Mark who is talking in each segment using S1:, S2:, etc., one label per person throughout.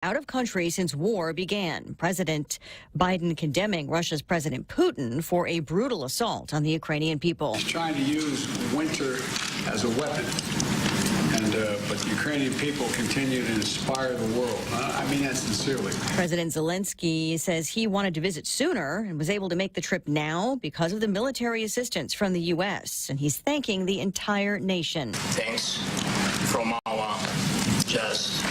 S1: out of country since war began. President Biden condemning Russia's President Putin for a brutal assault on the Ukrainian people.
S2: He's trying to use winter as a weapon, but the Ukrainian people continue to inspire the world. I mean that sincerely.
S1: President Zelensky says he wanted to visit sooner and was able to make the trip now because of the military assistance from the U.S., and he's thanking the entire nation.
S3: Thanks from our just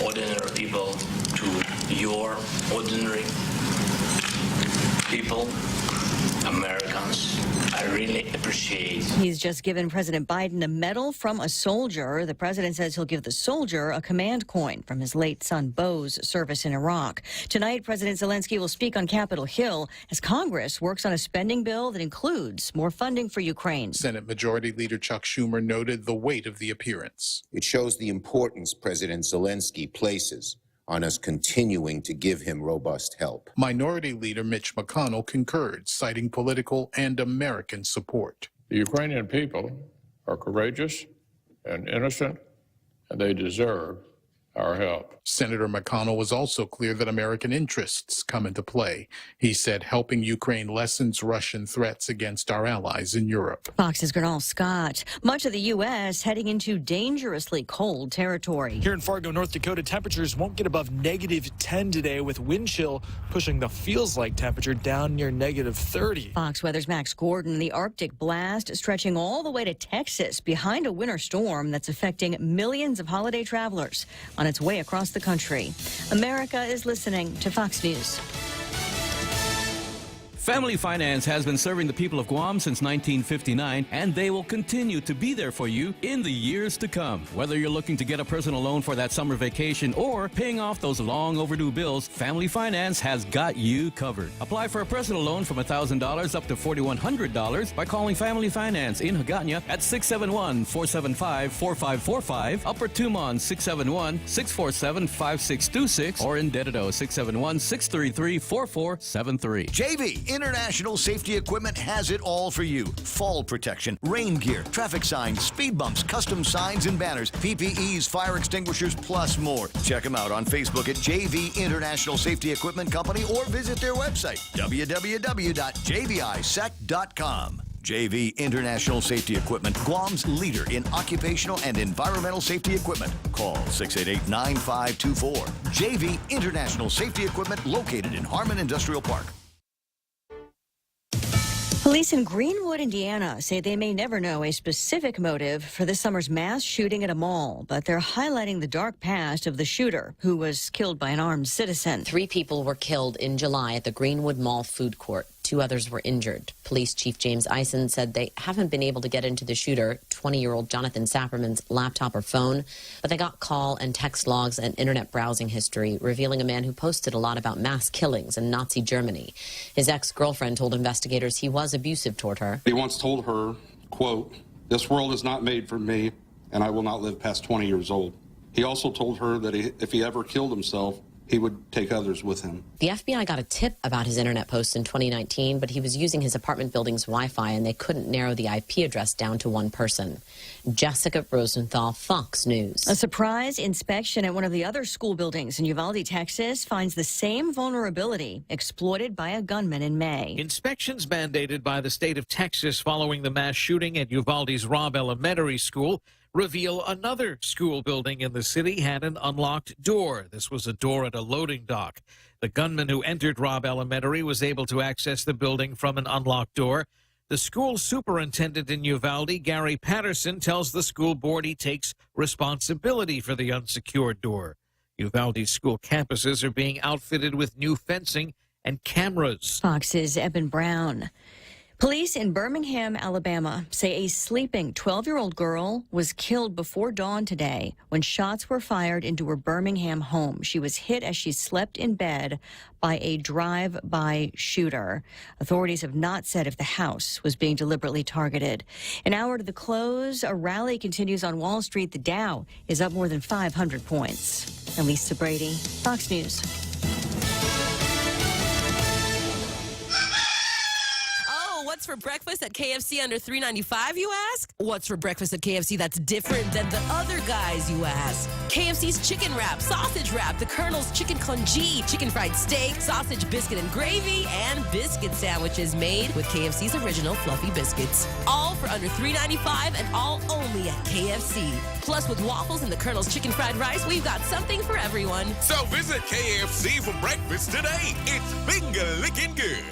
S3: ordinary people to your ordinary people, Americans. I really appreciate.
S1: He's just given President Biden a medal from a soldier. The president says he'll give the soldier a command coin from his late son Beau's service in Iraq. Tonight, President Zelensky will speak on Capitol Hill as Congress works on a spending bill that includes more funding for Ukraine.
S4: Senate Majority Leader Chuck Schumer noted the weight of the appearance.
S5: It shows the importance President Zelensky places on us continuing to give him robust help.
S4: Minority Leader Mitch McConnell concurred, citing political and American support.
S6: The Ukrainian people are courageous and innocent, and they deserve our help.
S4: Senator McConnell was also clear that American interests come into play. He said helping Ukraine lessens Russian threats against our allies in Europe.
S1: Fox's Gernal Scott. Much of the U.S. heading into dangerously cold territory.
S7: Here in Fargo, North Dakota, temperatures won't get above -10 today, with wind chill pushing the feels-like temperature down near -30.
S1: Fox Weather's Max Gordon. The Arctic blast stretching all the way to Texas behind a winter storm that's affecting millions of holiday travelers on its way across the country. America is listening to Fox News.
S8: Family Finance has been serving the people of Guam since 1959, and they will continue to be there for you in the years to come. Whether you're looking to get a personal loan for that summer vacation or paying off those long overdue bills, Family Finance has got you covered. Apply for a personal loan from $1,000 up to $4,100 by calling Family Finance in Hagåtña at 671-475-4545, Upper Tumon 671-647-5626, or in Dededo 671-633-4473.
S9: JV International Safety Equipment has it all for you. Fall protection, rain gear, traffic signs, speed bumps, custom signs and banners, PPEs, fire extinguishers, plus more. Check them out on Facebook at JV International Safety Equipment Company or visit their website, www.jvisec.com. JV International Safety Equipment, Guam's leader in occupational and environmental safety equipment. Call 688-9524. JV International Safety Equipment, located in Harmon Industrial Park.
S1: Police in Greenwood, Indiana, say they may never know a specific motive for this summer's mass shooting at a mall, but they're highlighting the dark past of the shooter, who was killed by an armed citizen.
S10: 3 people were killed in July at the Greenwood Mall food court. 2 others were injured. Police Chief James Eisen said they haven't been able to get into the shooter, 20-year-old Jonathan Sapperman's laptop or phone, but they got call and text logs and internet browsing history, revealing a man who posted a lot about mass killings in Nazi Germany. His ex-girlfriend told investigators he was abusive toward her.
S11: He once told her, quote, "This world is not made for me, and I will not live past 20 years old." He also told her that if he ever killed himself, he would take others with him.
S10: The FBI got a tip about his internet posts in 2019, but he was using his apartment building's Wi-Fi, and they couldn't narrow the IP address down to one person. Jessica Rosenthal, Fox News.
S1: A surprise inspection at one of the other school buildings in Uvalde, Texas, finds the same vulnerability exploited by a gunman in May.
S12: Inspections mandated by the state of Texas following the mass shooting at Uvalde's Robb Elementary School reveal another school building in the city had an unlocked door. This was a door at a loading dock. The gunman who entered Robb Elementary was able to access the building from an unlocked door. The school superintendent in Uvalde, Gary Patterson, tells the school board he takes responsibility for the unsecured door. Uvalde's school campuses are being outfitted with new fencing and cameras.
S1: Fox's Eben Brown. Police in Birmingham, Alabama, say a sleeping 12-year-old girl was killed before dawn today when shots were fired into her Birmingham home. She was hit as she slept in bed by a drive-by shooter. Authorities have not said if the house was being deliberately targeted. An hour to the close, a rally continues on Wall Street. The Dow is up more than 500 points. Elisa Brady, Fox News.
S13: What's for breakfast at KFC under $3.95, you ask? What's for breakfast at KFC that's different than the other guys, you ask? KFC's chicken wrap, sausage wrap, the Colonel's chicken congee, chicken fried steak, sausage biscuit and gravy, and biscuit sandwiches made with KFC's original fluffy biscuits. All for under $3.95 and all only at KFC. Plus, with waffles and the Colonel's chicken fried rice, we've got something for everyone.
S14: So visit KFC for breakfast today. It's finger-licking good.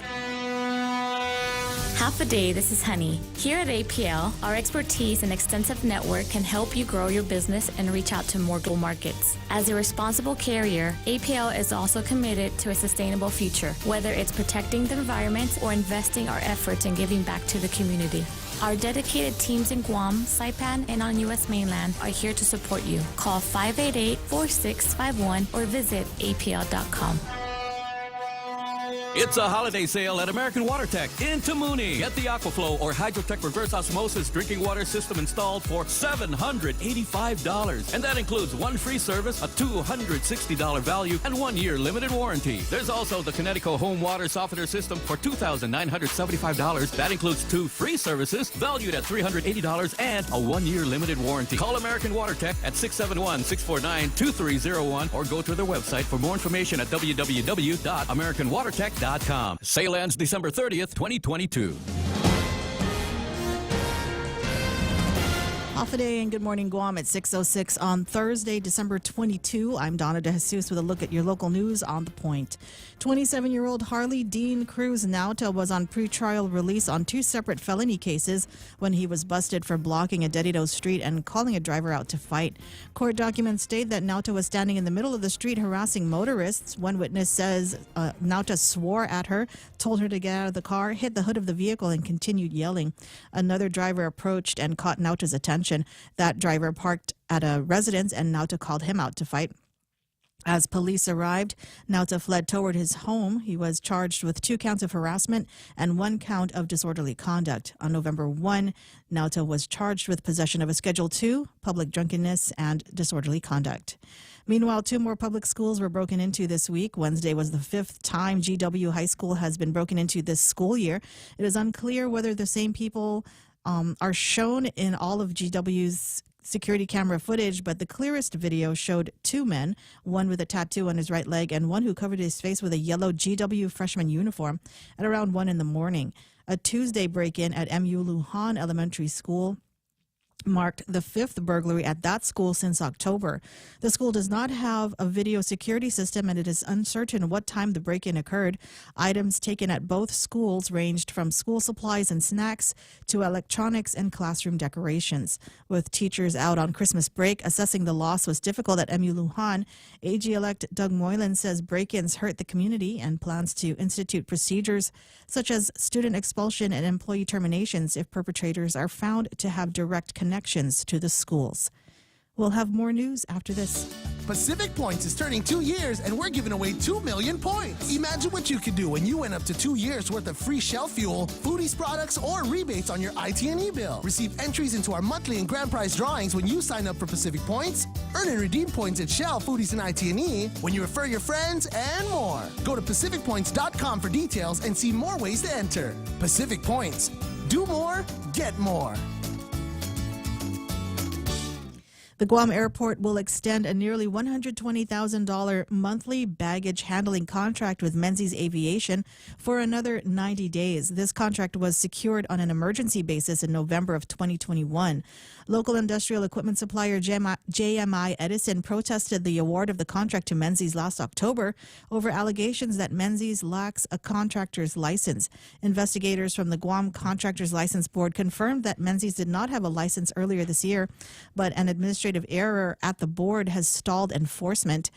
S15: Half a day, this is Honey. Here at APL, our expertise and extensive network can help you grow your business and reach out to more global markets. As a responsible carrier, APL is also committed to a sustainable future, whether it's protecting the environment or investing our efforts in giving back to the community. Our dedicated teams in Guam, Saipan, and on U.S. mainland are here to support you. Call 588-4651 or visit apl.com.
S8: It's a holiday sale at American Water Tech in Tamuni. Get the Aquaflow or Hydrotech reverse osmosis drinking water system installed for $785. And that includes one free service, a $260 value, and 1 year limited warranty. There's also the Connecticut Home Water Softener System for $2,975. That includes 2 free services valued at $380 and a 1 year limited warranty. Call American Water Tech at 671-649-2301 or go to their website for more information at www.americanwatertech.com. Sale ends December 30th, 2022.
S16: Off a day and good morning, Guam at 6:06 on Thursday, December 22. I'm Donna DeJesus with a look at your local news on The Point. 27-year-old Harley Dean Cruz Nauta was on pretrial release on 2 separate felony cases when he was busted for blocking a dead-end street and calling a driver out to fight. Court documents state that Nauta was standing in the middle of the street harassing motorists. One witness says Nauta swore at her, told her to get out of the car, hit the hood of the vehicle, and continued yelling. Another driver approached and caught Nauta's attention. That driver parked at a residence and Nauta called him out to fight. As police arrived, Nauta fled toward his home. He was charged with 2 counts of harassment and 1 count of disorderly conduct. On November 1, Nauta was charged with possession of a Schedule II, public drunkenness, and disorderly conduct. Meanwhile, 2 more public schools were broken into this week. Wednesday was the 5th time GW High School has been broken into this school year. It is unclear whether the same people are shown in all of GW's security camera footage, but the clearest video showed 2 men, one with a tattoo on his right leg and one who covered his face with a yellow GW freshman uniform at around 1 in the morning. A Tuesday break-in at MU Lujan Elementary School marked the 5th burglary at that school since October. The school does not have a video security system and it is uncertain what time the break-in occurred. Items taken at both schools ranged from school supplies and snacks to electronics and classroom decorations. With teachers out on Christmas break, assessing the loss was difficult at MU Lujan. AG-elect Doug Moylan says break-ins hurt the community and plans to institute procedures such as student expulsion and employee terminations if perpetrators are found to have direct connections to the schools. We'll have more news after this.
S17: Pacific Points is turning 2 years and we're giving away 2 million points. Imagine what you could do when you win up to 2 years worth of free Shell fuel, Foodies products, or rebates on your IT&E bill. Receive entries into our monthly and grand prize drawings when you sign up for Pacific Points. Earn and redeem points at Shell, Foodies, and IT&E when you refer your friends and more. Go to PacificPoints.com for details and see more ways to enter. Pacific Points. Do more, get more.
S16: The Guam airport will extend a nearly $120,000 monthly baggage handling contract with Menzies Aviation for another 90 days. This contract was secured on an emergency basis in November of 2021. Local industrial equipment supplier JMI Edison protested the award of the contract to Menzies last October over allegations that Menzies lacks a contractor's license. Investigators from the Guam Contractors License Board confirmed that Menzies did not have a license earlier this year, but an administrative error at the board has stalled enforcement.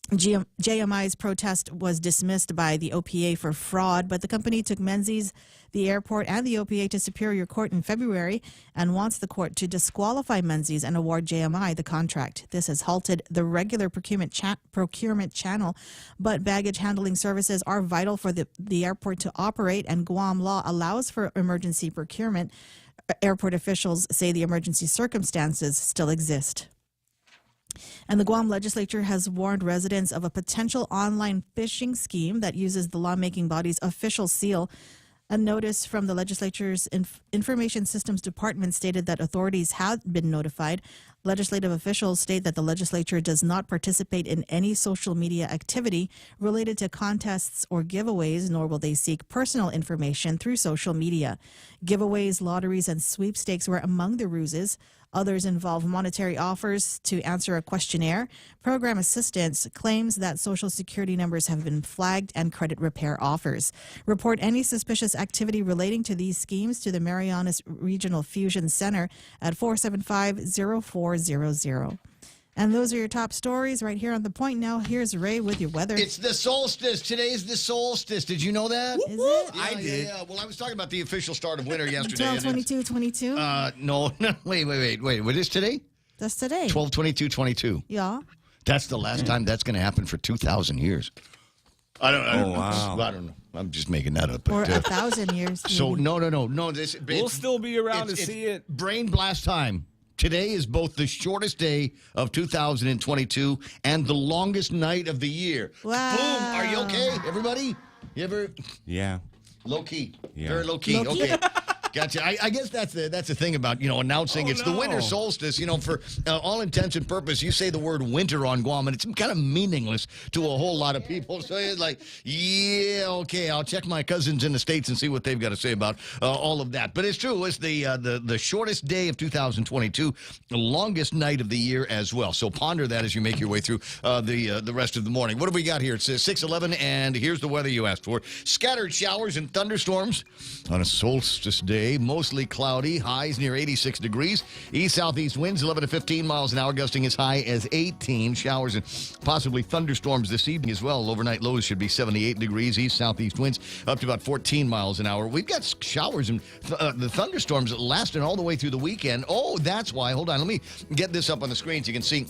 S16: JMI's protest was dismissed by the OPA for fraud, but the company took Menzies, the airport, and the OPA to Superior Court in February and wants the court to disqualify Menzies and award JMI the contract. This has halted the regular procurement channel, but baggage handling services are vital for the airport to operate, and Guam law allows for emergency procurement. Airport officials say the emergency circumstances still exist. And the Guam legislature has warned residents of a potential online phishing scheme that uses the lawmaking body's official seal A notice from the legislature's Information Systems Department stated that authorities had been notified. Legislative officials state that the legislature does not participate in any social media activity related to contests or giveaways, nor will they seek personal information through social media. Giveaways, lotteries, and sweepstakes were among the ruses. Others involve monetary offers to answer a questionnaire. Program assistance claims that Social Security numbers have been flagged and credit repair offers. Report any suspicious activity relating to these schemes to the Marianas Regional Fusion Center at 475-0400. And those are your top stories right here on The Point. Now, here's Ray with your weather.
S9: It's the solstice. Today's the solstice. Did you know that?
S16: Is it?
S9: Yeah, I did. Yeah. Well, I was talking about the official start of winter yesterday.
S16: 12/22/22?
S9: No. Wait. What is today?
S16: That's today.
S9: 12/22/22.
S16: Yeah.
S9: That's the last time that's going to happen for 2,000 years. I don't know. I don't know. I'm just making that up.
S16: Or 1,000 years.
S9: So,
S16: maybe.
S9: no.
S18: We'll still be around to see it.
S9: Brain blast time. Today is both the shortest day of 2022 and the longest night of the year.
S16: Wow.
S9: Boom. Are you okay, everybody? You ever?
S18: Yeah.
S9: Low key.
S18: Yeah.
S9: Very low key. Okay. Gotcha. I guess that's the thing about, announcing it's the winter solstice. For all intents and purposes, you say the word winter on Guam, and it's kind of meaningless to a whole lot of people. So it's like, yeah, okay, I'll check my cousins in the States and see what they've got to say about all of that. But it's true. It's the shortest day of 2022, the longest night of the year as well. So ponder that as you make your way through the rest of the morning. What have we got here? It says 6:11, and here's the weather you asked for. Scattered showers and thunderstorms on a solstice day. Mostly cloudy, highs near 86 degrees. East-southeast winds 11 to 15 miles an hour, gusting as high as 18. Showers and possibly thunderstorms this evening as well. Overnight lows should be 78 degrees. East-southeast winds up to about 14 miles an hour. We've got showers and the thunderstorms lasting all the way through the weekend. Oh, that's why. Hold on. Let me get this up on the screen so you can see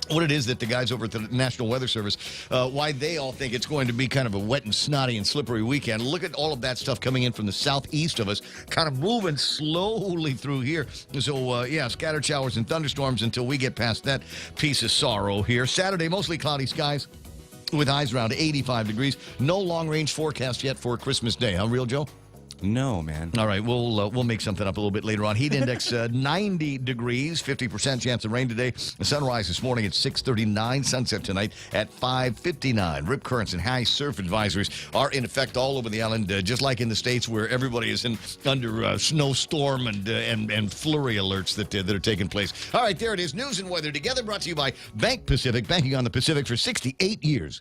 S9: what it is that the guys over at the National Weather Service, why they all think it's going to be kind of a wet and snotty and slippery weekend. Look at all of that stuff coming in from the southeast of us, kind of moving slowly through here. So, scattered showers and thunderstorms until we get past that piece of sorrow here. Saturday, mostly cloudy skies with highs around 85 degrees. No long-range forecast yet for Christmas Day, huh, Real Joe?
S18: No, man.
S9: All right, we'll make something up a little bit later on. Heat index 90 degrees, 50% chance of rain today. The sunrise this morning at 6:39, sunset tonight at 5:59. Rip currents and high surf advisories are in effect all over the island, just like in the States where everybody is under snowstorm and flurry alerts that are taking place. All right, there it is. News and weather together, brought to you by Bank Pacific, banking on the Pacific for 68 years.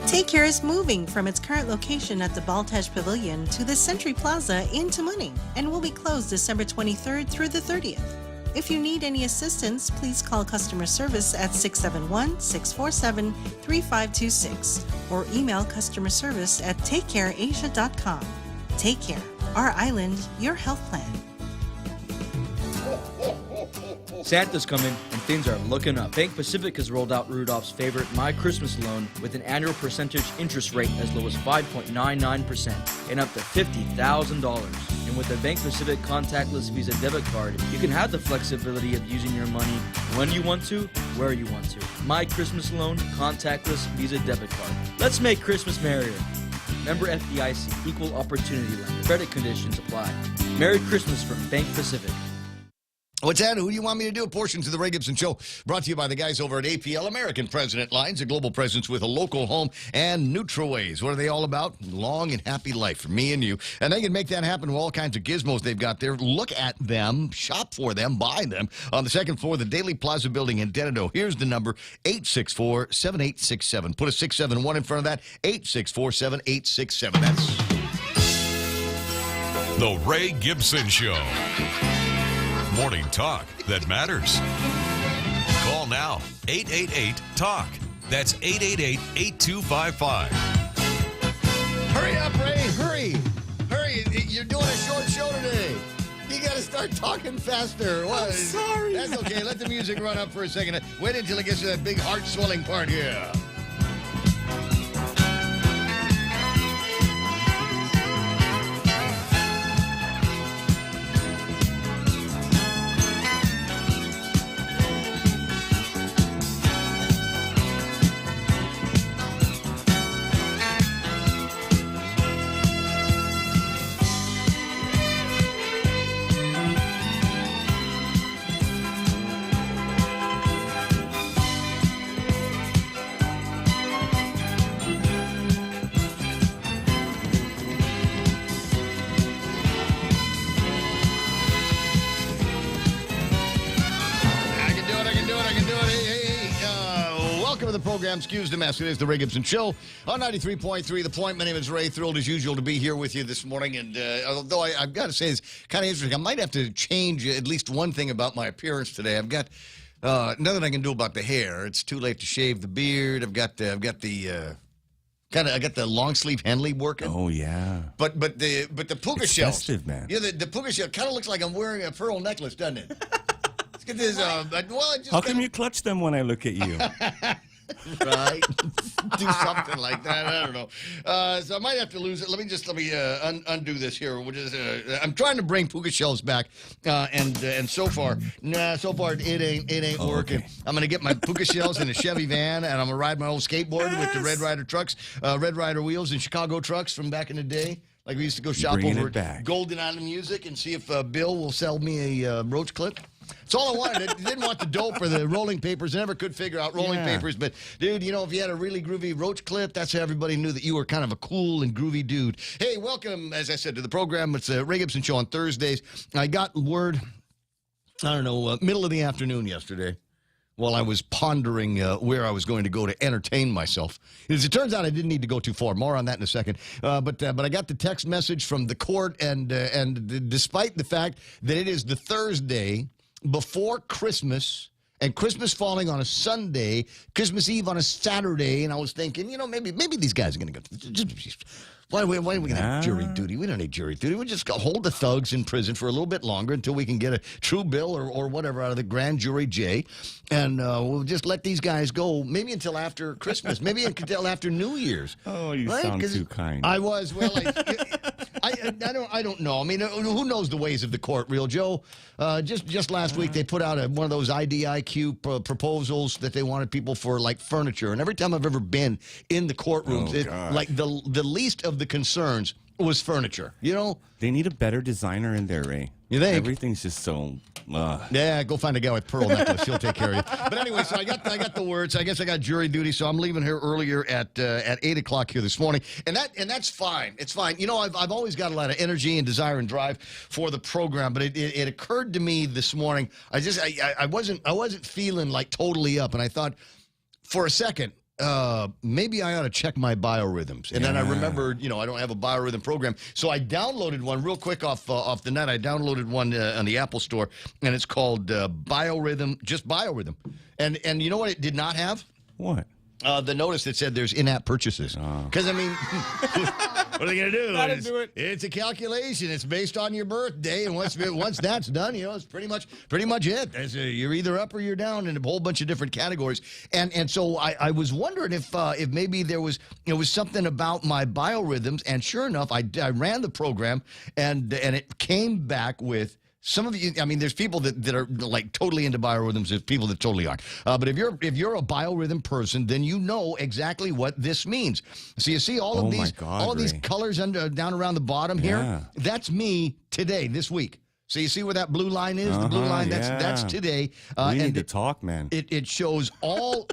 S19: Take Care is moving from its current location at the Baltaj Pavilion to the Century Plaza in Tamuning and will be closed December 23rd through the 30th. If you need any assistance, please call customer service at 671-647-3526 or email customer service at takecareasia.com. Take Care, our island, your health plan.
S20: Santa's coming and things are looking up. Bank Pacific has rolled out Rudolph's favorite My Christmas loan with an annual percentage interest rate as low as 5.99% and up to $50,000. And with the Bank Pacific contactless Visa debit card, you can have the flexibility of using your money when you want to, where you want to. My Christmas loan, contactless Visa debit card. Let's make Christmas merrier. Member FDIC, equal opportunity lender. Credit conditions apply. Merry Christmas from Bank Pacific.
S9: What's that? Who do you want me to do? Portions of the Ray Gibson Show brought to you by the guys over at APL, American President Lines, a global presence with a local home and NeutraWays. What are they all about? Long and happy life for me and you. And they can make that happen with all kinds of gizmos they've got there. Look at them, shop for them, buy them on the second floor of the Daily Plaza building in Denado. Here's the number, 864-7867. Put a 671 in front of that, 864-7867. That's
S14: The Ray Gibson Show. Morning talk that matters. Call now, 888-TALK. That's 888-8255.
S9: Hurry up, Ray. Hurry. You're doing a short show today. You got to start talking faster. What?
S16: I'm sorry.
S9: That's okay. Let the music run up for a second. Wait until it gets to that big heart-swelling part here. of the program, excuse the mess. It is the Ray Gibson Show on 93.3 The Point. My name is Ray. Thrilled as usual to be here with you this morning. And although I've got to say it's kind of interesting, I might have to change at least one thing about my appearance today. I've got nothing I can do about the hair. It's too late to shave the beard. I got the long sleeve Henley working.
S18: Oh yeah.
S9: But the puka
S18: It's
S9: shell.
S18: festive, man.
S9: Yeah, the puka shell kind of looks like I'm wearing a pearl necklace, doesn't it? Let's get this.
S18: How come you clutch them when I look at you?
S9: Right? Do something like that. I don't know. So I might have to lose it. Let me undo this here. We'll just, I'm trying to bring puka shells back, and so far it ain't working.
S18: Okay.
S9: I'm gonna get my puka shells in a Chevy van, and I'm gonna ride my old skateboard with the Red Ryder trucks, Red Ryder wheels, and Chicago trucks from back in the day. Like we used to go shop over at Golden Island Music and see if Bill will sell me a roach clip. That's all I wanted. I didn't want the dope or the rolling papers. I never could figure out rolling papers. But, dude, you know, if you had a really groovy roach clip, that's how everybody knew that you were kind of a cool and groovy dude. Hey, welcome, as I said, to the program. It's the Ray Gibson Show on Thursdays. I got word, middle of the afternoon yesterday, while I was pondering where I was going to go to entertain myself. As it turns out, I didn't need to go too far. More on that in a second. But I got the text message from the court, and despite the fact that it is the Thursday before Christmas, and Christmas falling on a Sunday, Christmas Eve on a Saturday, and I was thinking, you know, maybe these guys are going to go. Why are we going to have jury duty? We don't need jury duty. We just hold the thugs in prison for a little bit longer until we can get a true bill or whatever out of the grand jury J, and we'll just let these guys go maybe until after Christmas, maybe until after New Year's.
S18: Oh, you sound too kind.
S9: I was. Well, I don't know. I mean, who knows the ways of the court, Real Joe? Just last week they put out one of those IDIQ proposals that they wanted people for like furniture, and every time I've ever been in the courtrooms, like the least of the concerns was furniture. You know,
S18: they need a better designer in there, Ray.
S9: You think?
S18: Everything's just so.
S9: Yeah, go find a guy with pearl necklace. He'll take care of you. But anyway, so I got the words. I guess I got jury duty, so I'm leaving here earlier at 8 o'clock here this morning, and that's fine. It's fine. You know, I've always got a lot of energy and desire and drive for the program, but it occurred to me this morning. I wasn't feeling like totally up, and I thought for a second. Maybe I ought to check my biorhythms. And then I remembered, I don't have a biorhythm program. So I downloaded one real quick off the net. I downloaded one on the Apple Store, and it's called Biorhythm, just Biorhythm. And you know what it did not have?
S18: What?
S9: The notice that said there's in-app purchases. Because, I mean, what are they going to do? It's a calculation. It's based on your birthday, and once that's done, it's pretty much it. You're either up or you're down in a whole bunch of different categories. And so I was wondering if maybe there was something about my biorhythms, and sure enough, I ran the program, and it came back with. Some of you, I mean, there's people that are like totally into biorhythms. There's people that totally aren't. But if you're a biorhythm person, then you know exactly what this means. So you see all of these colors down around the bottom here. That's me today, this week. So you see where that blue line is? The blue line, that's today.
S18: We need to talk, man.
S9: It shows all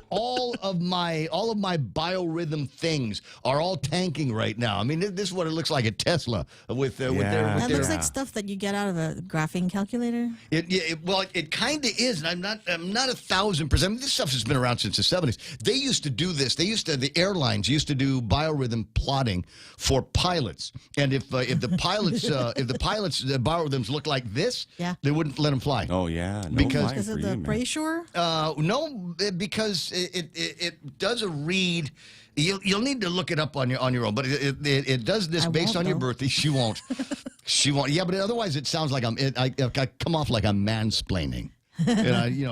S9: of my biorhythm things are all tanking right now. I mean, this is what it looks like at Tesla with their.
S16: That looks like stuff that you get out of a graphing calculator.
S9: It kind of is, and I'm not 1,000%. I mean, this stuff has been around since the 70s. They used to do this. The airlines used to do biorhythm plotting for pilots, and if the pilots biorhythms look like this, they wouldn't let them fly.
S18: Oh yeah,
S16: because of the brochure.
S9: No, because it does a read. You'll need to look it up on your own, but it does this based on your birthday. She won't. She won't. Yeah, but otherwise it sounds like I come off like I'm mansplaining.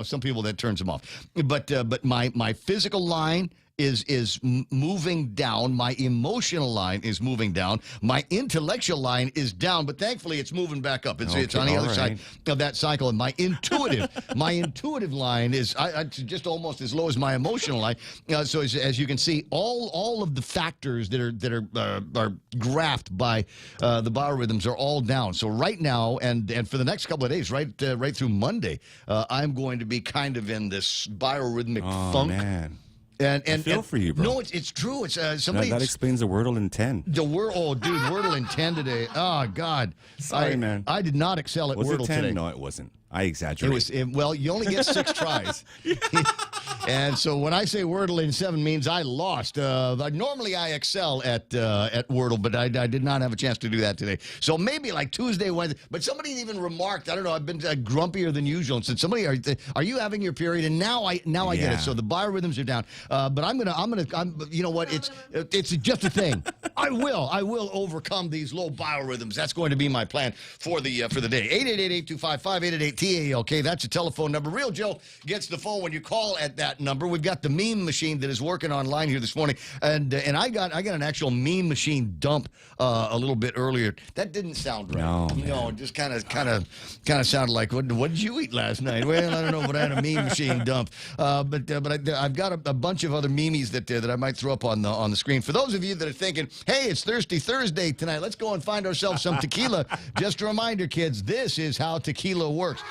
S9: Some people that turns them off. But my physical line is moving down. My emotional line is moving down. My intellectual line is down, but thankfully it's moving back up. It's on the other side of that cycle. And my intuitive line is just almost as low as my emotional line. So as you can see, all of the factors that are graphed by the biorhythms are all down. So right now and for the next couple of days, right through Monday, I'm going to be kind of in this biorhythmic funk.
S18: Man.
S9: And
S18: I feel for you, bro.
S9: No, it's true. It's somebody.
S18: That explains the Wordle in 10.
S9: The Wordle in 10 today. Oh God.
S18: Sorry, man.
S9: I did not excel at
S18: Was
S9: Wordle
S18: it 10?
S9: today.
S18: No, it wasn't. I exaggerate.
S1: Well, you only get 6 tries. And so when I say Wordle in 7 means I lost. Normally I excel at Wordle, but I did not have a chance to do that today. So maybe like Tuesday, Wednesday. But somebody even remarked, I don't know, I've been grumpier than usual, and said, somebody, are you having your period? And now I get it. So the biorhythms are down. But I'm you know what? It's just a thing. I will overcome these low biorhythms. That's going to be my plan for the day. 888-825-5888-TALK. That's a telephone number. Real Joe gets the phone when you call at that number. We've got the meme machine that is working online here this morning, and I got an actual meme machine dump a little bit earlier. That didn't sound right. No, it just kind of sounded like what did you eat last night? Well, I don't know, but I had a meme machine dump. But I've got a bunch of other memes that I might throw up on the screen. For those of you that are thinking, hey, it's Thirsty Thursday tonight, let's go and find ourselves some tequila. Just a reminder, kids, this is how tequila works.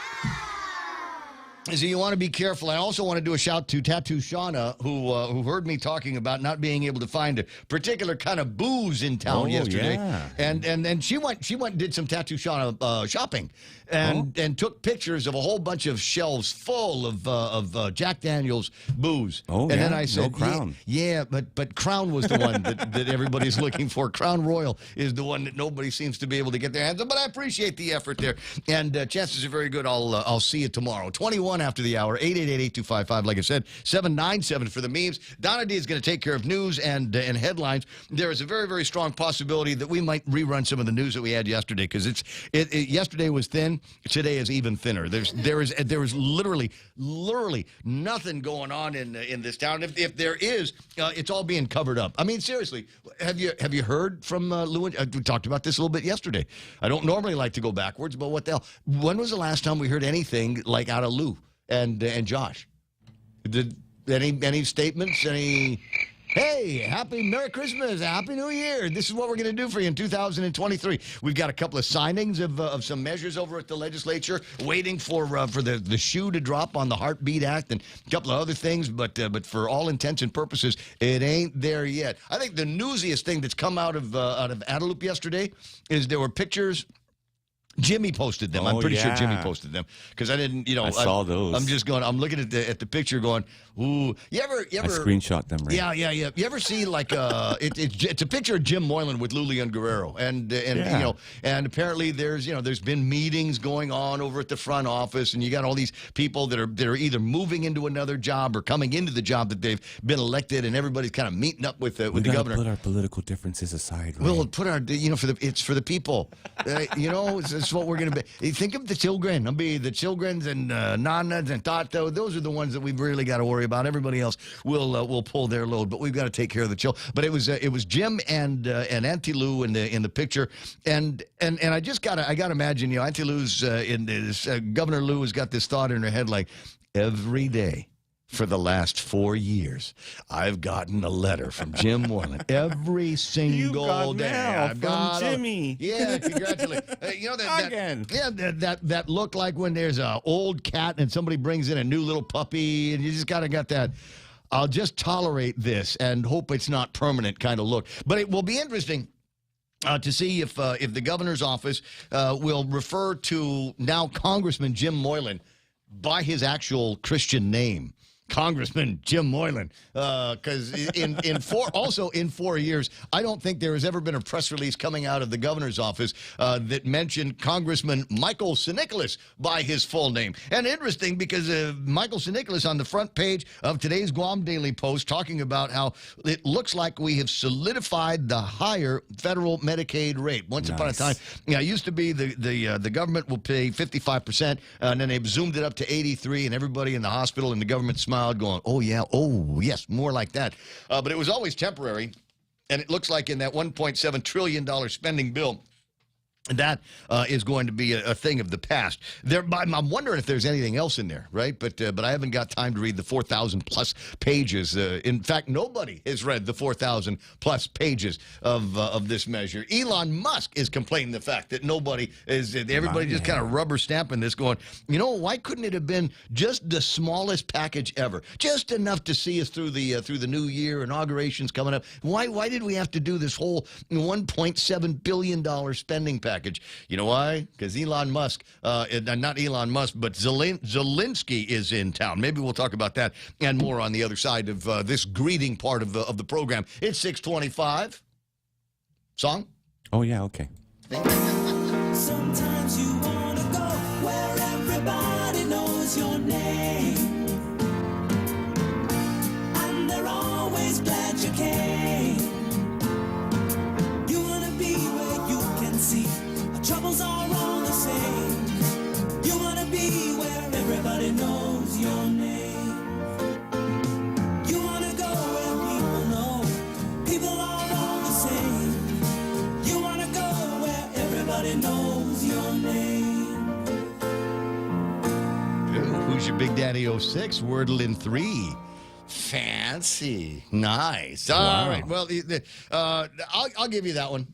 S1: So you want to be careful. I also want to do a shout to Tattoo Shauna, who heard me talking about not being able to find a particular kind of booze in town yesterday, and she went and did some Tattoo Shauna shopping, and took pictures of a whole bunch of shelves full of Jack Daniel's booze. And then I said, Crown. But Crown was the one that everybody's looking for. Crown Royal is the one that nobody seems to be able to get their hands on. But I appreciate the effort there, and chances are very good I'll see you tomorrow. 21 after the hour, 888-8255, like I said, 797 for the memes. Donna D is going to take care of news and headlines. There is a very, very strong possibility that we might rerun some of the news that we had yesterday, because yesterday was thin. Today is even thinner. There is literally nothing going on in this town. If there is, it's all being covered up. I mean, seriously, have you heard from Lou? We talked about this a little bit yesterday. I don't normally like to go backwards, but what the hell? When was the last time we heard anything like out of Lou and Josh? Did any statements? Any? Hey, Merry Christmas, Happy New Year. This is what we're going to do for you in 2023. We've got a couple of signings of some measures over at the legislature, waiting for the shoe to drop on the Heartbeat Act and a couple of other things, but for all intents and purposes, it ain't there yet. I think the newsiest thing that's come out of Adelup yesterday is there were pictures. Jimmy posted them. I'm pretty sure Jimmy posted them, because I didn't, I
S18: saw those.
S1: I'm just going, I'm looking at the picture going, ooh. You ever
S18: I screenshot them, right?
S1: Yeah. You ever see like it's a picture of Jim Moylan with Lulian Guerrero, and apparently there's been meetings going on over at the front office, and you got all these people that are either moving into another job or coming into the job that they've been elected, and everybody's kind of meeting up with the governor.
S18: Put our political differences aside, right?
S1: We'll put our it's for the people. It's what we're going to be. Think of the children. The childrens and nanas and tato. Those are the ones that we've really got to worry about. Everybody else will pull their load, but we've got to take care of the children. But it was Jim and Auntie Lou in the picture, and I got to imagine, Auntie Lou's Governor Lou has got this thought in her head, like, every day for the last 4 years, I've gotten a letter from Jim Moylan every single day. I've got
S18: Jimmy.
S1: Yeah, congratulations. That look like when there's an old cat and somebody brings in a new little puppy, and you just got that. I'll just tolerate this and hope it's not permanent kind of look. But it will be interesting to see if the governor's office will refer to now Congressman Jim Moylan by his actual Christian name. Congressman Jim Moylan, because in 4 years, I don't think there has ever been a press release coming out of the governor's office that mentioned Congressman Michael Sinicolas by his full name. And interesting, because Michael Sinicolas on the front page of today's Guam Daily Post talking about how it looks like we have solidified the higher federal Medicaid rate. Once upon a time, it used to be the government will pay 55%, and then they've zoomed it up to 83%, and everybody in the hospital and the government smiled, going, oh yes, more like that. But it was always temporary, and it looks like in that $1.7 trillion spending bill, that is going to be a thing of the past. I'm wondering if there's anything else in there, right? But I haven't got time to read the 4,000 plus pages. In fact, nobody has read the 4,000 plus pages of this measure. Elon Musk is complaining the fact that everybody just kind of rubber stamping this, going, why couldn't it have been just the smallest package ever, just enough to see us through the new year, inaugurations coming up? Why did we have to do this whole $1.7 billion spending package?
S9: package. You know why? Because Elon Musk, not Elon Musk, but Zelensky is in town. Maybe we'll talk about that and more on the other side of this greeting part of the program. It's 6:25. Song?
S18: Oh, yeah, okay.
S19: Sometimes you want to go where everybody knows your name, and they're always glad you came. You want to be where you can see our troubles are all the same. You want to be where everybody knows your name. You want to go where people know people are all the same. You want to go where everybody knows your name.
S9: Ooh, who's your Big Daddy 06? Wordle in 3. Fancy. Nice. All right. Well, I'll give you that one.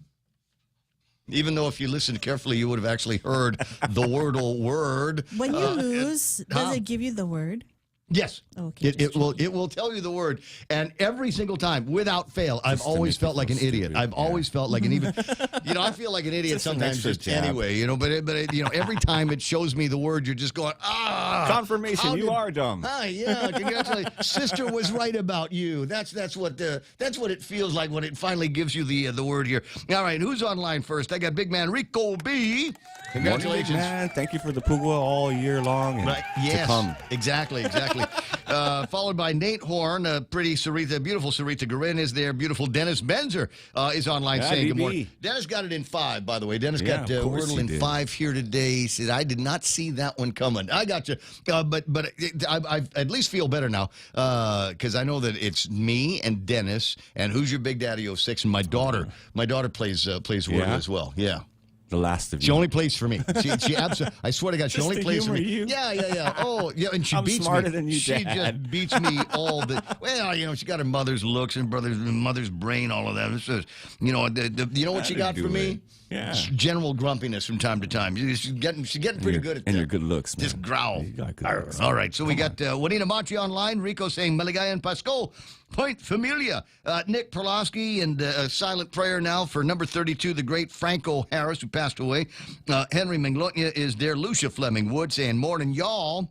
S9: Even though if you listened carefully, you would have actually heard the Wordle word.
S16: When you lose, does it give you the word?
S9: Yes.
S16: Okay.
S9: It will tell you the word, and every single time, without fail, I've always felt like an idiot. I've always felt like an even, I feel like an idiot sometimes just anyway, but every time it shows me the word, you're just going,
S18: confirmation, you are dumb.
S9: Yeah, congratulations, sister was right about you. That's what it feels like when it finally gives you the word here. All right, who's on line first? I got big man Rico B. Congratulations,
S18: morning, man. Thank you for the Pugwa all year long. And
S9: yes,
S18: to come.
S9: Exactly. Followed by Nate Horn, pretty Sarita, beautiful Sarita Garin is there. Beautiful Dennis Benzer is online saying good morning. Dennis got it in 5, by the way. Dennis got Wordle in 5 here today. He said, I did not see that one coming. I got you. But I at least feel better now because I know that it's me and Dennis and who's your Big Daddy 06 and my daughter. My daughter plays Wordle as well. Yeah.
S18: The last of you.
S9: She only plays for me. She absolutely. I swear to God, she only plays for me.
S18: You?
S9: Yeah. Oh, yeah, and she
S18: I'm
S9: beats
S18: smarter
S9: me.
S18: Than you,
S9: she
S18: Dad.
S9: just beats me all the. Well, she got her mother's looks and mother's brain, all of that. It's just, you know what she got for me?
S18: Yeah.
S9: General grumpiness from time to time. She's getting pretty good at that.
S18: And your good looks, man.
S9: Just growl.
S18: You got good looks.
S9: All right, so we got Juanita Machi online. Rico saying Meligay and Pasco. Point Familia. Nick Perlowski and silent prayer now for number 32, the great Franco Harris, who passed away. Henry Menglotnia is there. Lucia Fleming Wood saying morning, y'all.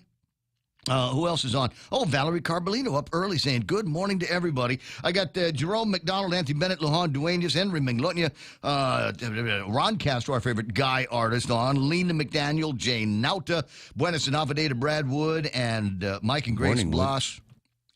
S9: Who else is on? Oh, Valerie Carbolino up early saying good morning to everybody. I got Jerome McDonald, Auntie Bennett, Lujan Duenas, Henry Menglotnia, Ron Castro, our favorite guy artist on, Lena McDaniel, Jane Nauta, Buenas and Avadeta, Brad Wood, and Mike and Grace Bloss.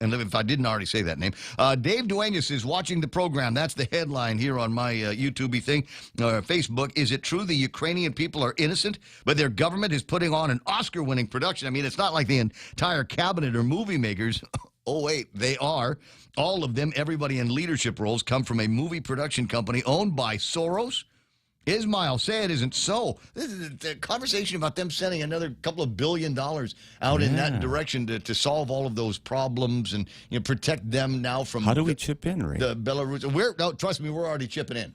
S9: And if I didn't already say that name, Dave Duenas is watching the program. That's the headline here on my YouTube thing, Facebook. Is it true the Ukrainian people are innocent, but their government is putting on an Oscar-winning production? I mean, it's not like the entire cabinet or movie makers. Oh, wait, they are. All of them, everybody in leadership roles, come from a movie production company owned by Soros. Ismail, say it isn't so. This is the conversation about them sending another couple of $1 billion out in that direction to solve all of those problems and protect them now from.
S18: How do we chip in, Ray?
S9: The Belarus. Trust me, we're already chipping in.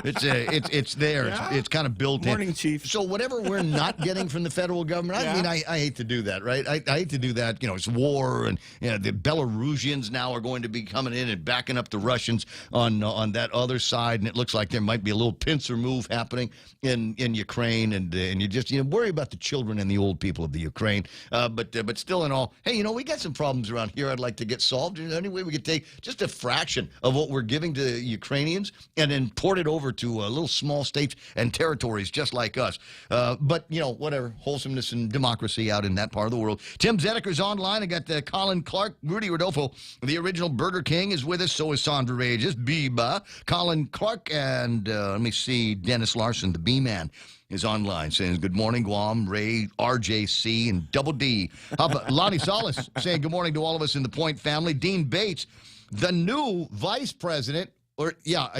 S9: It's there. Yeah? It's kind of built
S18: Morning,
S9: in.
S18: Chief.
S9: So whatever we're not getting from the federal government, I mean, I hate to do that, right? I hate to do that. It's war, and the Belarusians now are going to be coming in and backing up the Russians on that other side, and it looks like there might be a little pincer move happening in Ukraine, and you just worry about the children and the old people of the Ukraine. But still, in all, hey, we got some problems around here. I'd like to get solved. Any way we could take just a fraction of what we're giving to Ukrainians and then port it over to little small states and territories just like us. But whatever, wholesomeness and democracy out in that part of the world. Tim Zedeker's online. I got Colin Clark, Rudy Rodolfo, the original Burger King is with us. So is Sandra Regis, Biba, Colin Clark, and let me see, Dennis Larson, the B-Man, is online saying good morning, Guam, Ray, RJC, and Double D. How about Lonnie Solis saying good morning to all of us in the Point family. Dean Bates, the new vice president, I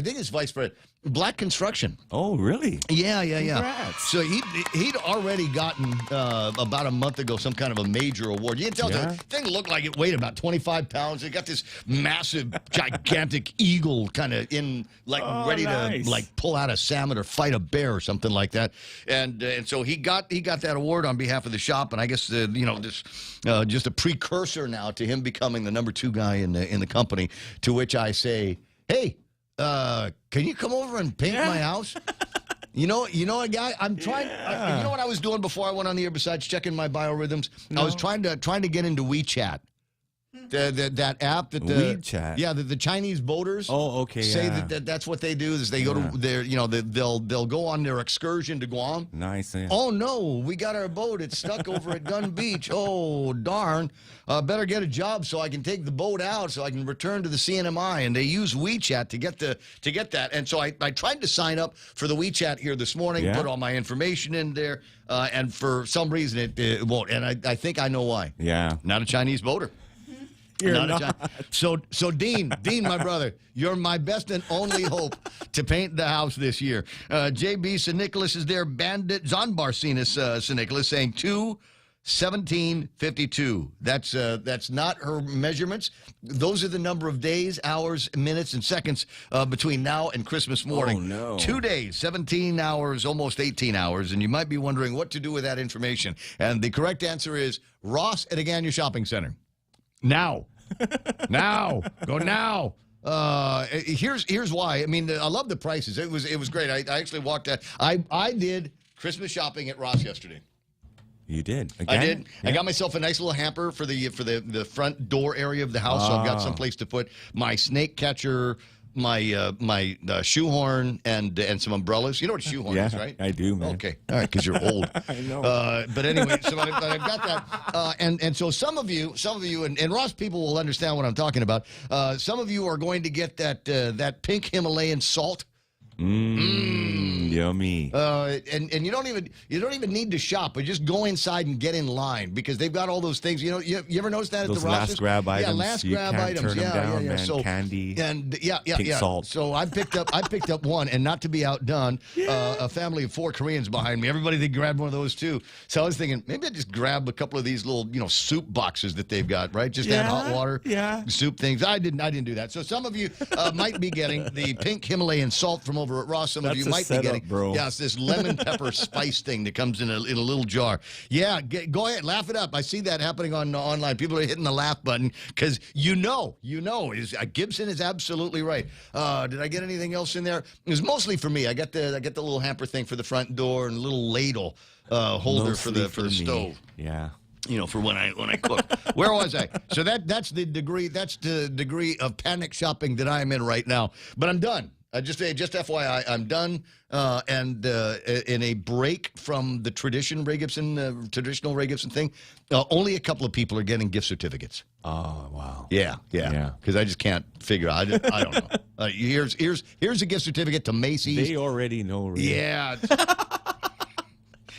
S9: think it's vice president, Black Construction.
S18: Oh, really?
S9: Yeah.
S18: Congrats.
S9: So he'd already gotten about a month ago some kind of a major award. You can tell the thing looked like it weighed about 25 pounds. It got this massive, gigantic eagle kind of ready to pull out a salmon or fight a bear or something like that. And so he got that award on behalf of the shop. And I guess this just a precursor now to him becoming the number 2 guy in the company. To which I say, hey. Can you come over and paint my house?
S19: You know what, guy? I'm trying. You know what I was doing before I went on the air besides checking my biorhythms? No. I was trying to get into WeChat. That app that the Chinese boaters say that's what they do is they go to their they'll go on their excursion to Guam.
S18: Nice. Yeah.
S19: Oh no, we got our boat. It's stuck over at Gun Beach. Oh darn! Better get a job so I can take the boat out so I can return to the CNMI. And they use WeChat to get that. And so I tried to sign up for the WeChat here this morning, put all my information in there, and for some reason it won't. And I think I know why.
S18: Yeah,
S19: not a Chinese boater. So Dean, my brother, you're my best and only hope to paint the house this year. JB St. Nicholas is there. Bandit Zonbarcinus St. Nicholas saying 2/17/52. That's not her measurements. Those are the number of days, hours, minutes, and seconds between now and Christmas morning.
S18: Oh, no.
S19: 2 days, 17 hours, almost 18 hours, and you might be wondering what to do with that information. And the correct answer is Ross at Agagna Shopping Center. Now. Go now. Here's why. I mean, I love the prices. It was great. I actually walked out. I did Christmas shopping at Ross yesterday.
S18: You did.
S19: Again? I did. Yeah. I got myself a nice little hamper for the front door area of the house. So I've got some place to put my snake catcher, my shoehorn, and some umbrellas. You know what a shoehorn is, right?
S18: I do, man.
S19: Okay. All right, because you're old.
S18: I know.
S19: But anyway, so I've got that. And so some of you, and Ross people will understand what I'm talking about. Some of you are going to get that pink Himalayan salt.
S18: Yummy.
S19: And you don't even need to shop, but just go inside and get in line because they've got all those things. You know, you ever notice that
S18: those
S19: at the Ross's?
S18: last grab items.
S19: Yeah, last
S18: you
S19: grab
S18: can't
S19: items.
S18: Turn them down, man.
S19: So
S18: candy.
S19: And
S18: pink salt.
S19: So I picked up one, and not to be outdone, a family of 4 Koreans behind me. Everybody they grabbed one of those too. So I was thinking maybe I just grab a couple of these little soup boxes that they've got, right? Just add hot water, soup things. I didn't do that. So some of you might be getting the pink Himalayan salt from over at Ross. Some of you might be getting, it's this lemon pepper spice thing that comes in a little jar. Yeah, go ahead, laugh it up. I see that happening online. People are hitting the laugh button because Gibson is absolutely right. Did I get anything else in there? It was mostly for me. I got the little hamper thing for the front door and a little ladle holder for the stove.
S18: Yeah.
S19: For when I cook. Where was I? So that's the degree of panic shopping that I'm in right now. But I'm done. Just FYI, I'm done, and in a break from the traditional Ray Gibson thing, only a couple of people are getting gift certificates.
S18: Oh, wow.
S19: Yeah. Because I just can't figure out. I don't know. Here's a gift certificate to Macy's.
S18: They already know. Ray.
S19: Yeah.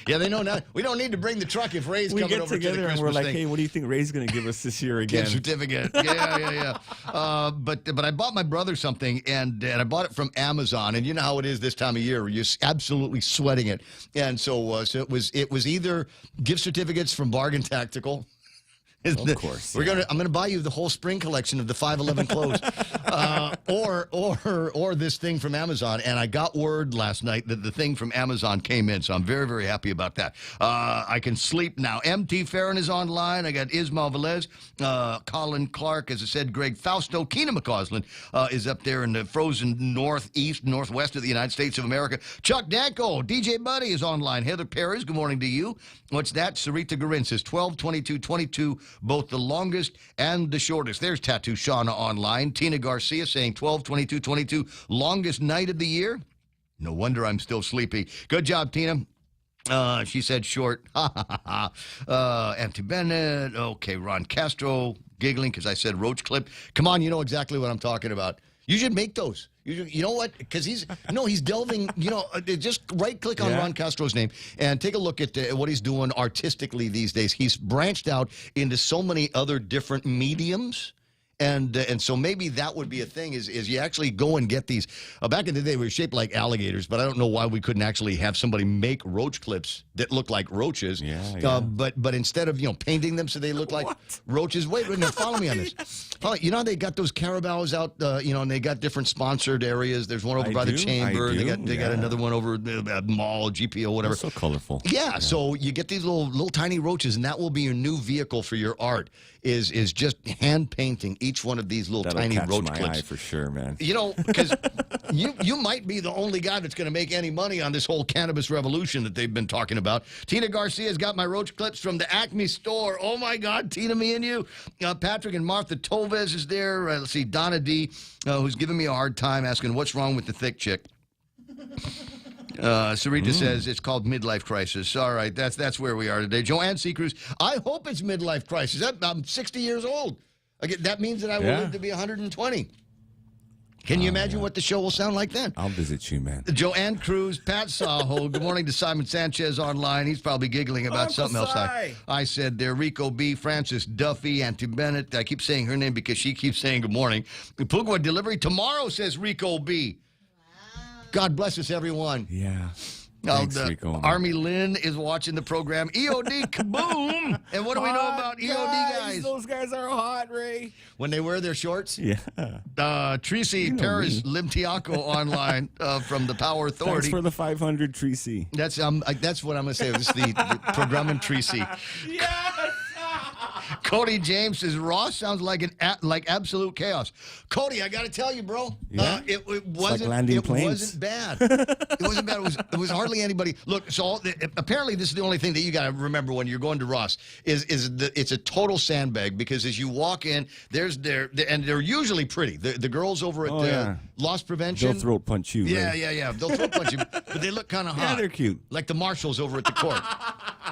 S19: Yeah, they know now. We don't need to bring the truck if Ray's coming over to the Christmas
S18: and we're like,
S19: thing.
S18: hey, what do you think Ray's going to give us this year again?
S19: Gift certificate. Yeah. But I bought my brother something, and I bought it from Amazon. And you know how it is this time of year. You're absolutely sweating it. And so it was either gift certificates from Bargain Tactical.
S18: Of course.
S19: I'm gonna buy you the whole spring collection of the 511 clothes, or this thing from Amazon. And I got word last night that the thing from Amazon came in, so I'm very, very happy about that. I can sleep now. MT Farron is online. I got Ismail Velez, Colin Clark, as I said, Greg Fausto, Keena McCausland is up there in the frozen northwest of the United States of America. Chuck Danko, DJ Buddy is online. Heather Perez, good morning to you. What's that? Sarita Garin says 12/22/22. Both the longest and the shortest. There's Tattoo Shauna online. Tina Garcia saying 12/22/22, longest night of the year. No wonder I'm still sleepy. Good job, Tina. She said short. Auntie Bennett. Okay, Ron Castro giggling because I said roach clip. Come on, you know exactly what I'm talking about. You should make those. You know what? Because he's delving, just right-click on Ron Castro's name and take a look at what he's doing artistically these days. He's branched out into so many other different mediums. And so maybe that would be a thing is you actually go and get these. Back in the day, we were shaped like alligators, but I don't know why we couldn't actually have somebody make roach clips that look like roaches.
S18: Yeah.
S19: But instead of painting them so they look like roaches. Wait, no, follow me on this. Oh, you know, they got those Carabaos out, and they got different sponsored areas. There's one over by the Chamber. They got another one over at Mall, GPO, whatever.
S18: That's so colorful.
S19: Yeah, so you get these little tiny roaches, and that will be your new vehicle for your art, is just hand painting each one of these little
S18: That'll
S19: tiny
S18: catch
S19: roach
S18: my
S19: clips.
S18: eye for sure, man.
S19: You know, because you might be the only guy that's going to make any money on this whole cannabis revolution that they've been talking about. Tina Garcia's got my roach clips from the Acme store. Oh, my God, Tina, me and you. Patrick and Martha Toves is there. Let's see, Donna D., who's giving me a hard time, asking what's wrong with the thick chick. Sarita says it's called midlife crisis. All right, that's where we are today. Joanne Seacruz, I hope it's midlife crisis. I'm 60 years old. That means that I will live to be 120. Can you imagine what the show will sound like then?
S18: I'll visit you, man.
S19: Joanne Cruz, Pat Saho. Good morning to Simon Sanchez online. He's probably giggling about something else I said there. Rico B, Francis Duffy, Auntie Bennett. I keep saying her name because she keeps saying good morning. Pugwa delivery tomorrow, says Rico B. God bless us, everyone.
S18: Yeah. Thanks, Rico.
S19: Army Lynn is watching the program. EOD kaboom! And what do we know about EOD guys?
S18: Those guys are hot, Ray.
S19: When they wear their shorts?
S18: Yeah.
S19: Tracy Paris Limtiaco online from the Power Authority.
S18: Thanks for the 500, Tracy.
S19: That's what I'm going to say. This is the program in Tracy.
S18: Yes!
S19: Cody James says Ross sounds like absolute chaos. Cody, I got to tell you, bro, it wasn't bad. It wasn't bad. It was hardly anybody. Look, so apparently this is the only thing that you got to remember when you're going to Ross is it's a total sandbag, because as you walk in, and they're usually pretty. The girls over at Loss Prevention,
S18: they'll throat punch you.
S19: Yeah. They'll throat punch you, but they look kind of hot.
S18: Yeah, they're cute,
S19: like the marshals over at the court.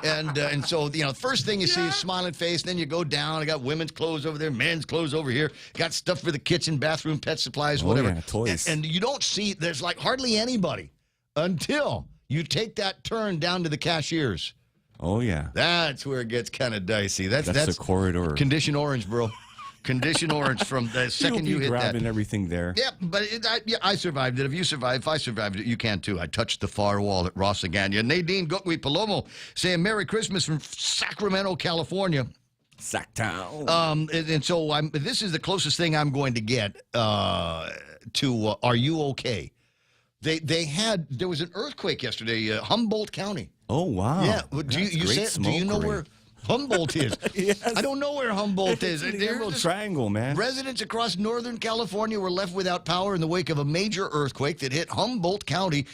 S19: And so first thing you see is smiling face. Then you go down. I got women's clothes over there, men's clothes over here. Got stuff for the kitchen, bathroom, pet supplies, whatever.
S18: Yeah, toys.
S19: And you don't see, there's like hardly anybody until you take that turn down to the cashiers.
S18: Oh, yeah.
S19: That's where it gets kind of dicey. That's
S18: the corridor.
S19: Condition orange, bro. Condition orange from the second you hit that.
S18: Grabbing everything there.
S19: Yeah, but I survived it. If I survived it, you can too. I touched the far wall at Rosagania. Nadine Gokwe Palomo saying Merry Christmas from Sacramento, California.
S18: Sacktown.
S19: And so this is the closest thing I'm going to get to Are You Okay? There was an earthquake yesterday, Humboldt County.
S18: Oh, wow.
S19: Yeah. Do you know where Humboldt is?
S18: Yes.
S19: I don't know where Humboldt is.
S18: It's the Emerald Triangle, man.
S19: Residents across Northern California were left without power in the wake of a major earthquake that hit Humboldt County,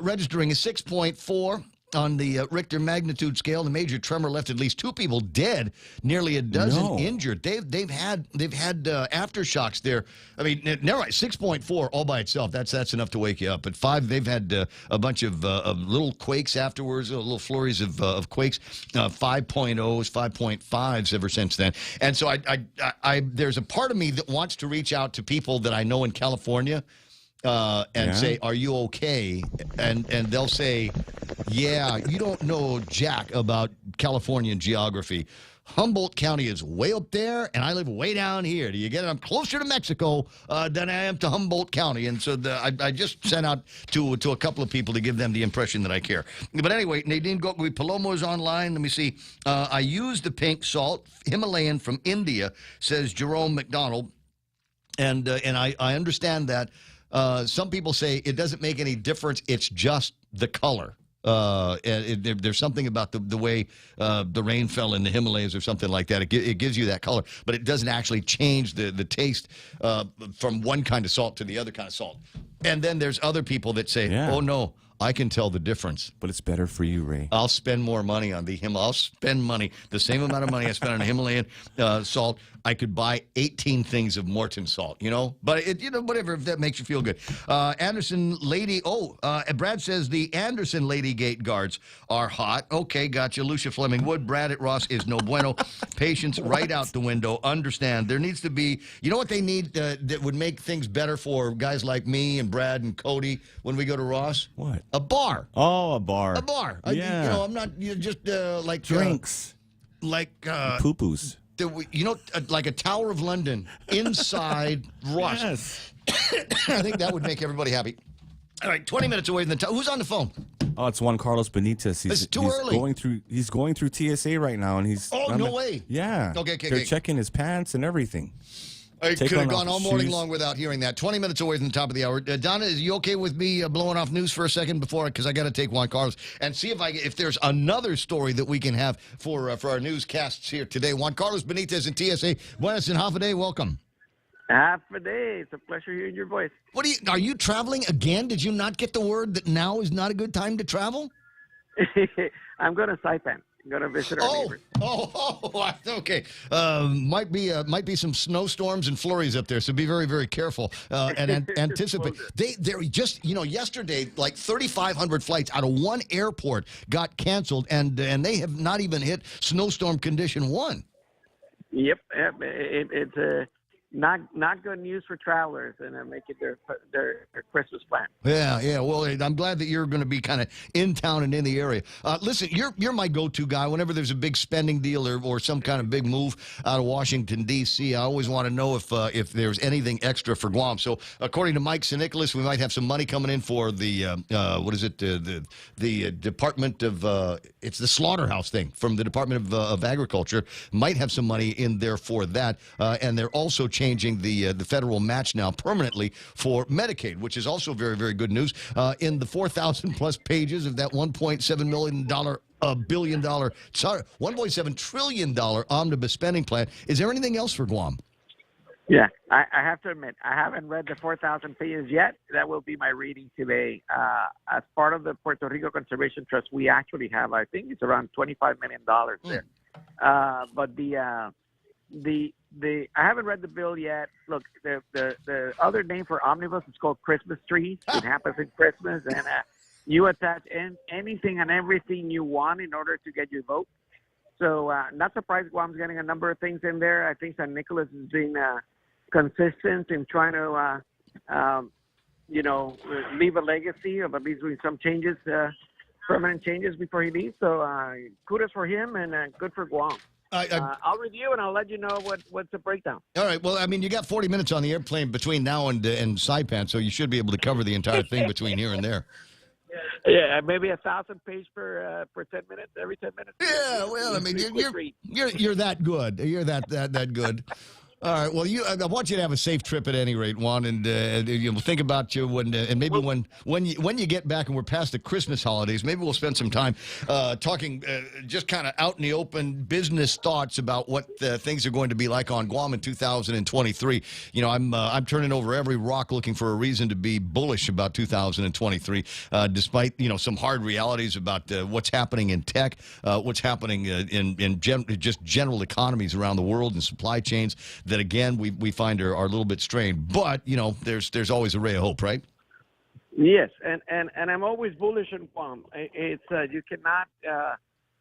S19: registering a 6.4 on the Richter magnitude scale. The major tremor left at least 2 people dead, nearly a dozen injured. They've had aftershocks there. I mean, never mind, 6.4 all by itself. That's enough to wake you up. But 5, they've had a bunch of little quakes afterwards, little flurries of quakes. 5.0s, 5.5s ever since then. And so there's a part of me that wants to reach out to people that I know in California. Say, are you okay? And they'll say, yeah, you don't know jack about Californian geography. Humboldt County is way up there, and I live way down here. Do you get it? I'm closer to Mexico than I am to Humboldt County. And so I just sent out to a couple of people to give them the impression that I care. But anyway, Nadine Gokwe Palomo is online. Let me see. I use the pink salt, Himalayan from India, says Jerome McDonald. And I understand that. Some people say it doesn't make any difference. It's just the color. There's something about the way the rain fell in the Himalayas or something like that. It gives you that color, but it doesn't actually change the taste from one kind of salt to the other kind of salt. And then there's other people that say, oh, no, I can tell the difference.
S18: But it's better for you, Ray.
S19: I'll spend more money on the Himalaya. I'll spend money, the same amount of money I spent on a Himalayan salt. I could buy 18 things of Morton salt, But, whatever, if that makes you feel good. Anderson Lady, Brad says the Anderson Lady Gate guards are hot. Okay, gotcha. Lucia Fleming Wood, Brad at Ross is no bueno. Patience right out the window. Understand. There needs to be, you know what they need that would make things better for guys like me and Brad and Cody when we go to Ross?
S18: What?
S19: A bar.
S18: Oh, a bar.
S19: A bar.
S18: Yeah.
S19: I'm not just like...
S18: Drinks. Poo-poos.
S19: Like a Tower of London inside Ross.
S18: Yes.
S19: I think that would make everybody happy. All right, 20 minutes away from the time. Who's on the phone?
S18: Oh, it's Juan Carlos Benitez.
S19: It's too early.
S18: He's going through TSA right now, and he's...
S19: Oh, no way.
S18: Yeah.
S19: Okay.
S18: They're checking his pants and everything.
S19: I
S18: Take
S19: could have
S18: on
S19: gone
S18: off
S19: all
S18: the
S19: morning
S18: shoes.
S19: long without hearing that. 20 minutes away from the top of the hour. Donna, is you okay with me blowing off news for a second before, because I got to take Juan Carlos and see if there's another story that we can have for our newscasts here today. Juan Carlos Benitez and TSA. Buenas and half a day. Welcome.
S21: Half a day. It's a pleasure hearing your voice.
S19: Are you traveling again? Did you not get the word that now is not a good time to travel?
S21: I'm going to Saipan. I'm going to visit our neighbors.
S19: Okay. Might be some snowstorms and flurries up there, so be very, very careful and anticipate. They're just, yesterday, like 3,500 flights out of one airport got canceled, and they have not even hit snowstorm condition 1.
S21: Yep. It's not good news for travelers, and making their Christmas plan.
S19: Yeah. Well, I'm glad that you're going to be kind of in town and in the area. Listen, you're my go-to guy whenever there's a big spending deal or some kind of big move out of Washington D.C. I always want to know if there's anything extra for Guam. So, according to Mike Nicholas, we might have some money coming in for the the Department of it's the slaughterhouse thing from the Department of Agriculture. Might have some money in there for that, and they're also changing the federal match now permanently for Medicaid, which is also very, very good news. In the 4,000 plus pages of that $1.7 million $1.7 trillion omnibus spending plan, is there anything else for Guam?
S21: Yeah, I have to admit, I haven't read the 4,000 pages yet. That will be my reading today. As part of the Puerto Rico Conservation Trust, we actually have, I think it's around $25 million there. But I haven't read the bill yet. Look, the other name for omnibus is called Christmas tree. It happens in Christmas, and you attach anything and everything you want in order to get your vote. So not surprised Guam's getting a number of things in there. I think San Nicolas is being consistent in trying to, leave a legacy of at least doing some changes, permanent changes before he leaves. So kudos for him and good for Guam. I'll review and I'll let you know what's the breakdown.
S19: All right. Well, I mean, you got 40 minutes on the airplane between now and Saipan, so you should be able to cover the entire thing between here and there.
S21: Yeah, maybe 1,000 pages per 10 minutes, every 10 minutes.
S19: Yeah, well, I mean, you're that good. You're that good. All right. Well, I want you to have a safe trip at any rate, Juan, and you'll think about you when you get back and we're past the Christmas holidays. Maybe we'll spend some time talking just kind of out in the open business thoughts about what things are going to be like on Guam in 2023. I'm turning over every rock looking for a reason to be bullish about 2023, despite some hard realities about what's happening in tech, what's happening in just general economies around the world and supply chains that, again, we find are a little bit strained. But, there's always a ray of hope, right?
S21: Yes, and I'm always bullish on Guam. It's you cannot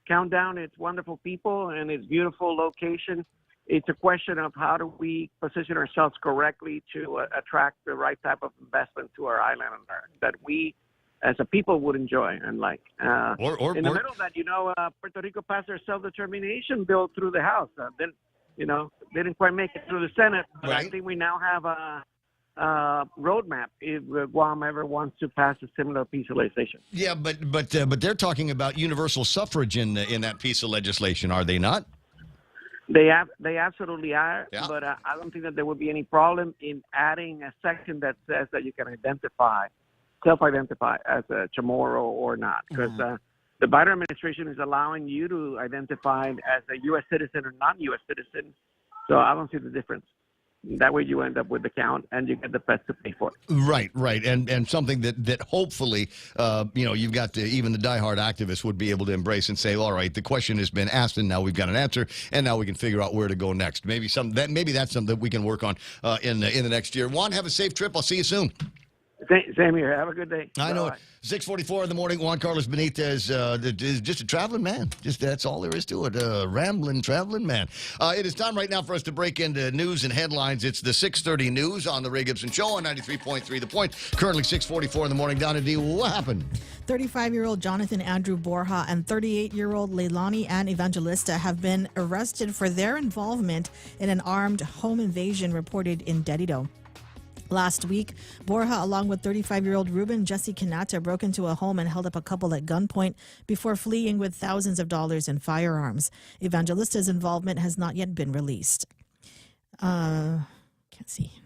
S21: count down its wonderful people and its beautiful location. It's a question of how do we position ourselves correctly to attract the right type of investment to our island that we as a people would enjoy and like. In the middle of that, Puerto Rico passed their self-determination bill through the House. Didn't quite make it through the Senate, but right. I think we now have a roadmap if Guam ever wants to pass a similar piece of legislation.
S19: Yeah, but they're talking about universal suffrage in that piece of legislation, are they not?
S21: They absolutely are, yeah. But I don't think that there would be any problem in adding a section that says that you can self-identify as a Chamorro or not, because the Biden administration is allowing you to identify as a U.S. citizen or non-U.S. citizen, so I don't see the difference. That way you end up with the count and you get the feds to pay for it.
S19: Right. And something that hopefully, you've got even the diehard activists would be able to embrace and say, all right, the question has been asked and now we've got an answer and now we can figure out where to go next. Maybe that's something that we can work on in the next year. Juan, have a safe trip. I'll see you soon.
S21: Same here. Have a good day.
S19: I know it. 6:44 in the morning. Juan Carlos Benitez is just a traveling man. That's all there is to it. Rambling, traveling man. It is time right now for us to break into news and headlines. It's the 6:30 news on the Ray Gibson Show on 93.3 The Point. Currently 6:44 in the morning. Donna D, what happened?
S16: 35-year-old Jonathan Andrew Borja and 38-year-old Leilani Ann Evangelista have been arrested for their involvement in an armed home invasion reported in Dedido. Last week, Borja, along with 35-year-old Ruben Jesse Kanata, broke into a home and held up a couple at gunpoint before fleeing with thousands of dollars in firearms. Evangelista's involvement has not yet been released. Can't Let's see.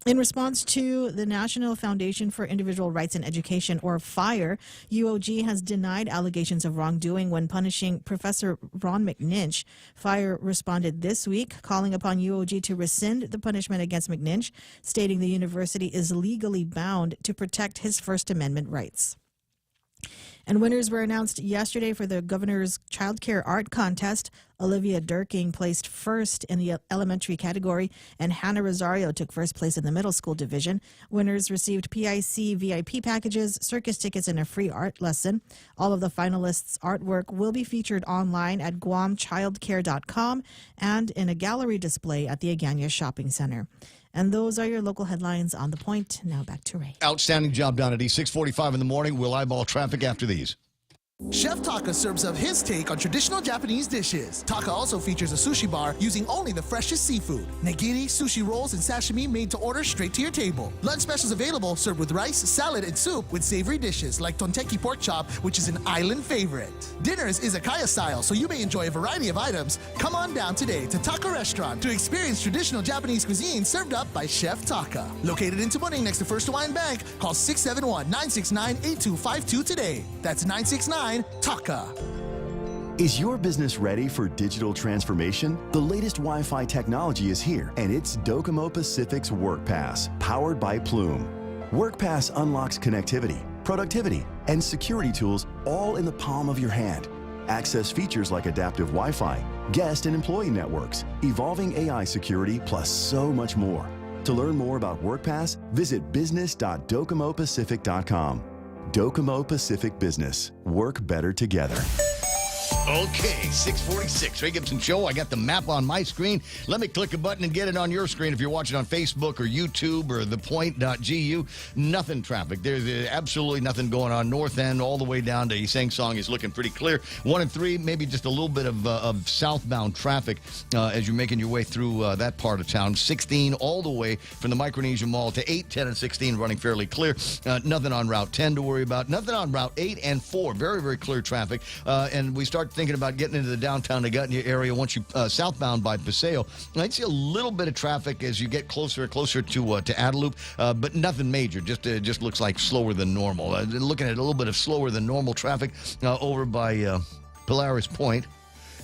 S16: In response to the National Foundation for Individual Rights in Education, or FIRE, UOG has denied allegations of wrongdoing when punishing Professor Ron McNinch. FIRE responded this week, calling upon UOG to rescind the punishment against McNinch, stating the university is legally bound to protect his First Amendment rights. And winners were announced yesterday for the Governor's Child Care Art Contest. Olivia Durking placed first in the elementary category, and Hannah Rosario took first place in the middle school division. Winners received PIC VIP packages, circus tickets, and a free art lesson. All of the finalists' artwork will be featured online at guamchildcare.com and in a gallery display at the Agana Shopping Center. And those are your local headlines on The Point. Now back to Ray.
S9: Outstanding job, Donna D. 6:45 in the morning. We'll eyeball traffic after these.
S17: Chef Taka serves up his take on traditional Japanese dishes. Taka also features a sushi bar using only the freshest seafood. Nigiri, sushi rolls, and sashimi made to order straight to your table. Lunch specials available, served with rice, salad, and soup with savory dishes like tonteki pork chop, which is an island favorite. Dinners is izakaya style, so you may enjoy a variety of items. Come on down today to Taka Restaurant to experience traditional Japanese cuisine served up by Chef Taka. Located in Tamuning next to First Hawaiian Bank, call 671-969-8252 today. That's 969 Taka.
S2: Is your business ready for digital transformation? The latest Wi-Fi technology is here, and it's Docomo Pacific's WorkPass, powered by Plume. WorkPass unlocks connectivity, productivity, and security tools all in the palm of your hand. Access features like adaptive Wi-Fi, guest and employee networks, evolving AI security, plus so much more. To learn more about WorkPass, visit business.docomopacific.com. Docomo Pacific Business. Work better together.
S9: Okay, 6:46. Ray Gibson Show. I got the map on my screen. Let me click a button and get it on your screen. If you're watching on Facebook or YouTube or ThePOINT.gu, nothing traffic. There's absolutely nothing going on. North End all the way down to Isang Song is looking pretty clear. 1 and 3, maybe just a little bit of southbound traffic as you're making your way through that part of town. 16 all the way from the Micronesia Mall to 8, 10, and 16 running fairly clear. Nothing on Route 10 to worry about. Nothing on Route 8 and 4. Very, very clear traffic. And we start thinking about getting into the downtown Nagatnya area once you southbound by Paseo. I'd see a little bit of traffic as you get closer and closer to Adelup, but nothing major. Just looks like slower than normal. Looking at a little bit of slower than normal traffic over by Polaris Point.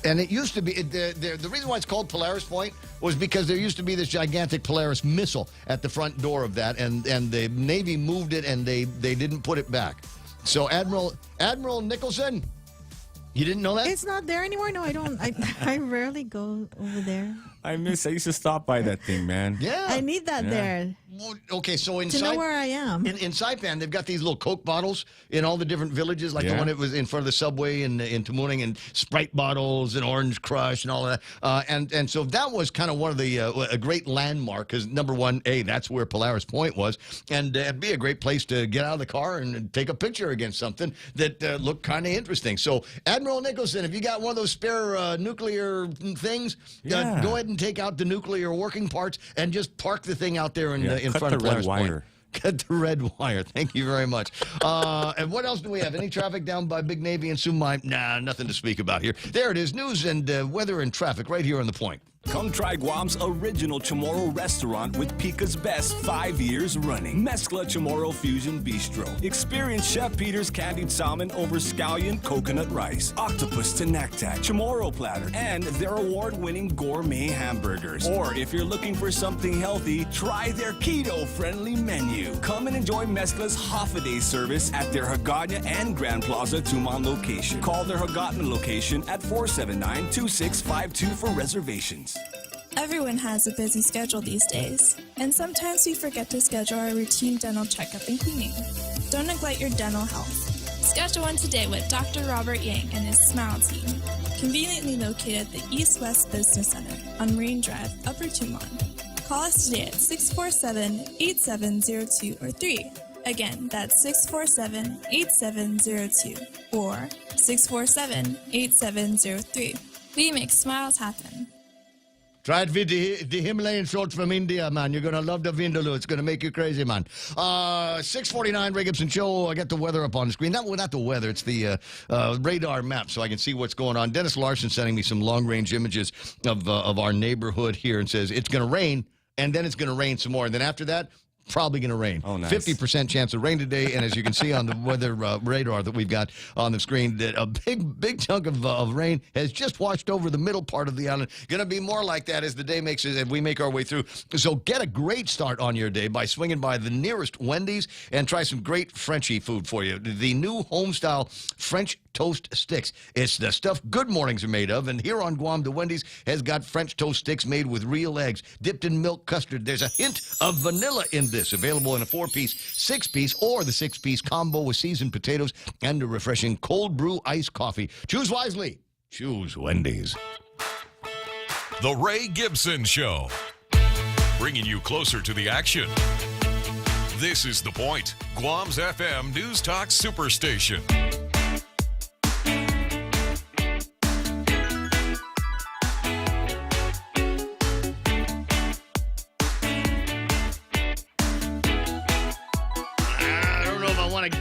S9: And it used to be, the reason why it's called Polaris Point was because there used to be this gigantic Polaris missile at the front door of that, and the Navy moved it and they didn't put it back. So Admiral Nicholson, you didn't know that?
S16: It's not there anymore? No, I don't. I rarely go over there.
S18: I used to stop by that thing, man.
S9: Yeah.
S16: I need that there.
S9: Okay, so
S16: to know where I am.
S9: In Saipan, they've got these little Coke bottles in all the different villages, like the one that was in front of the subway in Tamuning, and Sprite bottles and Orange Crush and all that. And so that was kind of one of the a great landmark, because number one, that's where Polaris Point was, and it'd be a great place to get out of the car and take a picture against something that looked kind of interesting. So Admiral Nicholson, if you got one of those spare nuclear things, go ahead and take out the nuclear working parts and just park the thing out there in front of Polaris Point. Cut the red wire. Thank you very much. And what else do we have? Any traffic down by Big Navy and Sumai? Nah, nothing to speak about here. There it is. News and weather and traffic right here on The Point.
S22: Come try Guam's original Chamorro restaurant with Pica's Best 5 years running. Mezcla Chamorro Fusion Bistro. Experience Chef Peter's candied salmon over scallion coconut rice, octopus to naktak, Chamorro platter, and their award-winning gourmet hamburgers. Or if you're looking for something healthy, try their keto-friendly menu. Come and enjoy Mezcla's half-a-day service at their Hagåtña and Grand Plaza Tuman location. Call their Hagåtña location at 479-2652 for reservations.
S23: Everyone has a busy schedule these days, and sometimes we forget to schedule our routine dental checkup and cleaning. Don't neglect your dental health. Schedule one today with Dr. Robert Yang and his Smile team, conveniently located at the East West Business Center on Marine Drive, Upper Tumon. Call us today at 647-8702 or 3. Again, that's 647-8702 or 647-8703. We make smiles happen.
S9: Try it with the Himalayan salt from India, man. You're going to love the Vindaloo. It's going to make you crazy, man. 6:49, Ray Gibson Show. I got the weather up on the screen. Not the weather. It's the radar map, so I can see what's going on. Dennis Larson sending me some long-range images of our neighborhood here and says, it's going to rain
S3: and then it's going to rain some more. And then after that, probably going to rain.
S18: Oh, nice.
S3: 50% chance of rain today. And as you can see on the weather radar that we've got on the screen, that a big chunk of rain has just washed over the middle part of the island. Going to be more like that as the day makes it, as we make our way through. So get a great start on your day by swinging by the nearest Wendy's and try some great Frenchy food for you. The new home-style French toast sticks. It's the stuff good mornings are made of. And here on Guam, the Wendy's has got French toast sticks made with real eggs, dipped in milk custard. There's a hint of vanilla in this. Available in a 4-piece, 6-piece, or the 6-piece combo with seasoned potatoes and a refreshing cold brew iced coffee. Choose wisely. Choose Wendy's.
S14: The Ray Gibson Show, bringing you closer to the action. This is The Point, Guam's FM News Talk Superstation.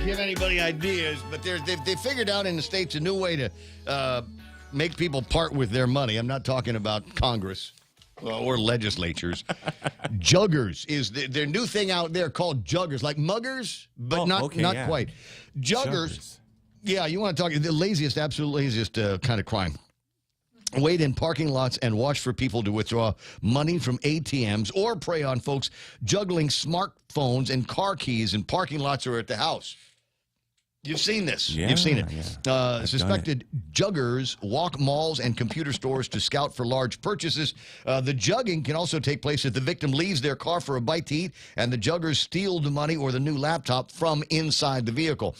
S3: Give anybody ideas, but they figured out in the States a new way to make people part with their money. I'm not talking about Congress or legislatures. Juggers is their new thing out there called juggers, like muggers, but not quite. Juggers. Yeah, you want to talk the laziest, absolute laziest kind of crime. Wait in parking lots and watch for people to withdraw money from ATMs or prey on folks juggling smartphones and car keys in parking lots or at the house. You've seen this.
S18: Yeah,
S3: You've seen it.
S18: Yeah.
S3: Suspected juggers walk malls and computer stores to scout for large purchases. The jugging can also take place if the victim leaves their car for a bite to eat and the juggers steal the money or the new laptop from inside the vehicle.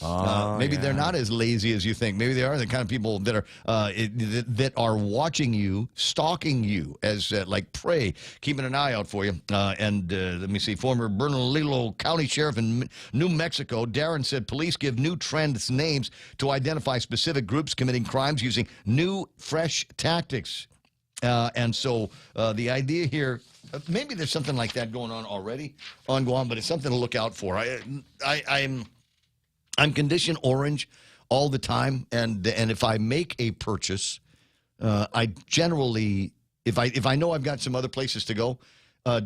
S3: Maybe they're not as lazy as you think. Maybe they are the kind of people that are watching you, stalking you as like prey, keeping an eye out for you. And let me see, former Bernalillo County Sheriff in New Mexico, Darren, said police give new trends names to identify specific groups committing crimes using new, fresh tactics. And so the idea here, maybe there's something like that going on already on Guam, but it's something to look out for. I'm condition orange all the time, and if I make a purchase, I generally, if I know I've got some other places to go,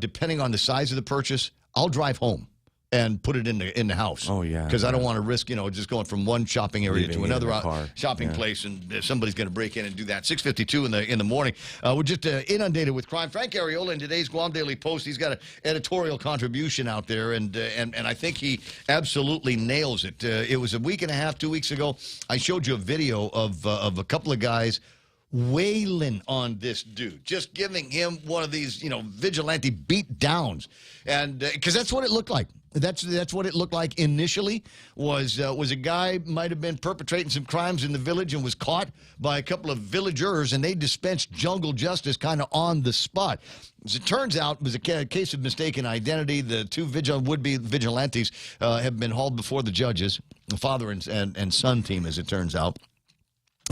S3: depending on the size of the purchase, I'll drive home and put it in the house.
S18: Oh, yeah.
S3: Because I don't want to risk, just going from one shopping area to another shopping
S18: Yeah.
S3: place, and somebody's going to break in and do that. 6:52 in the morning. We're just inundated with crime. Frank Ariola in today's Guam Daily Post, he's got an editorial contribution out there, and I think he absolutely nails it. It was a week and a half, 2 weeks ago. I showed you a video of a couple of guys wailing on this dude, just giving him one of these, vigilante beat downs, and because that's what it looked like. That's what it looked like initially. Was a guy might have been perpetrating some crimes in the village and was caught by a couple of villagers, and they dispensed jungle justice kind of on the spot. As it turns out, it was a case of mistaken identity. The two would-be vigilantes have been hauled before the judges, the father and son team, as it turns out.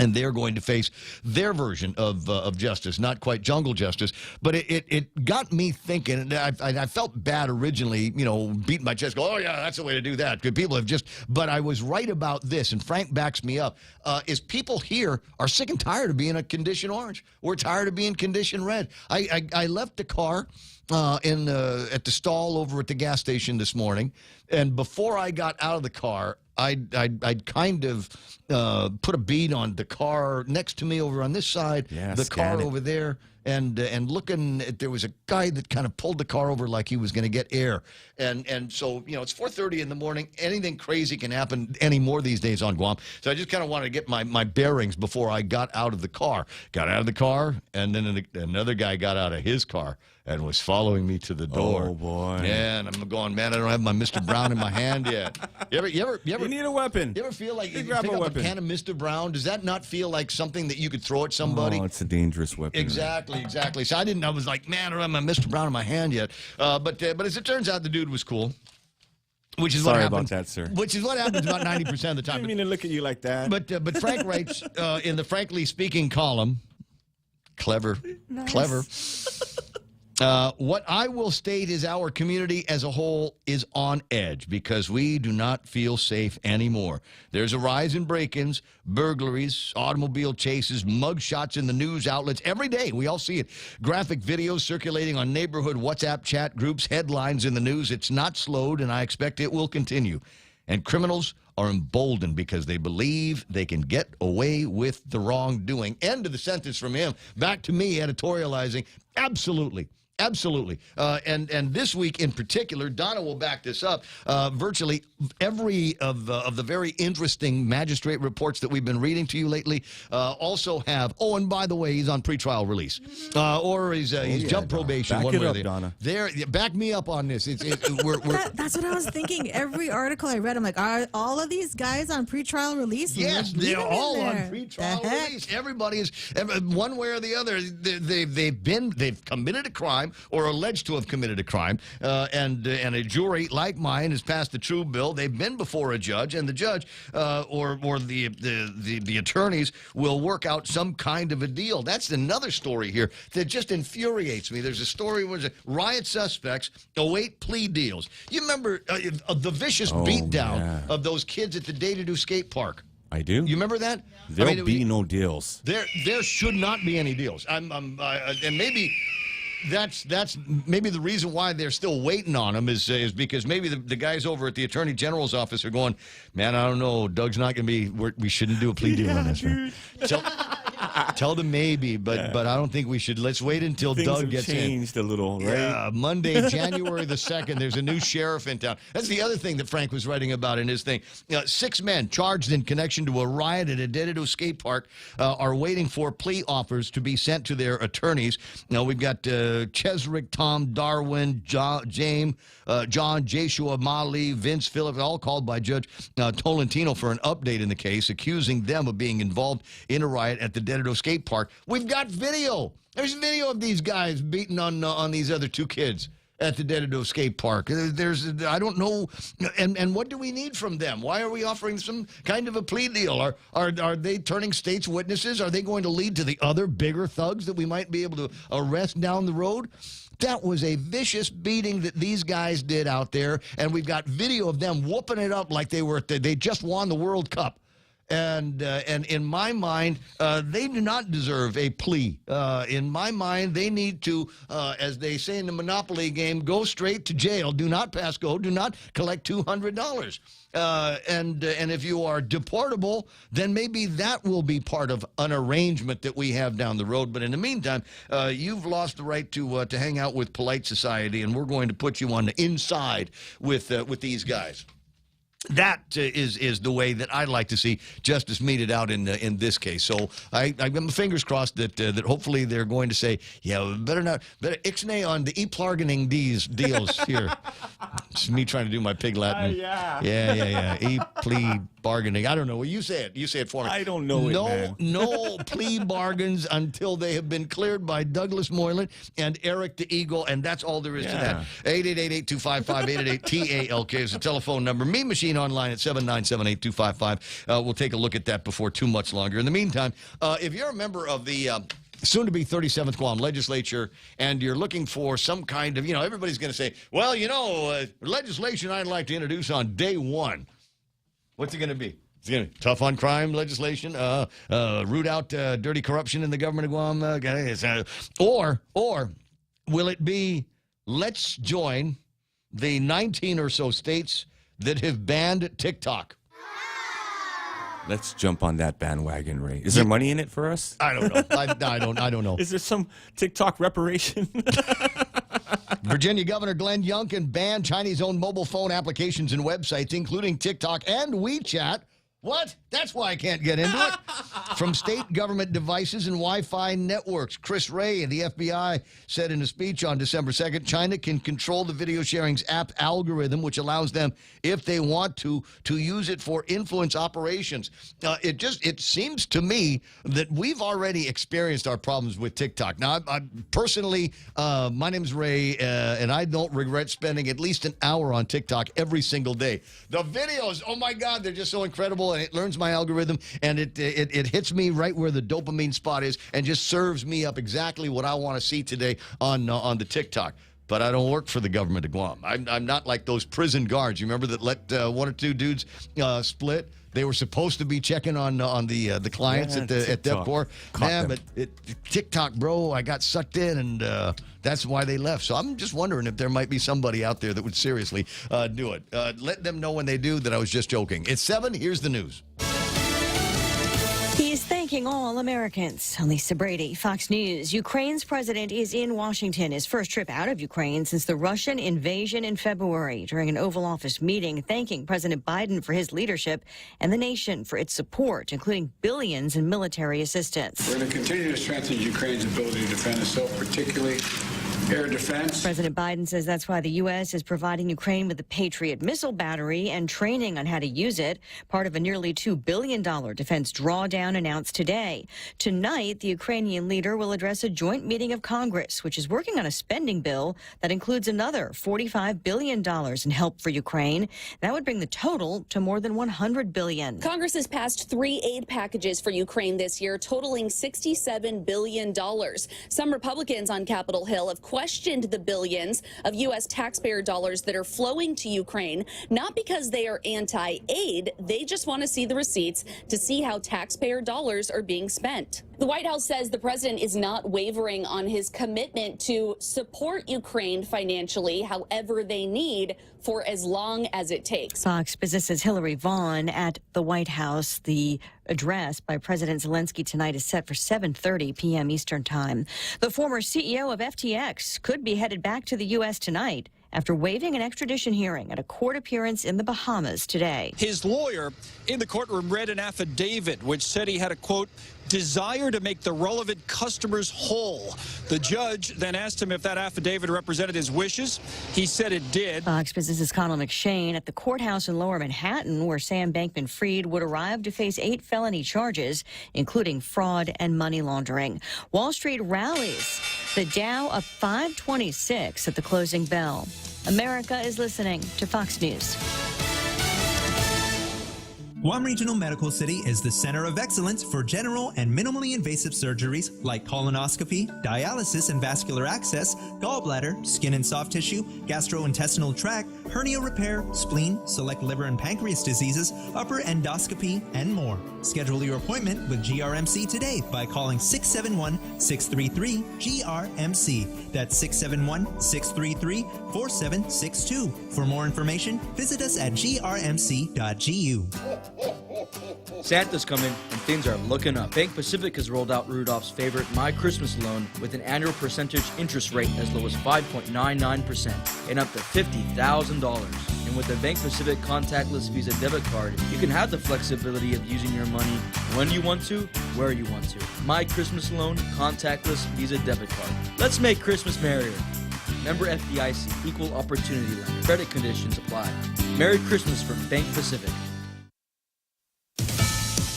S3: And they're going to face their version of justice, not quite jungle justice. But it got me thinking, and I felt bad originally, beating my chest, go, oh, yeah, that's the way to do that. Good people have but I was right about this, and Frank backs me up, is people here are sick and tired of being a condition orange. We're tired of being condition red. I left the car at the stall over at the gas station this morning, and before I got out of the car, I'd kind of put a bead on the car next to me over on this side, the car over there, and looking at, there was a guy that kind of pulled the car over like he was going to get air. And so, it's 4:30 in the morning. Anything crazy can happen any more these days on Guam. So I just kind of wanted to get my bearings before I got out of the car. Got out of the car, and then another guy got out of his car and was following me to the door.
S18: Oh, boy.
S3: Yeah, and I'm going, man, I don't have my Mr. Brown in my hand yet. You ever
S18: You need a weapon.
S3: You ever feel like you
S18: grab
S3: pick
S18: a
S3: up
S18: weapon.
S3: a can of Mr. Brown? Does that not feel like something that you could throw at somebody?
S18: Oh, it's a dangerous weapon.
S3: Exactly. So I was like, man, I don't have my Mr. Brown in my hand yet. But as it turns out, the dude was cool. Which is
S18: Sorry
S3: what happens,
S18: about that, sir.
S3: Which is what happens about 90% of the time.
S18: I didn't mean to look at you like that.
S3: But Frank writes in the Frankly Speaking column, clever. What I will state is our community as a whole is on edge because we do not feel safe anymore. There's a rise in break-ins, burglaries, automobile chases, mugshots in the news outlets. Every day, we all see it. Graphic videos circulating on neighborhood WhatsApp chat groups, headlines in the news. It's not slowed, and I expect it will continue. And criminals are emboldened because they believe they can get away with the wrongdoing. End of the sentence from him. Back to me editorializing. Absolutely. Absolutely. And this week in particular, Donna will back this up, virtually every of the very interesting magistrate reports that we've been reading to you lately also have, oh, and by the way, he's on pretrial release. Or he's jumped probation.
S18: Back
S3: one
S18: it
S3: way or
S18: up,
S3: the
S18: Donna.
S3: Back me up on this.
S16: That's what I was thinking. Every article I read, I'm like, are all of these guys on pretrial release?
S3: Yes, they're all on pretrial release. Everybody is, one way or the other, they've committed a crime or alleged to have committed a crime, and a jury like mine has passed the true bill. They've been before a judge, and the judge or the attorneys will work out some kind of a deal. That's another story here that just infuriates me. There's a story where riot suspects await plea deals. You remember the vicious beatdown of those kids at the Day-to-Do skate park?
S18: I do.
S3: You remember that?
S18: There'll be no deals.
S3: There should not be any deals. And maybe that's maybe the reason why they're still waiting on him is because maybe the guys over at the Attorney General's office are going, man, I don't know, Doug's not going to be. We shouldn't do a plea deal on this. Right? Tell them maybe, but I don't think we should. Let's wait until Doug gets
S18: changed a little, right?
S3: Yeah, Monday, January the 2nd, there's a new sheriff in town. That's the other thing that Frank was writing about in his thing. 6 men charged in connection to a riot at a Day-to-Do skate park are waiting for plea offers to be sent to their attorneys. Now, we've got Chesrick, Tom Darwin, John, Jeshua Mali, Vince Phillips, all called by Judge Tolentino for an update in the case, accusing them of being involved in a riot at the Day-to-Do skate park. We've got video. There's video of these guys beating on these other 2 kids at the Day-to-Do skate park. I don't know, and what do we need from them? Why are we offering some kind of a plea deal? Are they turning state's witnesses? Are they going to lead to the other bigger thugs that we might be able to arrest down the road? That was a vicious beating that these guys did out there, and we've got video of them whooping it up like they just won the World Cup. And in my mind, they do not deserve a plea. In my mind, they need to, as they say in the Monopoly game, go straight to jail. Do not pass go. Do not collect $200. And if you are deportable, then maybe that will be part of an arrangement that we have down the road. But in the meantime, you've lost the right to hang out with polite society, and we're going to put you on the inside with these guys. That is the way that I'd like to see justice meted out in this case. So I've got my fingers crossed that hopefully they're going to say, yeah, better ixnay on the e-plargening these deals here. It's me trying to do my pig Latin. Yeah. E-plea bargaining. I don't know. Well, you say it. You say it for me.
S18: I don't know man.
S3: No plea bargains until they have been cleared by Douglas Moylan and Eric the Eagle, and that's all there is to that. 888-825-888-TALK is the telephone number. Me Machine online at 797-8255. We'll take a look at that before too much longer. In the meantime, if you're a member of the soon-to-be 37th Guam legislature and you're looking for some kind of, everybody's going to say, well, legislation I'd like to introduce on day one. What's it going to be? It's going to be tough on crime legislation, root out dirty corruption in the government of Guam, or will it be let's join the 19 or so states that have banned TikTok?
S18: Let's jump on that bandwagon, Ray. Is there money in it for us?
S3: I don't know. I don't know.
S18: Is there some TikTok reparation?
S3: Virginia Governor Glenn Youngkin banned Chinese-owned mobile phone applications and websites, including TikTok and WeChat. What? That's why I can't get into it. From state government devices and Wi-Fi networks. Chris Wray of the FBI said in a speech on December 2nd, China can control the video sharing's app algorithm, which allows them, if they want to use it for influence operations. It seems to me that we've already experienced our problems with TikTok. Now, I personally, my name's Ray, and I don't regret spending at least an hour on TikTok every single day. The videos, oh my God, they're just so incredible. beautiful, and it learns my algorithm, and it hits me right where the dopamine spot is, and just serves me up exactly what I want to see today on the TikTok. But I don't work for the government of Guam. I'm not like those prison guards. You remember that let one or two dudes split? They were supposed to be checking on the clients at ThePOINT. Man, but TikTok, bro, I got sucked in, and that's why they left. So I'm just wondering if there might be somebody out there that would seriously do it. Let them know when they do that I was just joking. It's 7. Here's the news.
S1: He's thanking all Americans. I'm Lisa Brady, Fox News. Ukraine's president is in Washington, his first trip out of Ukraine since the Russian invasion in February, during an Oval Office meeting thanking President Biden for his leadership and the nation for its support, including billions in military assistance.
S4: We're going to continue to strengthen Ukraine's ability to defend itself, particularly air defense.
S1: President Biden says that's why the U.S. is providing Ukraine with the Patriot missile battery and training on how to use it, part of a nearly $2 billion defense drawdown announced today. Tonight, the Ukrainian leader will address a joint meeting of Congress, which is working on a spending bill that includes another $45 billion in help for Ukraine. That would bring the total to more than $100 billion.
S5: Congress has passed 3 aid packages for Ukraine this year, totaling $67 billion. Some Republicans on Capitol Hill have questioned the billions of U.S. taxpayer dollars that are flowing to Ukraine, not because they are anti-aid, they just want to see the receipts to see how taxpayer dollars are being spent. The White House says the president is not wavering on his commitment to support Ukraine financially, however they need, for as long as it takes.
S1: Fox Business's Hillary Vaughn at the White House. The address by President Zelensky tonight is set for 7:30 p.m. Eastern Time. The former CEO of FTX could be headed back to the U.S. tonight after waiving an extradition hearing at a court appearance in the Bahamas today.
S6: His lawyer in the courtroom read an affidavit which said he had a, quote, desire to make the relevant customers whole. The judge then asked him if that affidavit represented his wishes. He said it did.
S1: Fox Business's Connell McShane at the courthouse in Lower Manhattan, where Sam Bankman-Fried would arrive to face 8 felony charges, including fraud and money laundering. Wall Street rallies. The Dow up 526 at the closing bell. America is listening to Fox News.
S24: Guam Regional Medical City is the center of excellence for general and minimally invasive surgeries like colonoscopy, dialysis and vascular access, gallbladder, skin and soft tissue, gastrointestinal tract, hernia repair, spleen, select liver and pancreas diseases, upper endoscopy, and more. Schedule your appointment with GRMC today by calling 671-633-GRMC. That's 671-633-4762. For more information, visit us at grmc.gu.
S20: Santa's coming and things are looking up. Bank Pacific has rolled out Rudolph's favorite My Christmas loan with an annual percentage interest rate as low as 5.99% and up to $50,000. And with the Bank Pacific contactless Visa debit card, you can have the flexibility of using your money when you want to, where you want to. My Christmas loan, contactless Visa debit card. Let's make Christmas merrier. Member FDIC, equal opportunity lender. Credit conditions apply. Merry Christmas from Bank Pacific.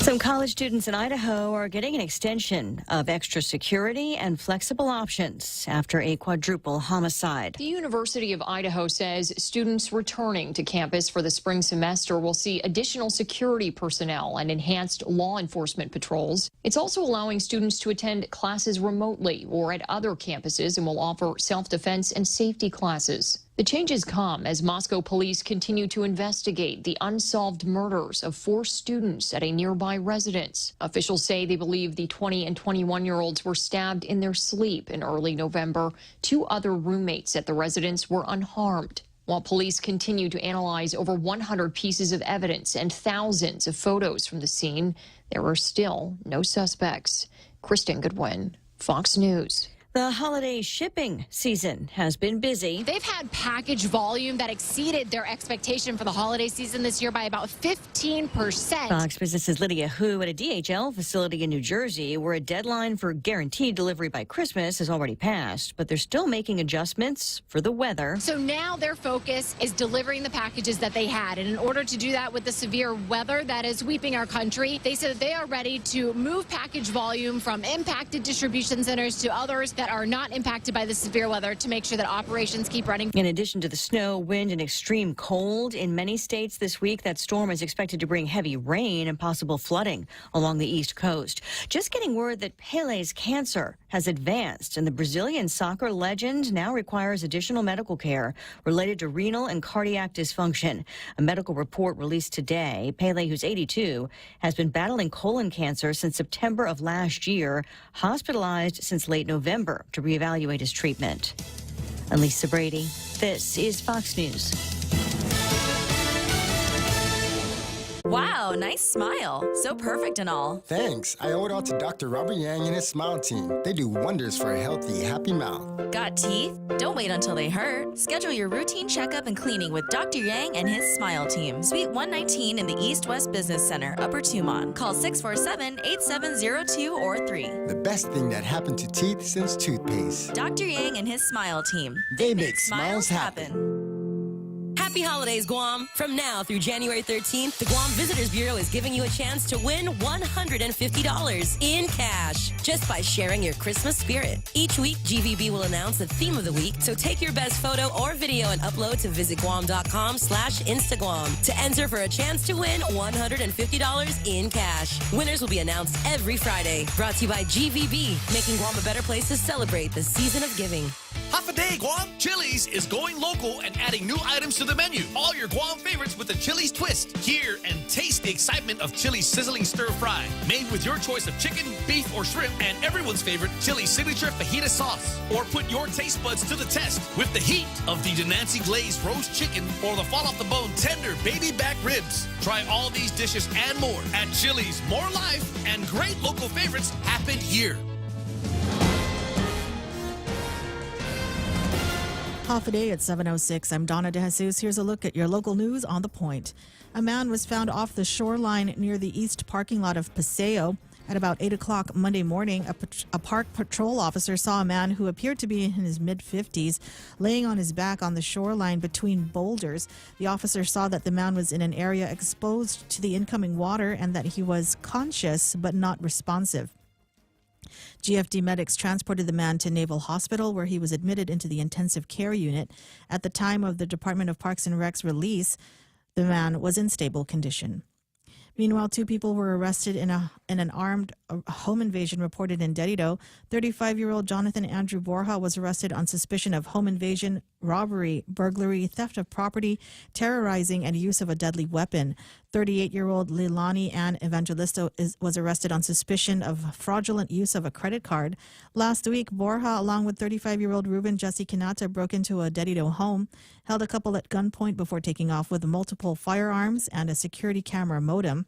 S1: Some college students in Idaho are getting an extension of extra security and flexible options after a quadruple homicide.
S25: The University of Idaho says students returning to campus for the spring semester will see additional security personnel and enhanced law enforcement patrols. It's also allowing students to attend classes remotely or at other campuses and will offer self-defense and safety classes. The changes come as Moscow police continue to investigate the unsolved murders of 4 students at a nearby residence. Officials say they believe the 20 and 21-year-olds were stabbed in their sleep in early November. 2 other roommates at the residence were unharmed. While police continue to analyze over 100 pieces of evidence and thousands of photos from the scene, there are still no suspects. Kristen Goodwin, Fox News.
S1: The holiday shipping season has been busy.
S26: They've had package volume that exceeded their expectation for the holiday season this year by about 15%.
S1: Fox Business's Lydia Hu at a DHL facility in New Jersey, where a deadline for guaranteed delivery by Christmas has already passed, but they're still making adjustments for the weather.
S26: So now their focus is delivering the packages that they had. And in order to do that with the severe weather that is sweeping our country, they said that they are ready to move package volume from impacted distribution centers to others that are not impacted by the severe weather to make sure that operations keep running.
S1: In addition to the snow, wind, and extreme cold in many states this week, that storm is expected to bring heavy rain and possible flooding along the East Coast. Just getting word that Pele's cancer has advanced, and the Brazilian soccer legend now requires additional medical care related to renal and cardiac dysfunction. A medical report released today. Pele, who's 82, has been battling colon cancer since September of last year, hospitalized since late November to reevaluate his treatment. I'm Lisa Brady. This is Fox News.
S7: Wow, nice smile. So perfect and all.
S10: Thanks. I owe it all to Dr. Robert Yang and his smile team. They do wonders for a healthy, happy mouth.
S7: Got teeth? Don't wait until they hurt. Schedule your routine checkup and cleaning with Dr. Yang and his smile team. Suite 119 in the East West Business Center, Upper Tumon. Call 647-8702 or 3.
S10: The best thing that happened to teeth since toothpaste.
S7: Dr. Yang and his smile team.
S10: They make smiles happen.
S11: Happy holidays, Guam. From now through January 13th, the Guam Visitors Bureau is giving you a chance to win $150 in cash just by sharing your Christmas spirit. Each week, GVB will announce the theme of the week, so take your best photo or video and upload to visitguam.com/Instaguam to enter for a chance to win $150 in cash. Winners will be announced every Friday. Brought to you by GVB, making Guam a better place to celebrate the season of giving.
S12: Half a day, Guam. Chili's is going local and adding new items to the menu. All your Guam favorites with the Chili's twist. Hear and taste the excitement of Chili's sizzling stir fry. Made with your choice of chicken, beef, or shrimp, and everyone's favorite Chili's signature fajita sauce. Or put your taste buds to the test with the heat of the Denancy glazed roast chicken or the fall off the bone tender baby back ribs. Try all these dishes and more at Chili's. More life and great local favorites happen here.
S16: Half a day at 7:06. I'm Donna DeJesus. Here's a look at your local news on The Point. A man was found off the shoreline near the east parking lot of Paseo at about 8 o'clock Monday morning. A park patrol officer saw a man who appeared to be in his mid-50s laying on his back on the shoreline between boulders. The officer saw that the man was in an area exposed to the incoming water and that he was conscious but not responsive. GFD medics transported the man to Naval Hospital, where he was admitted into the intensive care unit. At the time of the Department of Parks and Rec's release, the man was in stable condition. Meanwhile, 2 people were arrested in an armed home invasion reported in Derrida. 35-year-old Jonathan Andrew Borja was arrested on suspicion of home invasion, robbery, burglary, theft of property, terrorizing, and use of a deadly weapon. 38-year-old Leilani Ann Evangelista was arrested on suspicion of fraudulent use of a credit card. Last week, Borja, along with 35-year-old Ruben Jesse Kinata, broke into a Derrida home, held a couple at gunpoint before taking off with multiple firearms and a security camera modem.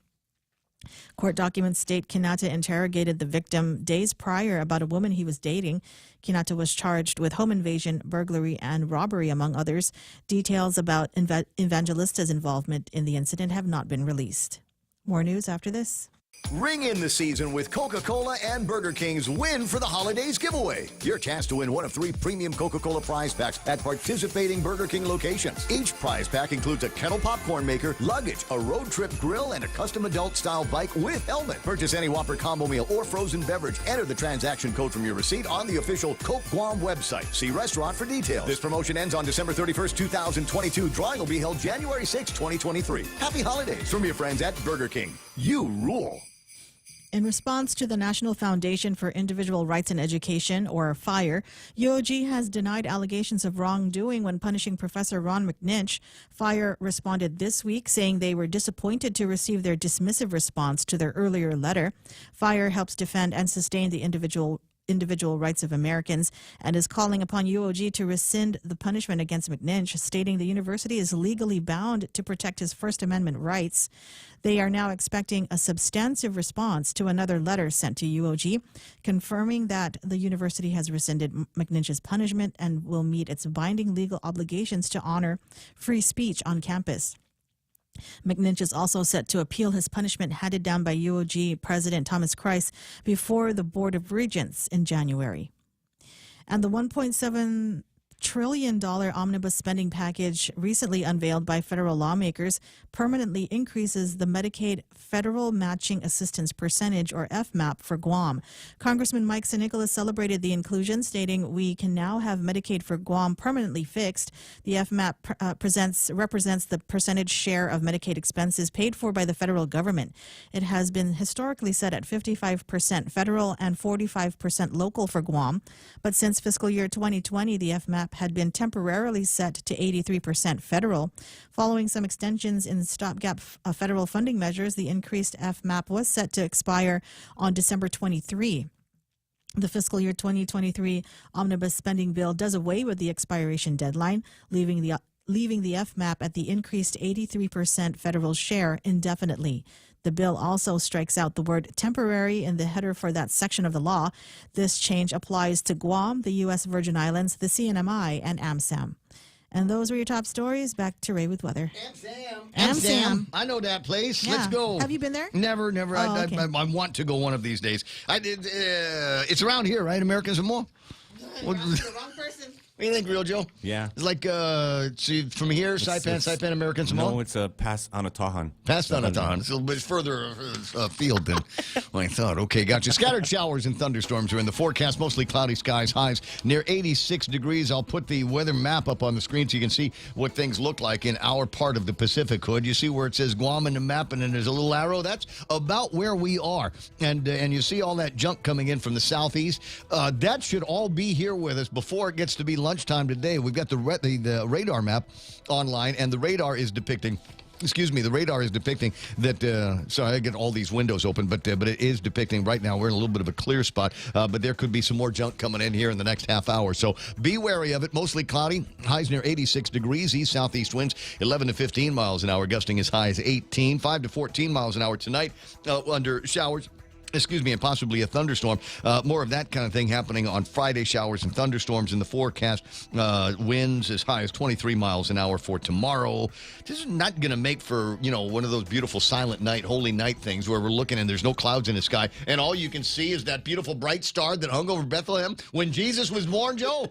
S16: Court documents state Kinata interrogated the victim days prior about a woman he was dating. Kinata was charged with home invasion, burglary, and robbery, among others. Details about Evangelista's involvement in the incident have not been released. More news after this.
S9: Ring in the season with Coca-Cola and Burger King's Win for the Holidays giveaway. Your chance to win one of 3 premium Coca-Cola prize packs at participating Burger King locations. Each prize pack includes a kettle popcorn maker, luggage, a road trip grill, and a custom adult-style bike with helmet. Purchase any Whopper combo meal or frozen beverage. Enter the transaction code from your receipt on the official Coke Guam website. See restaurant for details. This promotion ends on December 31st, 2022. Drawing will be held January 6, 2023. Happy holidays from your friends at Burger King. You rule.
S16: In response to the National Foundation for Individual Rights in Education, or FIRE, UOG has denied allegations of wrongdoing when punishing Professor Ron McNinch. FIRE responded this week, saying they were disappointed to receive their dismissive response to their earlier letter. FIRE helps defend and sustain the individual rights of Americans and is calling upon UOG to rescind the punishment against McNinch, stating the university is legally bound to protect his First Amendment rights. They are now expecting a substantive response to another letter sent to UOG, confirming that the university has rescinded McNinch's punishment and will meet its binding legal obligations to honor free speech on campus. McNinch is also set to appeal his punishment handed down by UOG President Thomas Christ before the Board of Regents in January. And the $1.7 trillion omnibus spending package recently unveiled by federal lawmakers permanently increases the Medicaid Federal Matching Assistance Percentage, or FMAP, for Guam. Congressman Mike Nicholas celebrated the inclusion, stating, "We can now have Medicaid for Guam permanently fixed. The FMAP represents the percentage share of Medicaid expenses paid for by the federal government. It has been historically set at 55% federal and 45% local for Guam, but since fiscal year 2020, the FMAP had been temporarily set to 83% federal. Following some extensions in stopgap federal funding measures, the increased FMAP was set to expire on December 23. The fiscal year 2023 omnibus spending bill does away with the expiration deadline, leaving the FMAP at the increased 83% federal share indefinitely. The bill also strikes out the word temporary in the header for that section of the law. This change applies to Guam, the U.S. Virgin Islands, the CNMI, and AmSam. And those were your top stories. Back to Ray with weather.
S3: AmSam. I know that place.
S16: Yeah.
S3: Let's go.
S16: Have you been there?
S3: Never.
S16: Oh, okay.
S3: I want to go one of these days. I did. It's around here, right? American Samoa?
S16: Wrong person.
S3: What do you think, Real Joe?
S18: Yeah.
S3: It's like, see, from here, Saipan, American Samoa?
S18: No, it's past Anatahan.
S3: Past Anatahan. It's a little bit further afield than I thought. Okay, gotcha. Scattered showers and thunderstorms are in the forecast. Mostly cloudy skies. Highs near 86 degrees. I'll put the weather map up on the screen so you can see what things look like in our part of the Pacific Hood. You see where it says Guam in the map, and then there's a little arrow? That's about where we are. And you see all that junk coming in from the southeast. That should all be here with us before it gets to be lunchtime today. We've got the radar map online, and the radar is depicting that, sorry, I get all these windows open, but it is depicting right now we're in a little bit of a clear spot, but there could be some more junk coming in here in the next half hour. So be wary of it. Mostly cloudy, highs near 86 degrees, east-southeast winds 11 to 15 miles an hour, gusting as high as 18, 5 to 14 miles an hour tonight under showers. And possibly a thunderstorm. More of that kind of thing happening on Friday. Showers and thunderstorms in the forecast. Winds as high as 23 miles an hour for tomorrow. This is not going to make for, one of those beautiful silent night, holy night things where we're looking and there's no clouds in the sky. And all you can see is that beautiful bright star that hung over Bethlehem when Jesus was born, Joe.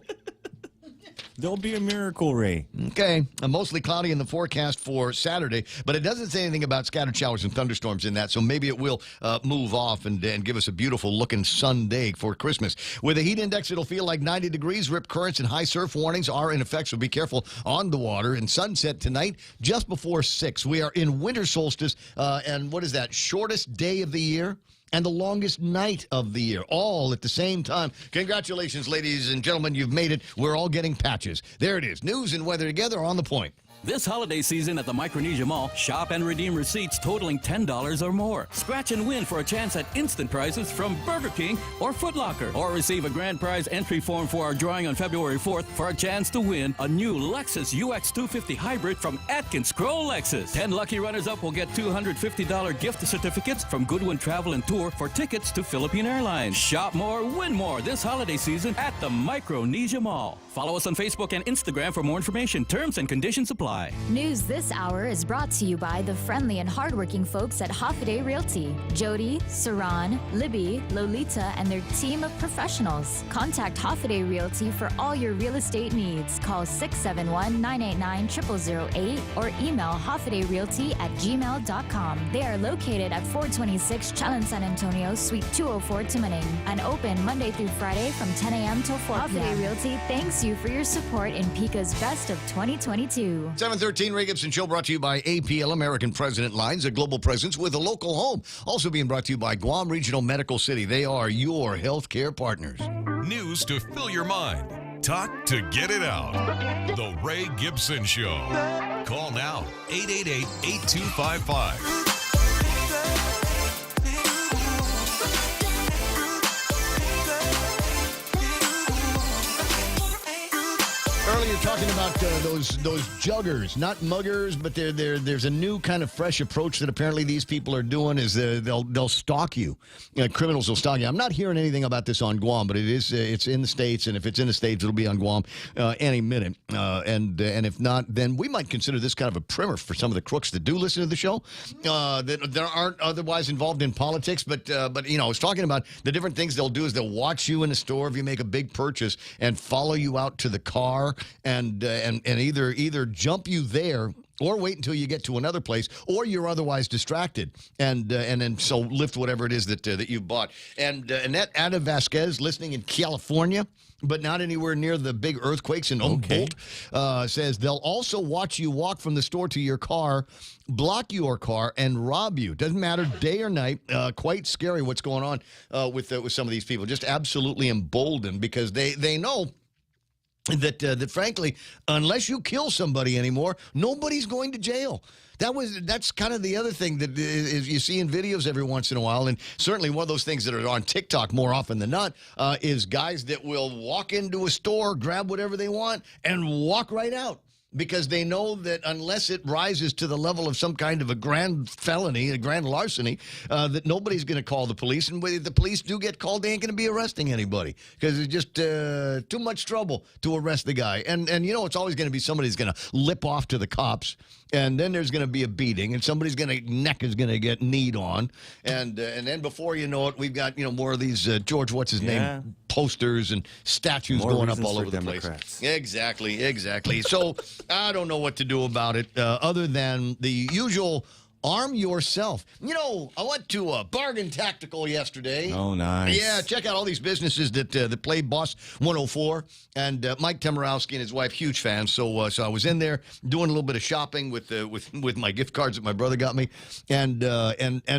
S18: There'll be a miracle, Ray.
S3: Okay. Mostly cloudy in the forecast for Saturday, but it doesn't say anything about scattered showers and thunderstorms in that, so maybe it will move off and give us a beautiful-looking sun day for Christmas. With a heat index, it'll feel like 90 degrees. Rip currents and high surf warnings are in effect, so be careful on the water. And sunset tonight, just before 6. We are in winter solstice, and what is that, shortest day of the year? And the longest night of the year, all at the same time. Congratulations, ladies and gentlemen. You've made it. We're all getting patches. There it is. News and weather together on The Point.
S8: This holiday season at the Micronesia Mall, shop and redeem receipts totaling $10 or more. Scratch and win for a chance at instant prizes from Burger King or Foot Locker. Or receive a grand prize entry form for our drawing on February 4th for a chance to win a new Lexus UX 250 Hybrid from Atkins Kroll Lexus. 10 lucky runners-up will get $250 gift certificates from Goodwin Travel and Tour for tickets to Philippine Airlines. Shop more, win more this holiday season at the Micronesia Mall. Follow us on Facebook and Instagram for more information. Terms and conditions apply.
S13: News this hour is brought to you by the friendly and hardworking folks at Hoffaday Realty. Jody, Saran, Libby, Lolita, and their team of professionals. Contact Hoffaday Realty for all your real estate needs. Call 671-989-0008 or email hoffadayrealty@gmail.com. They are located at 426 Chelan San Antonio, Suite 204, Tumaning, and open Monday through Friday from 10 a.m. till 4 p.m. Hoffaday Realty thanks you for your support in Pica's Best of 2022.
S3: 713 Ray Gibson Show brought to you by APL American President Lines, a global presence with a local home. Also being brought to you by Guam Regional Medical City. They are your healthcare partners.
S14: News to fill your mind. Talk to get it out. The Ray Gibson Show. Call now, 888-8255.
S3: Earlier talking about those juggers, not muggers, but there's a new kind of fresh approach that apparently these people are doing. Is they'll stalk you. Criminals will stalk you. I'm not hearing anything about this on Guam, but it's in the States, and if it's in the States, it'll be on Guam any minute. And if not, then we might consider this kind of a primer for some of the crooks that do listen to the show that aren't otherwise involved in politics. But you know, I was talking about the different things they'll do is they'll watch you in the store if you make a big purchase and follow you out to the car and either jump you there or wait until you get to another place, or you're otherwise distracted, and then so lift whatever it is that you've bought. And Annette Ada Vasquez, listening in California, but not anywhere near the big earthquakes in Humboldt, says they'll also watch you walk from the store to your car, block your car, and rob you. Doesn't matter day or night. Quite scary what's going on with some of these people. Just absolutely emboldened because they know that frankly, unless you kill somebody anymore, nobody's going to jail. That's kind of the other thing that is you see in videos every once in a while, and certainly one of those things that are on TikTok more often than not is guys that will walk into a store, grab whatever they want, and walk right out. Because they know that unless it rises to the level of some kind of a grand felony, a grand larceny, that nobody's going to call the police. And when the police do get called, they ain't going to be arresting anybody because it's just too much trouble to arrest the guy. And you know, it's always going to be somebody who's going to lip off to the cops. And then there's going to be a beating, and somebody's neck is going to get kneed on, and then before you know it, we've got more of these George what's his name posters and statues going up all over the place. Exactly. So I don't know what to do about it other than the usual. Arm yourself. You know, I went to Bargain Tactical yesterday.
S18: Oh, nice.
S3: Yeah, check out all these businesses that play Boss 104. And Mike Temerowski and his wife, huge fans. So I was in there doing a little bit of shopping with my gift cards that my brother got me, and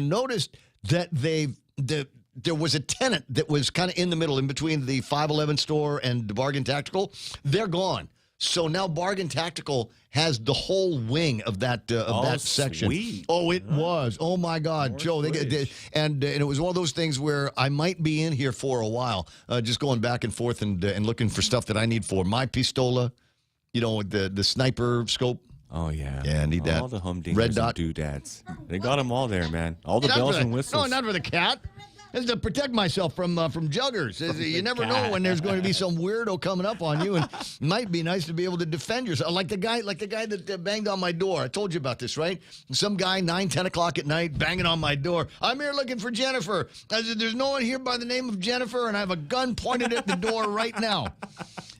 S3: noticed that there was a tenant that was kind of in the middle, in between the 511 store and the Bargain Tactical. They're gone. So now Bargain Tactical has the whole wing of that section.
S18: Sweet.
S3: Oh, it was. Oh my God, Joe. And it was one of those things where I might be in here for a while, just going back and forth and looking for stuff that I need for my pistola. You know, the sniper scope.
S18: Oh yeah.
S3: Yeah, I need that.
S18: All the humdingers
S3: red dot
S18: and doodads. They got them all there, man. All the bells and whistles.
S3: No, not for the cat. It's to protect myself from juggers. You never know when there's going to be some weirdo coming up on you, and it might be nice to be able to defend yourself. Like the guy that banged on my door. I told you about this, right? Some guy 9, 10 o'clock at night banging on my door. I'm here looking for Jennifer. I said, there's no one here by the name of Jennifer, and I have a gun pointed at the door right now.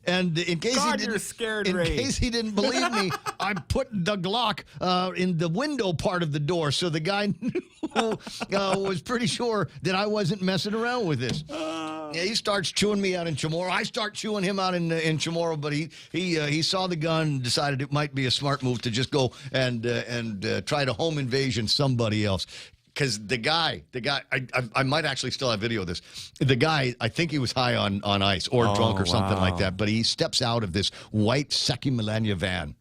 S3: And in case case he didn't believe me, I put the Glock in the window part of the door, so the guy knew, was pretty sure that I wasn't messing around with this. Yeah, he starts chewing me out in Chamorro. I start chewing him out in Chamorro, but he saw the gun and decided it might be a smart move to just go and try to home invasion somebody else. Because the guy, I might actually still have video of this. The guy, I think he was high on ice or drunk or something like that. But he steps out of this white Secchi Millennia van.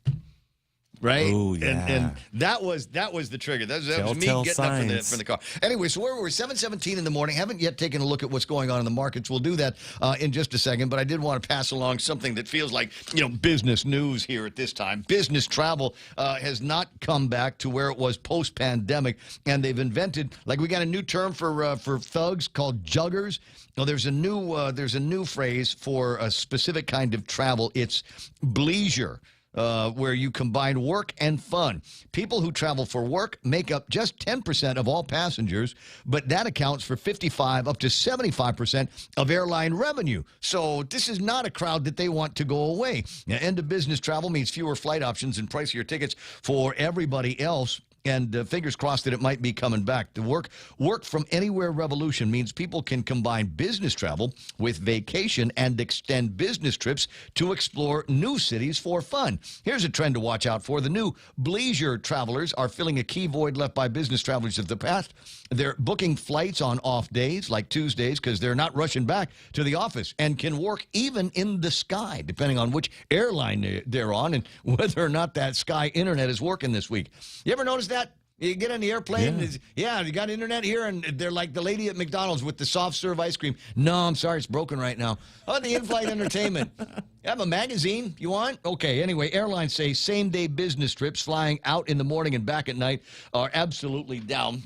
S3: Right?
S18: Oh, yeah.
S3: And that was the trigger. That was me getting up from the car. Anyway, so we're 7:17 in the morning. Haven't yet taken a look at what's going on in the markets. We'll do that in just a second. But I did want to pass along something that feels like, business news here at this time. Business travel has not come back to where it was post-pandemic. And they've invented, we got a new term for thugs called juggers. Well, there's a new phrase for a specific kind of travel. It's bleisure. Where you combine work and fun. People who travel for work make up just 10% of all passengers, but that accounts for 55 up to 75% of airline revenue. So this is not a crowd that they want to go away. Now, end of business travel means fewer flight options and pricier tickets for everybody else. And fingers crossed that it might be coming back. The work from anywhere revolution means people can combine business travel with vacation and extend business trips to explore new cities for fun. Here's a trend to watch out for. The new bleisure travelers are filling a key void left by business travelers of the past. They're booking flights on off days, like Tuesdays, because they're not rushing back to the office and can work even in the sky, depending on which airline they're on and whether or not that sky internet is working this week. You ever notice that? You get on the airplane, you got internet here, and they're like the lady at McDonald's with the soft serve ice cream. No, I'm sorry, it's broken right now. Oh, the in-flight entertainment. You have a magazine you want? Okay, anyway, airlines say same-day business trips flying out in the morning and back at night are absolutely down,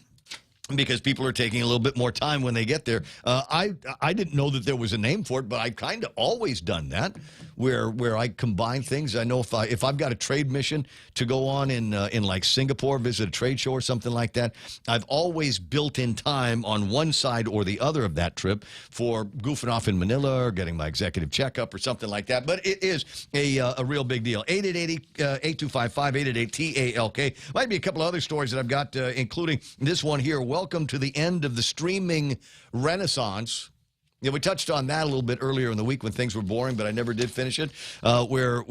S3: because people are taking a little bit more time when they get there. I didn't know that there was a name for it, but I've kind of always done that, where I combine things. I know if I've got a trade mission to go on in like Singapore, visit a trade show or something like that, I've always built in time on one side or the other of that trip for goofing off in Manila or getting my executive checkup or something like that. But it is a real big deal. 888-8255-888-TALK. Might be a couple of other stories that I've got, including this one here. Welcome to the end of the streaming renaissance. Yeah, we touched on that a little bit earlier in the week when things were boring, but I never did finish it. Where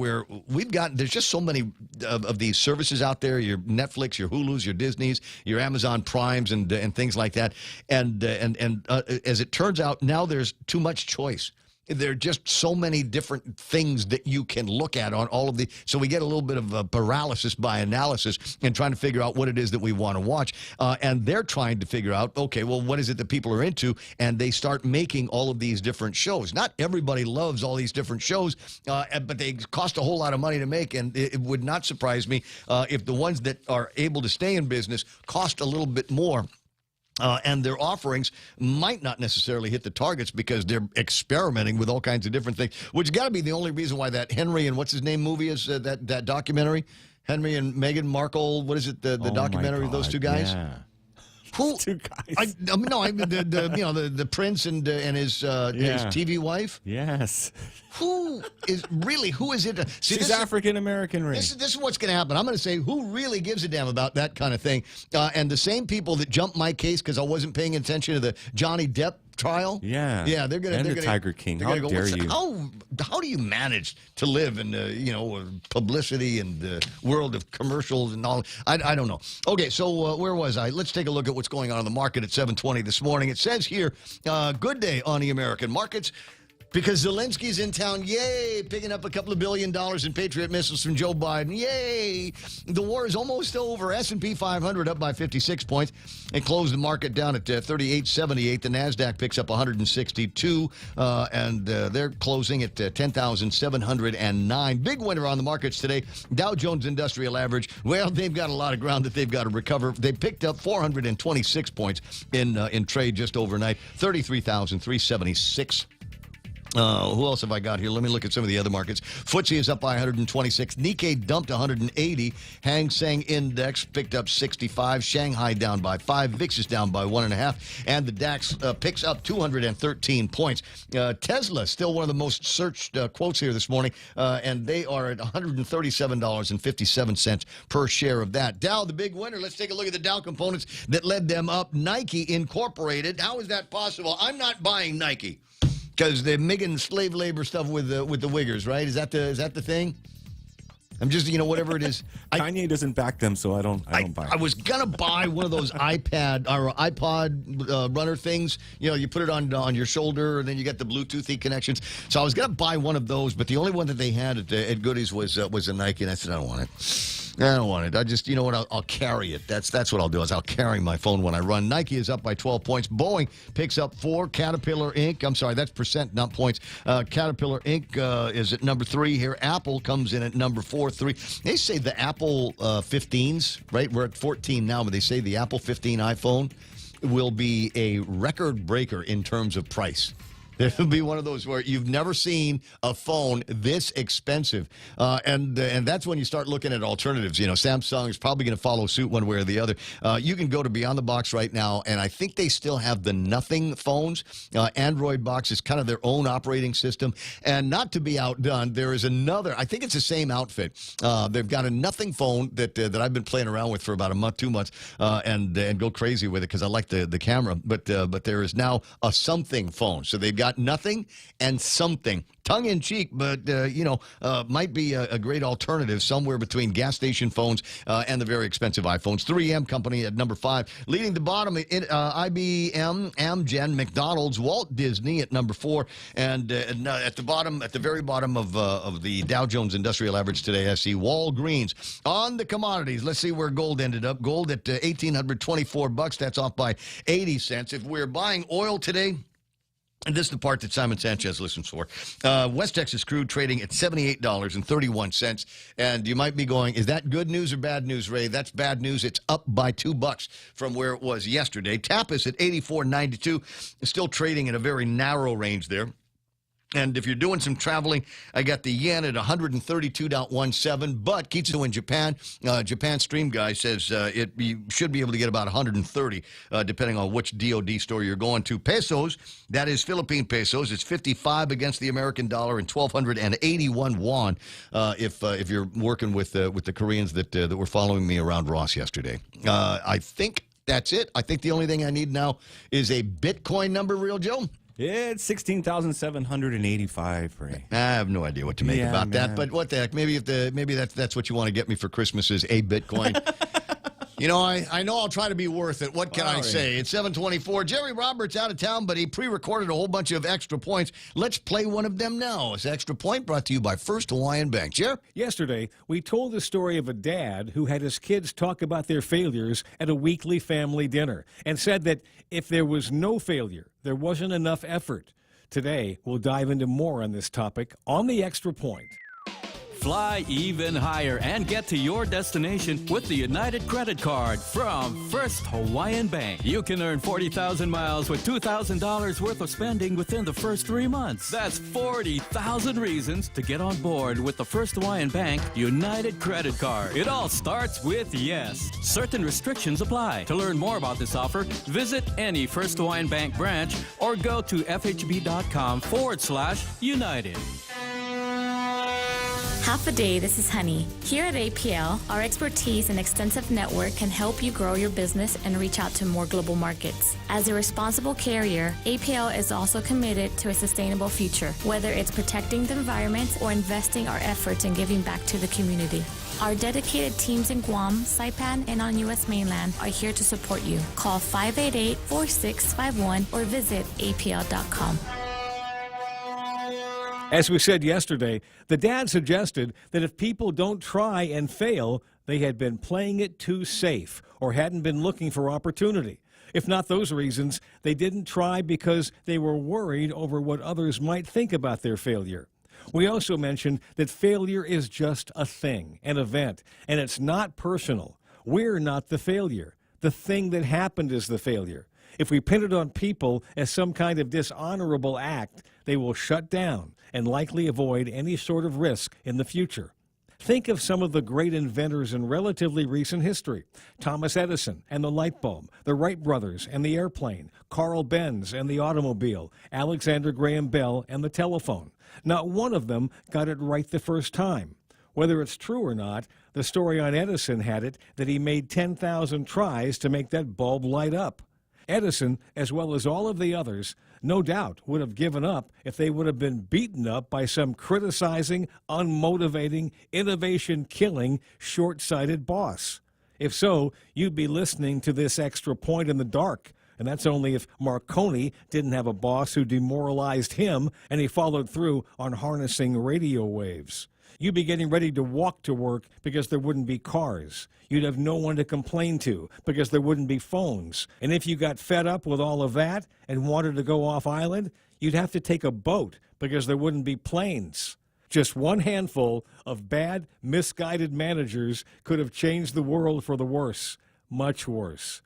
S3: we've got, there's just so many of these services out there, your Netflix, your Hulus, your Disneys, your Amazon Primes, and things like that. And as it turns out, now there's too much choice. There are just so many different things that you can look at on all of the, so we get a little bit of a paralysis by analysis and trying to figure out what it is that we want to watch. And they're trying to figure out, okay, well, what is it that people are into? And they start making all of these different shows. Not everybody loves all these different shows, but they cost a whole lot of money to make. And it would not surprise me if the ones that are able to stay in business cost a little bit more. And their offerings might not necessarily hit the targets because they're experimenting with all kinds of different things, which got to be the only reason why that Henry and what's his name movie is, that documentary, Henry and Meghan Markle. What is it? The documentary of those two guys.
S18: Yeah.
S3: Who?
S18: Two guys.
S3: The prince and his TV wife.
S18: Yes.
S3: Who is it? See,
S18: She's African American, Ray.
S3: This is what's going to happen. I'm going to say, who really gives a damn about that kind of thing? And the same people that jumped my case because I wasn't paying attention to the Johnny Depp trial.
S18: Yeah.
S3: Yeah, they're going to.
S18: And the Tiger King. How dare you?
S3: How do you manage to live in publicity and the world of commercials and all? I don't know. Okay, so where was I? Let's take a look at what's going on in the market at 7:20 this morning. It says here, good day on the American markets. Because Zelensky's in town, yay, picking up a couple of $1 billion in Patriot missiles from Joe Biden, yay. The war is almost over. S&P 500 up by 56 points and closed the market down at 38.78. The NASDAQ picks up 162, and they're closing at 10,709. Big winner on the markets today. Dow Jones Industrial Average, well, they've got a lot of ground that they've got to recover. They picked up 426 points in trade just overnight, 33,376. Who else have I got here? Let me look at some of the other markets. FTSE is up by 126. Nikkei dumped 180. Hang Seng Index picked up 65. Shanghai down by 5. VIX is down by 1.5. And the DAX picks up 213 points. Tesla, still one of the most searched quotes here this morning, and they are at $137.57 per share of that. Dow, the big winner. Let's take a look at the Dow components that led them up. Nike Incorporated. How is that possible? I'm not buying Nike. Because they're making slave labor stuff with the Wiggers, right? Is that the thing? I'm just, whatever it is.
S18: Kanye doesn't back them, so I don't buy it.
S3: I was gonna buy one of those iPod runner things. You put it on your shoulder, and then you get the Bluetoothy connections. So I was gonna buy one of those, but the only one that they had at Goodies was a Nike, and I said I don't want it. I don't want it. I just, I'll carry it. That's what I'll do. Is I'll carry my phone when I run. Nike is up by 12 points. Boeing picks up 4. Caterpillar Inc. I'm sorry, that's percent, not points. Caterpillar Inc. Is at number 3 here. Apple comes in at number 4. They say the Apple 15s, right? We're at 14 now, but they say the Apple 15 iPhone will be a record breaker in terms of price. It'll be one of those where you've never seen a phone this expensive. And that's when you start looking at alternatives. Samsung is probably going to follow suit one way or the other. You can go to Beyond the Box right now, and I think they still have the Nothing phones. Android Box is kind of their own operating system. And not to be outdone, there is another, I think it's the same outfit. They've got a Nothing phone that I've been playing around with for about a month, 2 months, and go crazy with it because I like the camera. But there is now a Something phone. So they've got got nothing and something. Tongue in cheek, but, might be a great alternative somewhere between gas station phones and the very expensive iPhones. 3M Company at number 5. Leading the bottom, IBM, Amgen, McDonald's, Walt Disney at number 4. And at the very bottom of the Dow Jones Industrial Average today, I see Walgreens. On the commodities, let's see where gold ended up. Gold at $1,824. That's off by 80 cents. If we're buying oil today, and this is the part that Simon Sanchez listens for. West Texas crude trading at $78.31. And you might be going, is that good news or bad news, Ray? That's bad news. It's up by $2 from where it was yesterday. Tapis at $84.92. Still trading in a very narrow range there. And if you're doing some traveling, I got the yen at 132.17. But Kitsu in Japan, Japan Stream guy says you should be able to get about 130, depending on which DOD store you're going to. Pesos, that is Philippine pesos. It's 55 against the American dollar and 1,281 won. If you're working with the Koreans that were following me around Ross yesterday, I think that's it. I think the only thing I need now is a Bitcoin number, Real Joe.
S18: Yeah, it's 16,785, Ray.
S3: I have no idea what to make about that, but what the heck? Maybe that's what you want to get me for Christmas is a Bitcoin. I know I'll try to be worth it. What can I say? It's 7:24. Jerry Roberts out of town, but he pre-recorded a whole bunch of extra points. Let's play one of them now. It's Extra Point brought to you by First Hawaiian Bank. Jer?
S2: Yesterday, we told the story of a dad who had his kids talk about their failures at a weekly family dinner and said that if there was no failure, there wasn't enough effort. Today, we'll dive into more on this topic on the Extra Point.
S8: Fly even higher and get to your destination with the United Credit Card from First Hawaiian Bank. You can earn 40,000 miles with $2,000 worth of spending within the first 3 months. That's 40,000 reasons to get on board with the First Hawaiian Bank United Credit Card. It all starts with yes. Certain restrictions apply. To learn more about this offer, visit any First Hawaiian Bank branch or go to fhb.com/United.
S13: Half a day, this is Honey. Here at APL, our expertise and extensive network can help you grow your business and reach out to more global markets. As a responsible carrier, APL is also committed to a sustainable future, whether it's protecting the environment or investing our efforts in giving back to the community. Our dedicated teams in Guam, Saipan, and on U.S. mainland are here to support you. Call 588-4651 or visit apl.com.
S2: As we said yesterday, the dad suggested that if people don't try and fail, they had been playing it too safe or hadn't been looking for opportunity. If not those reasons, they didn't try because they were worried over what others might think about their failure. We also mentioned that failure is just a thing, an event, and it's not personal. We're not the failure. The thing that happened is the failure. If we pin it on people as some kind of dishonorable act, they will shut down and likely avoid any sort of risk in the future. Think of some of the great inventors in relatively recent history. Thomas Edison and the light bulb, the Wright brothers and the airplane, Carl Benz and the automobile, Alexander Graham Bell and the telephone. Not one of them got it right the first time. Whether it's true or not, the story on Edison had it that he made 10,000 tries to make that bulb light up. Edison, as well as all of the others, no doubt would have given up if they would have been beaten up by some criticizing, unmotivating, innovation-killing, short-sighted boss. If so, you'd be listening to this Extra Point in the dark, and that's only if Marconi didn't have a boss who demoralized him and he followed through on harnessing radio waves. You'd be getting ready to walk to work because there wouldn't be cars. You'd have no one to complain to because there wouldn't be phones. And if you got fed up with all of that and wanted to go off island, you'd have to take a boat because there wouldn't be planes. Just one handful of bad, misguided managers could have changed the world for the worse, much worse.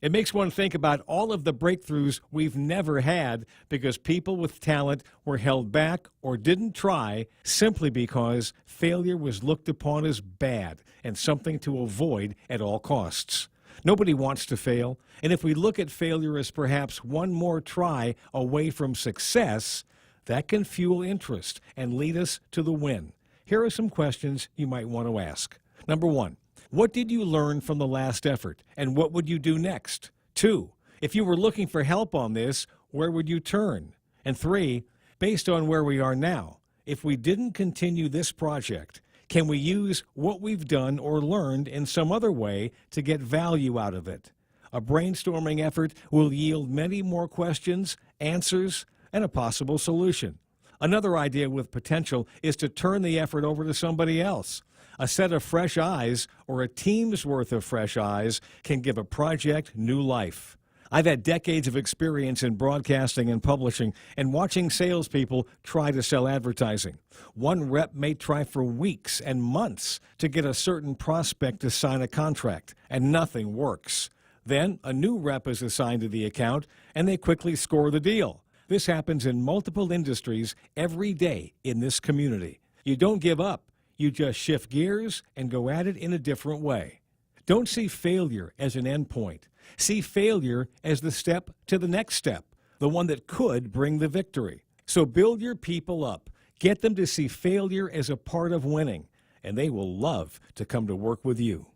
S2: It makes one think about all of the breakthroughs we've never had because people with talent were held back or didn't try simply because failure was looked upon as bad and something to avoid at all costs. Nobody wants to fail, and if we look at failure as perhaps one more try away from success, that can fuel interest and lead us to the win. Here are some questions you might want to ask. Number 1. What did you learn from the last effort, and what would you do next? 2, if you were looking for help on this, where would you turn? And 3, based on where we are now, if we didn't continue this project, can we use what we've done or learned in some other way to get value out of it? A brainstorming effort will yield many more questions, answers, and a possible solution. Another idea with potential is to turn the effort over to somebody else. A set of fresh eyes or a team's worth of fresh eyes can give a project new life. I've had decades of experience in broadcasting and publishing and watching salespeople try to sell advertising. One rep may try for weeks and months to get a certain prospect to sign a contract, and nothing works. Then a new rep is assigned to the account, and they quickly score the deal. This happens in multiple industries every day in this community. You don't give up. You just shift gears and go at it in a different way. Don't see failure as an endpoint. See failure as the step to the next step, the one that could bring the victory. So build your people up. Get them to see failure as a part of winning, and they will love to come to work with you.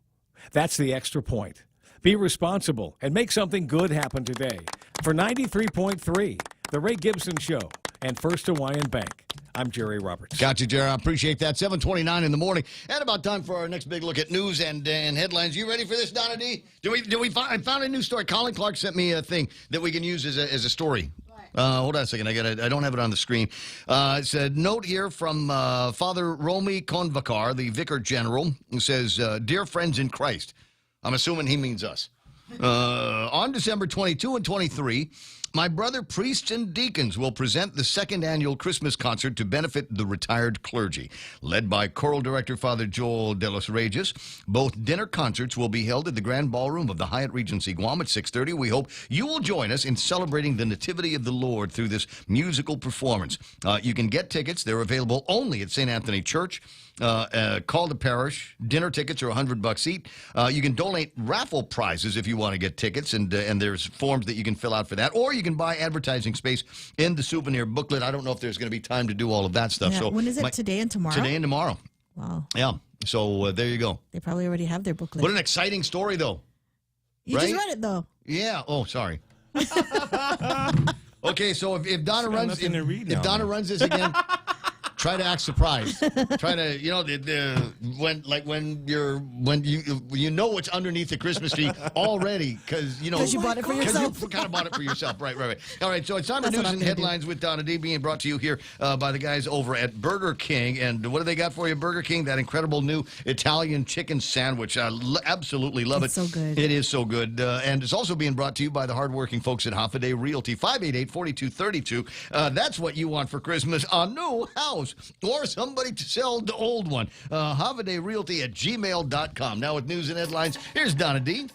S2: That's the Extra Point. Be responsible and make something good happen today. For 93.3, The Ray Gibson Show, and First Hawaiian Bank. I'm Jerry Roberts.
S3: Got you, Jerry. I appreciate that. 7:29 in the morning. And about time for our next big look at news and headlines. You ready for this, Donna D? I found a new story. Colin Clark sent me a thing that we can use as a story. Hold on a second. I don't have it on the screen. It's a note here from Father Romy Konvakar, the Vicar General, who says, "Dear friends in Christ," I'm assuming he means us. On December 22 and 23, my brother priests and deacons will present the second annual Christmas concert to benefit the retired clergy. Led by choral director Father Joel de los Reyes, both dinner concerts will be held at the Grand Ballroom of the Hyatt Regency Guam at 6:30. We hope you will join us in celebrating the Nativity of the Lord through this musical performance. You can get tickets. They're available only at St. Anthony Church. Call the parish. Dinner tickets are $100 each. You can donate raffle prizes if you want to get tickets, and there's forms that you can fill out for that. Or you can buy advertising space in the souvenir booklet. I don't know if there's going to be time to do all of that stuff.
S16: Yeah.
S3: So
S16: when is it? Today and tomorrow?
S3: Today and tomorrow.
S16: Wow.
S3: Yeah. So there you go.
S16: They probably already have their booklet.
S3: What an exciting story, though.
S16: You just read it, though.
S3: Yeah. Oh, sorry. Okay, so if Donna runs runs this again, try to act surprised. Try to, when you know what's underneath the Christmas tree already, because you
S16: bought it for yourself.
S3: Because you kind of bought it for yourself, right. All right, so it's time for news and headlines with Donna D, being brought to you here by the guys over at Burger King. And what do they got for you, Burger King? That incredible new Italian chicken sandwich. I absolutely love it.
S16: It's so good.
S3: It is so good, and it's also being brought to you by the hardworking folks at Hoffaday Realty. 588-4232. That's what you want for Christmas: a new house or somebody to sell the old one. HoffadayRealty@gmail.com. Now with news and headlines, here's Donna D.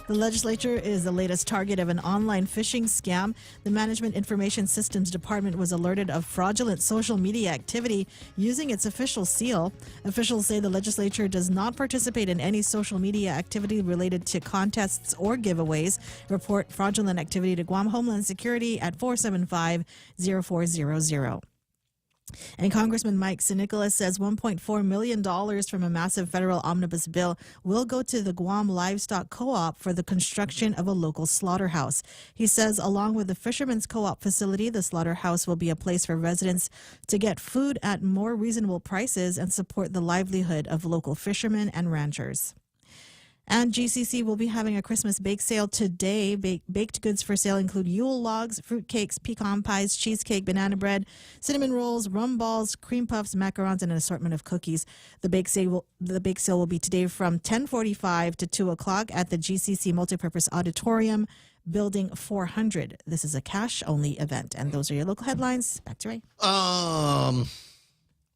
S16: The legislature is the latest target of an online phishing scam. The Management Information Systems Department was alerted of fraudulent social media activity using its official seal. Officials say the legislature does not participate in any social media activity related to contests or giveaways. Report fraudulent activity to Guam Homeland Security at 475-0400. And Congressman Mike Sinicolas says $1.4 million from a massive federal omnibus bill will go to the Guam Livestock Co-op for the construction of a local slaughterhouse. He says along with the Fishermen's Co-op facility, the slaughterhouse will be a place for residents to get food at more reasonable prices and support the livelihood of local fishermen and ranchers. And GCC will be having a Christmas bake sale today. Baked goods for sale include Yule logs, fruit cakes, pecan pies, cheesecake, banana bread, cinnamon rolls, rum balls, cream puffs, macarons, and an assortment of cookies. The bake sale will be today from 10:45 to 2 o'clock at the GCC Multipurpose Auditorium, Building 400. This is a cash-only event. And those are your local headlines. Back to Ray.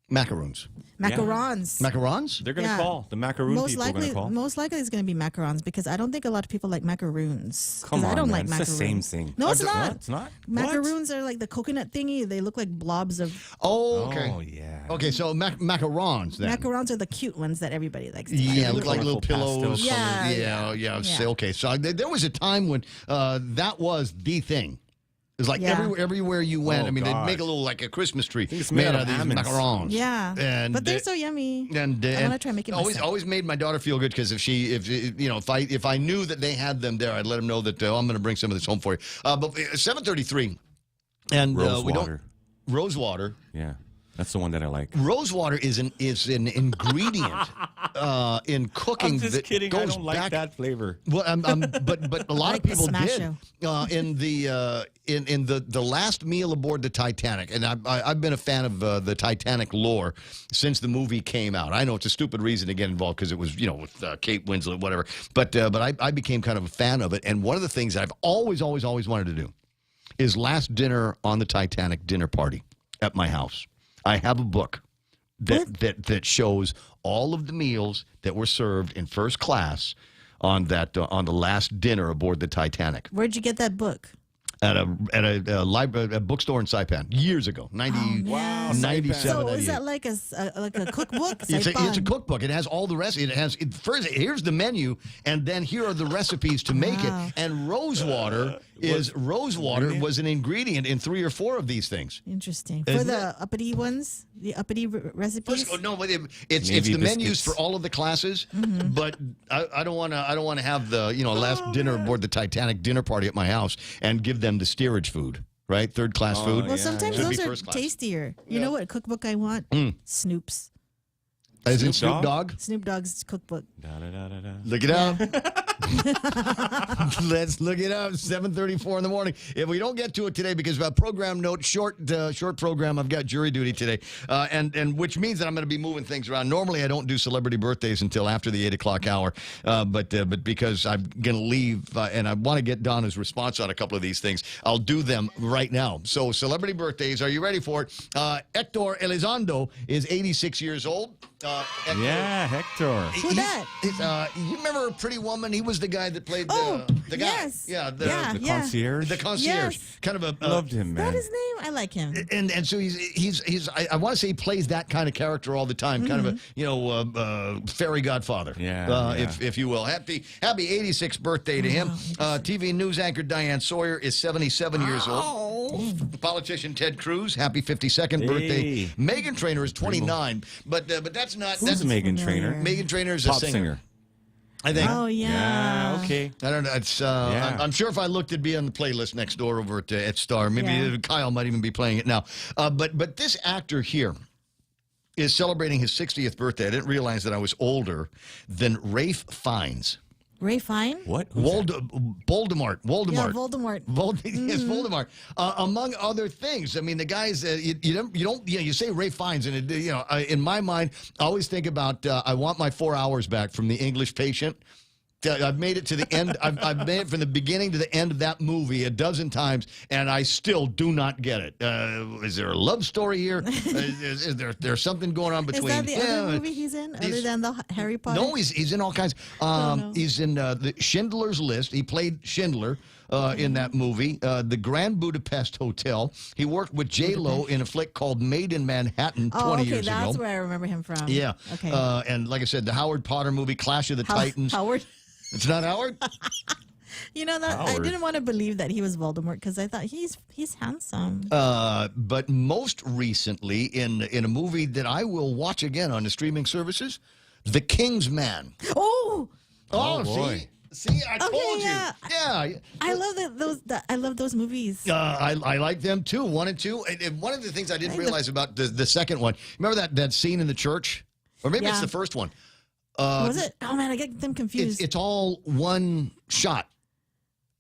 S3: Macaroons.
S16: Macarons.
S3: Macarons?
S18: They're going to call. The macaroon people are going to call.
S16: Most likely it's going to be macarons because I don't think a lot of people like macaroons.
S18: Come on,
S16: I don't
S18: man.
S16: like
S18: It's
S16: macaroons.
S18: the same thing.
S16: No, it's not.
S18: It's not?
S16: Macaroons are like the coconut thingy. They look like blobs of...
S3: Oh, okay.
S18: Oh, yeah.
S3: Okay, so macarons then.
S16: Macarons are the cute ones that everybody likes to
S3: Yeah,
S16: buy.
S3: look like little pillows.
S16: Yeah.
S3: Okay, so there was a time when that was the thing. It was like everywhere you went.
S18: Oh,
S3: I mean, they'd make a little like a Christmas tree made out of these macarons.
S16: Yeah,
S3: and
S16: but they're so yummy.
S3: And
S16: I want to try making myself.
S3: Always made my daughter feel good because if I knew that they had them there, I'd let them know that I'm going to bring some of this home for you. But 7:33. And
S18: Rosewater.
S3: Rosewater.
S18: Yeah. That's the one that I like.
S3: Rosewater is an ingredient in cooking.
S18: I'm just
S3: that
S18: kidding.
S3: Goes
S18: I don't like
S3: back,
S18: that flavor.
S3: Well, but a lot
S16: like
S3: of people
S16: the
S3: did in the last meal aboard the Titanic, and I've been a fan of the Titanic lore since the movie came out. I know it's a stupid reason to get involved because it was with Kate Winslet, whatever. But I became kind of a fan of it, and one of the things that I've always wanted to do is last dinner on the Titanic dinner party at my house. I have a book that shows all of the meals that were served in first class on the last dinner aboard the Titanic.
S16: Where'd you get that book?
S3: At a bookstore in Saipan years ago, 97.
S16: So is that like a cookbook?
S3: It's a cookbook. It has all the recipes. First, here's the menu, and then here are the recipes to make it. And rosewater was an ingredient in 3 or 4 of these things.
S16: Interesting. For the uppity ones, the uppity recipes.
S3: No, but it's the menus for all of the classes.
S16: Mm-hmm.
S3: But I don't want to have the last dinner aboard the Titanic dinner party at my house and give them the steerage food, right? Third class food.
S16: Well, sometimes those are
S3: first class.
S16: tastier. You know what cookbook I want? Snoop's.
S3: Is it Snoop Dogg?
S16: Snoop Dogg's cookbook.
S3: Look it up. Let's look it up. 7:34 in the morning. If we don't get to it today, because program note, short program, I've got jury duty today, and which means that I'm going to be moving things around. Normally, I don't do celebrity birthdays until after the 8 o'clock hour, but because I'm going to leave and I want to get Donna's response on a couple of these things, I'll do them right now. So, celebrity birthdays. Are you ready for it? Hector Elizondo is 86 years old.
S18: Yeah, Hector.
S16: Who that?
S3: You remember Pretty Woman? He was the guy that played the guy.
S16: Yes.
S3: Yeah,
S18: The concierge.
S3: The concierge.
S16: Yes.
S3: Kind of a
S18: Loved him, man.
S16: Is that his name? I like him.
S3: And so he's I want to say he plays that kind of character all the time, kind of a fairy godfather.
S18: Yeah,
S3: if you will. Happy 86th birthday to him. TV news anchor Diane Sawyer is 77 years old. Politician Ted Cruz, happy 52nd birthday. Meghan Trainor is 29, but that's not.
S18: Who's Meghan Trainor?
S3: Meghan Trainor is a
S18: pop singer.
S3: I think.
S16: Oh, yeah.
S18: Yeah, okay.
S3: I don't know. It's. I'm sure if I looked, it'd be on the playlist next door over at Star. Maybe Kyle might even be playing it now. But this actor here is celebrating his 60th birthday. I didn't realize that I was older than Ralph Fiennes.
S16: Ray Fine?
S18: What?
S3: Voldemort.
S16: Yeah, Voldemort.
S3: Yes, Voldemort. Among other things. I mean, the guys, you say Ray Fiennes, and in my mind, I always think about, I want my 4 hours back from The English Patient. I've made it to the end. I've made it from the beginning to the end of that movie a dozen times, and I still do not get it. Is there a love story here? Is there something going on between?
S16: Is that the other movie he's in, other than the Harry Potter?
S3: No, he's in all kinds. He's in the Schindler's List. He played Schindler in that movie. The Grand Budapest Hotel. He worked with J-Lo in a flick called Made in Manhattan 20 years ago.
S16: That's where I remember him from.
S3: Yeah.
S16: Okay.
S3: And like I said, the Howard Potter movie, Clash of the Titans.
S16: Howard?
S3: It's not Howard?
S16: I didn't want to believe that he was Voldemort because I thought he's handsome.
S3: But most recently, in a movie that I will watch again on the streaming services, The King's Man.
S16: Oh,
S3: boy. See, I told you. Yeah.
S16: I love I love those movies.
S3: I like them too. 1 and 2. And one of the things I didn't realize about the second one, remember that scene in the church? Or maybe it's the first one.
S16: Was it? Oh, man, I get them confused.
S3: It's all one shot.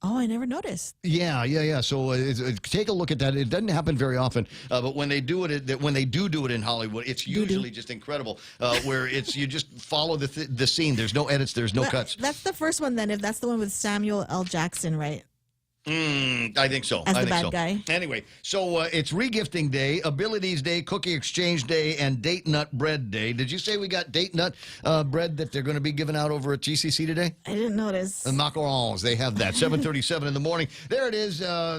S16: Oh, I never noticed.
S3: Yeah. So take a look at that. It doesn't happen very often, but when they do it, when they do it in Hollywood, it's usually just incredible. Where you just follow the scene. There's no edits. There's no cuts.
S16: That's the first one. Then, if that's the one with Samuel L. Jackson, right?
S3: I think so.
S16: As the
S3: I think
S16: bad
S3: so.
S16: guy.
S3: Anyway, so it's regifting day, abilities day, cookie exchange day, and date nut bread day. Did you say we got date nut bread that they're going to be giving out over at GCC today?
S16: I didn't notice.
S3: The macarons, they have that. 7:37 in the morning. There it is.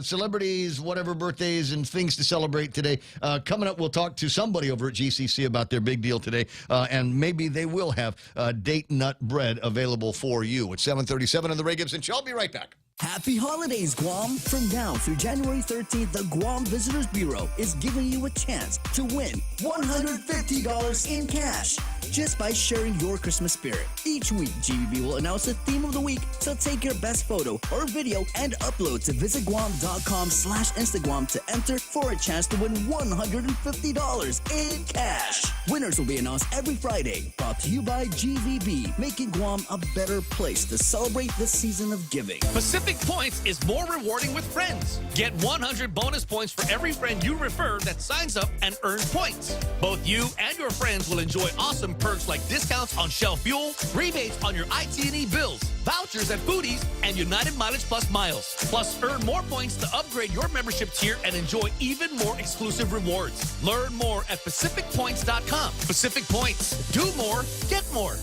S3: Celebrities, whatever birthdays and things to celebrate today. Coming up, we'll talk to somebody over at GCC about their big deal today, and maybe they will have date nut bread available for you. It's 7:37 on the Ray Gibson Show. I'll be right back.
S15: Happy holidays, Guam! From now through January 13th, the Guam Visitors Bureau is giving you a chance to win $150 in cash just by sharing your Christmas spirit. Each week, GVB will announce the theme of the week, so take your best photo or video and upload to visitguam.com/Instagram to enter for a chance to win $150 in cash. Winners will be announced every Friday. Brought to you by GVB, making Guam a better place to celebrate the season of giving.
S12: Pacific Points is more rewarding with friends. Get 100 bonus points for every friend you refer that signs up and earns points. Both you and your friends will enjoy awesome perks like discounts on Shell fuel, rebates on your IT&E bills, vouchers at foodies, and United Mileage Plus miles. Plus, earn more points to upgrade your membership tier and enjoy even more exclusive rewards. Learn more at PacificPoints.com. Pacific Points. Do more, get more.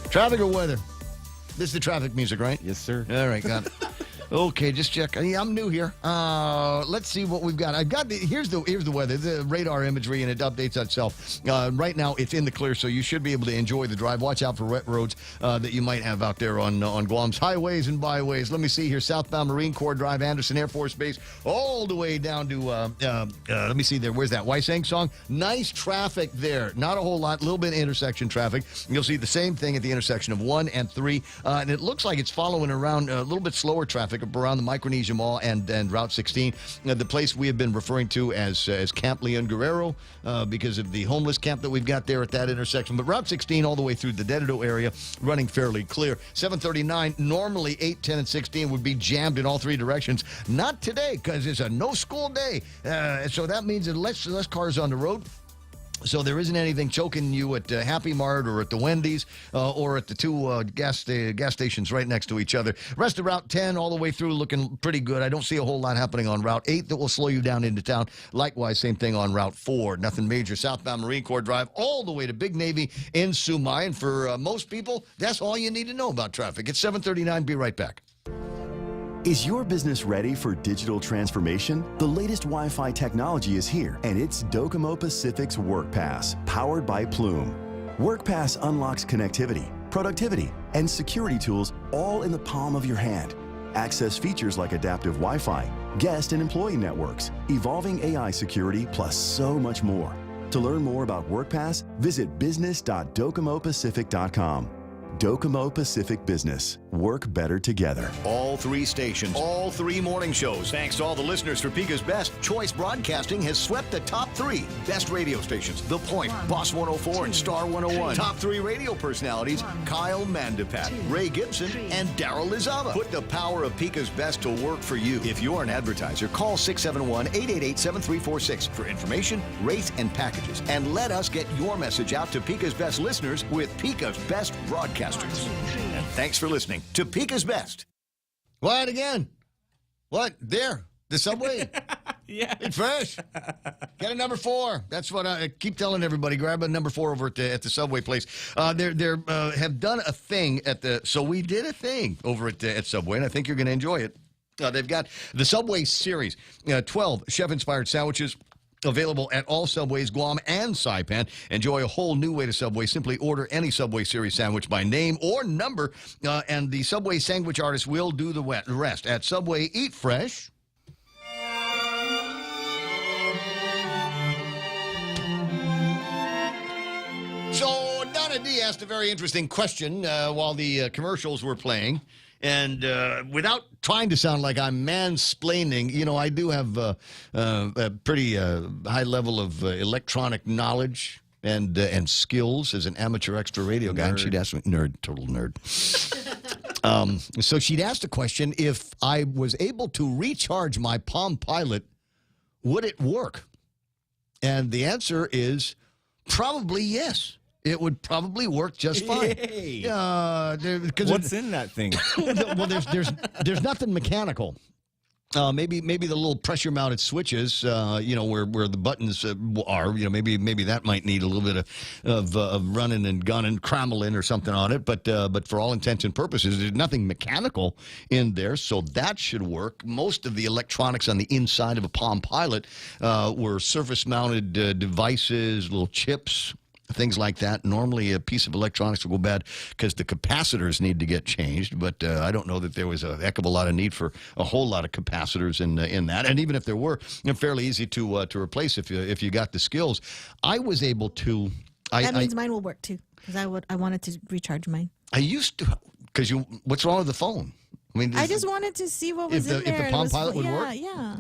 S3: Traffic or weather? This is the traffic music, right?
S18: Yes, sir.
S3: All right, got it. Okay, just check. I'm new here. Let's see what we've got. I've got here's the weather, the radar imagery, and it updates itself. Right now, it's in the clear, so you should be able to enjoy the drive. Watch out for wet roads that you might have out there on Guam's highways and byways. Let me see here. Southbound Marine Corps Drive, Anderson Air Force Base, all the way down to, let me see there. Where's that? Waisang Song? Nice traffic there. Not a whole lot. A little bit of intersection traffic. You'll see the same thing at the intersection of 1 and 3. And it looks like it's following around a little bit slower traffic around the Micronesia Mall and Route 16, the place we have been referring to as Camp Leon Guerrero because of the homeless camp that we've got there at that intersection. But Route 16 all the way through the Dededo area running fairly clear. 739, normally 8, 10, and 16 would be jammed in all three directions. Not today because it's a no-school day. So that means that less cars on the road. So there isn't anything choking you at Happy Mart or at the Wendy's or at the two gas stations right next to each other. Rest of Route 10 all the way through looking pretty good. I don't see a whole lot happening on Route 8 that will slow you down into town. Likewise, same thing on Route 4. Nothing major. Southbound Marine Corps Drive all the way to Big Navy in Sumai. And for most people, that's all you need to know about traffic. It's 7:39. Be right back.
S17: Is your business ready for digital transformation? The latest Wi-Fi technology is here, and it's Docomo Pacific's WorkPass, powered by Plume. WorkPass unlocks connectivity, productivity, and security tools all in the palm of your hand. Access features like adaptive Wi-Fi, guest and employee networks, evolving AI security, plus so much more. To learn more about WorkPass, visit business.docomopacific.com. Docomo Pacific Business. Work better together.
S9: All three stations, all three morning shows. Thanks to all the listeners for Pika's Best, Choice Broadcasting has swept the top 3 best radio stations. The Point, Boss 104, and Star 101. Top 3 radio personalities, Kyle Mandapat, Ray Gibson, and Daryl Lizava. Put the power of Pika's Best to work for you. If you're an advertiser, call 671-888-7346 for information, rates, and packages. And let us get your message out to Pika's Best listeners with Pika's Best Broadcasters. And thanks for listening to Pika's Best.
S3: What again? What? There. The subway.
S18: Yeah.
S3: It's fresh. Get a number 4. That's what I keep telling everybody. Grab a number 4 over at the subway place. They have done a thing so we did a thing over at Subway, and I think you're going to enjoy it. They've got the Subway series, 12 chef-inspired sandwiches, available at all Subways, Guam and Saipan. Enjoy a whole new way to Subway. Simply order any Subway Series sandwich by name or number, and the Subway sandwich artist will do the rest. At Subway, eat fresh. So Donna D asked a very interesting question while the commercials were playing. And without trying to sound like I'm mansplaining, I do have a pretty high level of electronic knowledge and skills as an amateur extra radio guy. And she'd ask me, total nerd. So she'd asked a question, if I was able to recharge my Palm Pilot, would it work? And the answer is probably yes. It would probably work just fine.
S18: What's in that thing?
S3: Well, there's nothing mechanical. Maybe the little pressure mounted switches, where the buttons are. Maybe that might need a little bit of running and gunning, crammling or something on it. But for all intents and purposes, there's nothing mechanical in there, so that should work. Most of the electronics on the inside of a Palm Pilot were surface mounted devices, little chips. things like that. Normally, a piece of electronics will go bad because the capacitors need to get changed, but I don't know that there was a heck of a lot of need for a whole lot of capacitors in that. And even if there were, fairly easy to replace if you got the skills. I was able to.
S16: That means mine will work too, because I wanted to recharge mine.
S3: I used to, because what's wrong with the phone? I mean,
S16: I just wanted to see what was in there.
S3: If the Palm Pilot would work?
S16: Yeah.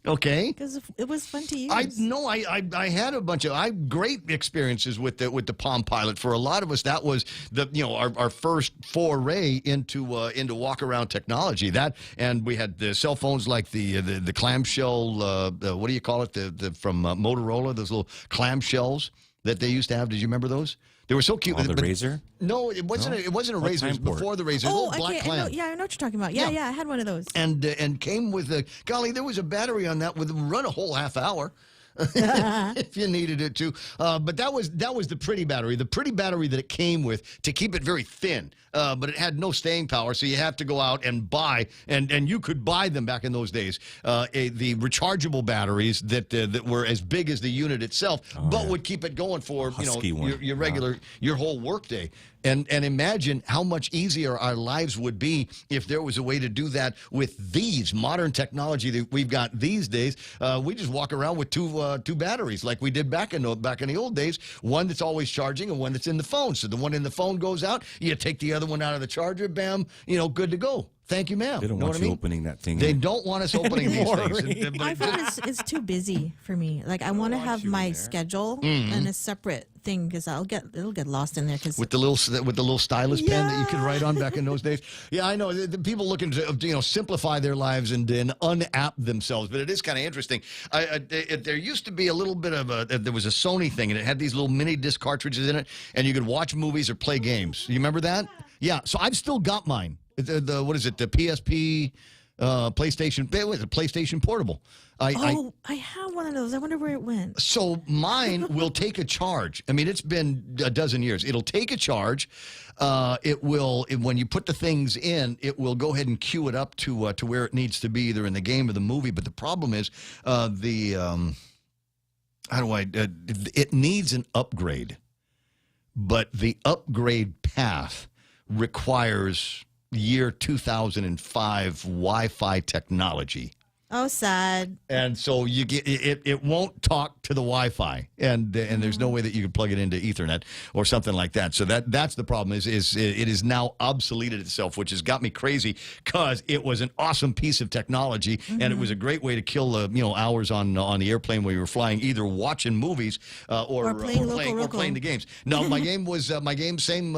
S3: Okay.
S16: Because it was fun to use.
S3: I had a bunch of great experiences with the Palm Pilot. For a lot of us, that was our first foray into walk around technology. That, and we had the cell phones like the clamshell. What do you call it? From Motorola, those little clamshells that they used to have. Did you remember those? They were so cute.
S18: Oh, the Razor?
S3: No, it wasn't. It wasn't a Razor. It was before the Razor.
S16: Oh,
S3: black
S16: okay.
S3: clam.
S16: I know what you're talking about. Yeah, I had one of those.
S3: And came with a golly. There was a battery on that would run a whole half hour. If you needed it to, but that was the pretty battery. The pretty battery that it came with to keep it very thin, but it had no staying power. So you have to go out and buy, and you could buy them back in those days. The rechargeable batteries that were as big as the unit itself, but would keep it going for your regular your whole workday. And imagine how much easier our lives would be if there was a way to do that with these modern technology that we've got these days. We just walk around with two batteries like we did back in the old days. One that's always charging and one that's in the phone. So the one in the phone goes out, you take the other one out of the charger, bam, good to go. Thank you, ma'am.
S18: They don't want you opening that thing.
S3: They don't want us opening these things.
S16: I find it's too busy for me. Like I want to have my schedule and a separate thing because it'll get lost in there. With
S3: the little stylus pen that you could write on back in those days. Yeah, I know the people looking to simplify their lives and unapp themselves. But it is kind of interesting. There used to be a little bit of there was a Sony thing and it had these little mini disc cartridges in it, and you could watch movies or play games. You remember that? Yeah. So I've still got mine. What is it? The PSP, PlayStation Portable.
S16: I have one of those. I wonder where it went.
S3: So mine will take a charge. I mean, it's been a dozen years. It'll take a charge. It will, when you put the things in, it will go ahead and queue it up to where it needs to be, either in the game or the movie. But the problem is it needs an upgrade. But the upgrade path requires year 2005 Wi-Fi technology.
S16: Oh, sad.
S3: And so you get it won't talk to the Wi-Fi, and there's no way that you can plug it into Ethernet or something like that. So that's the problem. Is it is now obsoleted itself, which has got me crazy because it was an awesome piece of technology, and it was a great way to kill hours on the airplane when you were flying, either watching movies or playing the games. No, my game was same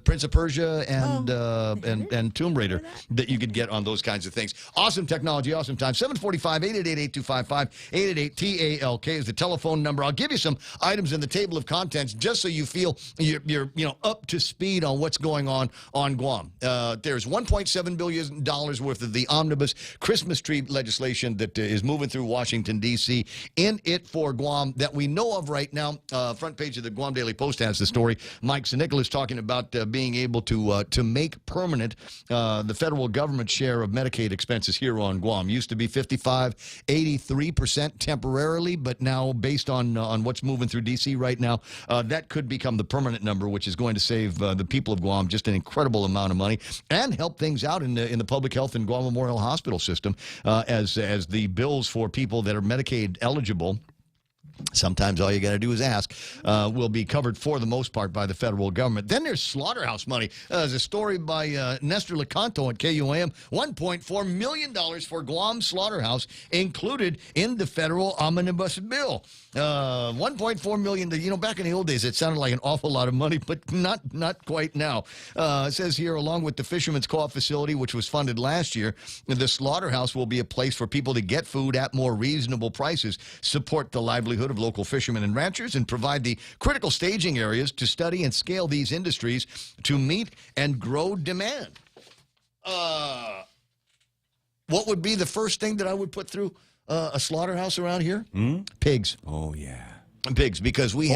S3: Prince of Persia and Tomb Raider that you could get on those kinds of things. Awesome technology, awesome time. 745-888-8255, 888-TALK is the telephone number. I'll give you some items in the table of contents just so you feel you're up to speed on what's going on Guam. There's $1.7 billion worth of the omnibus Christmas tree legislation that is moving through Washington, D.C. in it for Guam that we know of right now. Front page of the Guam Daily Post has the story. Mike Sinicola is talking about being able to make permanent the federal government share of Medicaid expenses here on Guam. Used to be 55, 83% temporarily, but now based on what's moving through D.C. right now, that could become the permanent number, which is going to save the people of Guam just an incredible amount of money and help things out in the public health and Guam Memorial Hospital system as the bills for people that are Medicaid eligible. Sometimes all you got to do is ask. Will be covered for the most part by the federal government. Then there's slaughterhouse money. There's a story by Nestor Lecanto at KUAM. $1.4 million for Guam slaughterhouse included in the federal omnibus bill. $1.4 million. Back in the old days, it sounded like an awful lot of money, but not quite now. It says here, along with the Fisherman's Co-op facility, which was funded last year, the slaughterhouse will be a place for people to get food at more reasonable prices, support the livelihood of local fishermen and ranchers, and provide the critical staging areas to study and scale these industries to meet and grow demand. What would be the first thing that I would put through a slaughterhouse around here? Pigs.
S18: Oh, yeah.
S3: Pigs, because we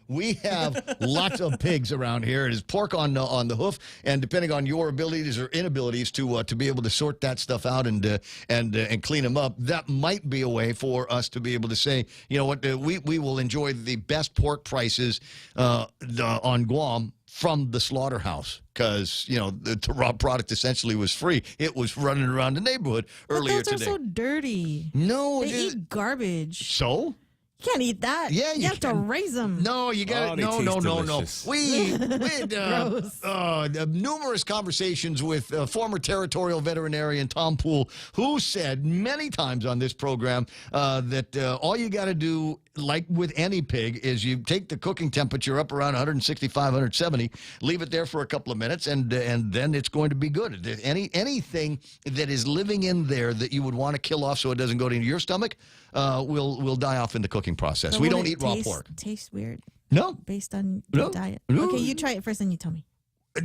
S3: We have lots of pigs around here. It is pork on the hoof, and depending on your abilities or inabilities to be able to sort that stuff out and clean them up, that might be a way for us to be able to say, you know what, we will enjoy the best pork prices on Guam from the slaughterhouse, because the raw product essentially was free. It was running around the neighborhood earlier
S16: today. Those are so dirty.
S3: No,
S16: they eat garbage.
S3: So.
S16: You can't eat that.
S3: Yeah,
S16: you have to raise them.
S3: No, you got no. We had numerous conversations with former territorial veterinarian Tom Poole, who said many times on this program that all you got to do, like with any pig, is you take the cooking temperature up around 165, 170, leave it there for a couple of minutes, and then it's going to be good. Anything that is living in there that you would want to kill off so it doesn't go into your stomach will die off in the cooking process.
S16: So
S3: we don't eat raw pork.
S16: Tastes weird.
S3: No.
S16: Based on your diet.
S3: No.
S16: Okay, you try it first and you tell me.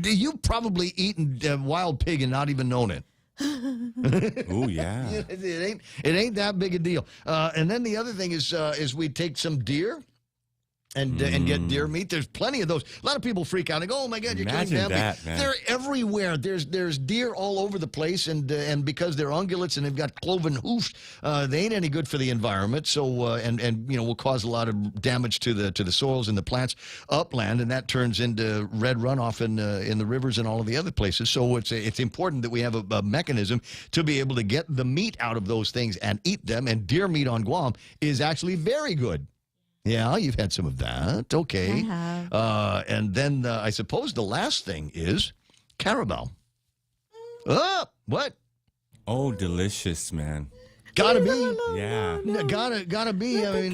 S3: You've probably eaten wild pig and not even known it.
S18: Oh yeah.
S3: It ain't that big a deal. And then the other thing is we take some deer and get deer meat. There's plenty of those. A lot of people freak out and go, "Oh my God, you're killing
S18: Imagine
S3: them."
S18: that, man.
S3: They're everywhere. There's deer all over the place, and because they're ungulates and they've got cloven hoofs, they ain't any good for the environment. So and will cause a lot of damage to the soils and the plants upland, and that turns into red runoff in the rivers and all of the other places. So it's important that we have a mechanism to be able to get the meat out of those things and eat them. And deer meat on Guam is actually very good. Yeah, you've had some of that. Okay.
S16: I have.
S3: And then I suppose the last thing is caramel. Oh, what?
S18: Oh, delicious, man.
S3: Gotta be.
S18: Yeah.
S3: Gotta be. I mean,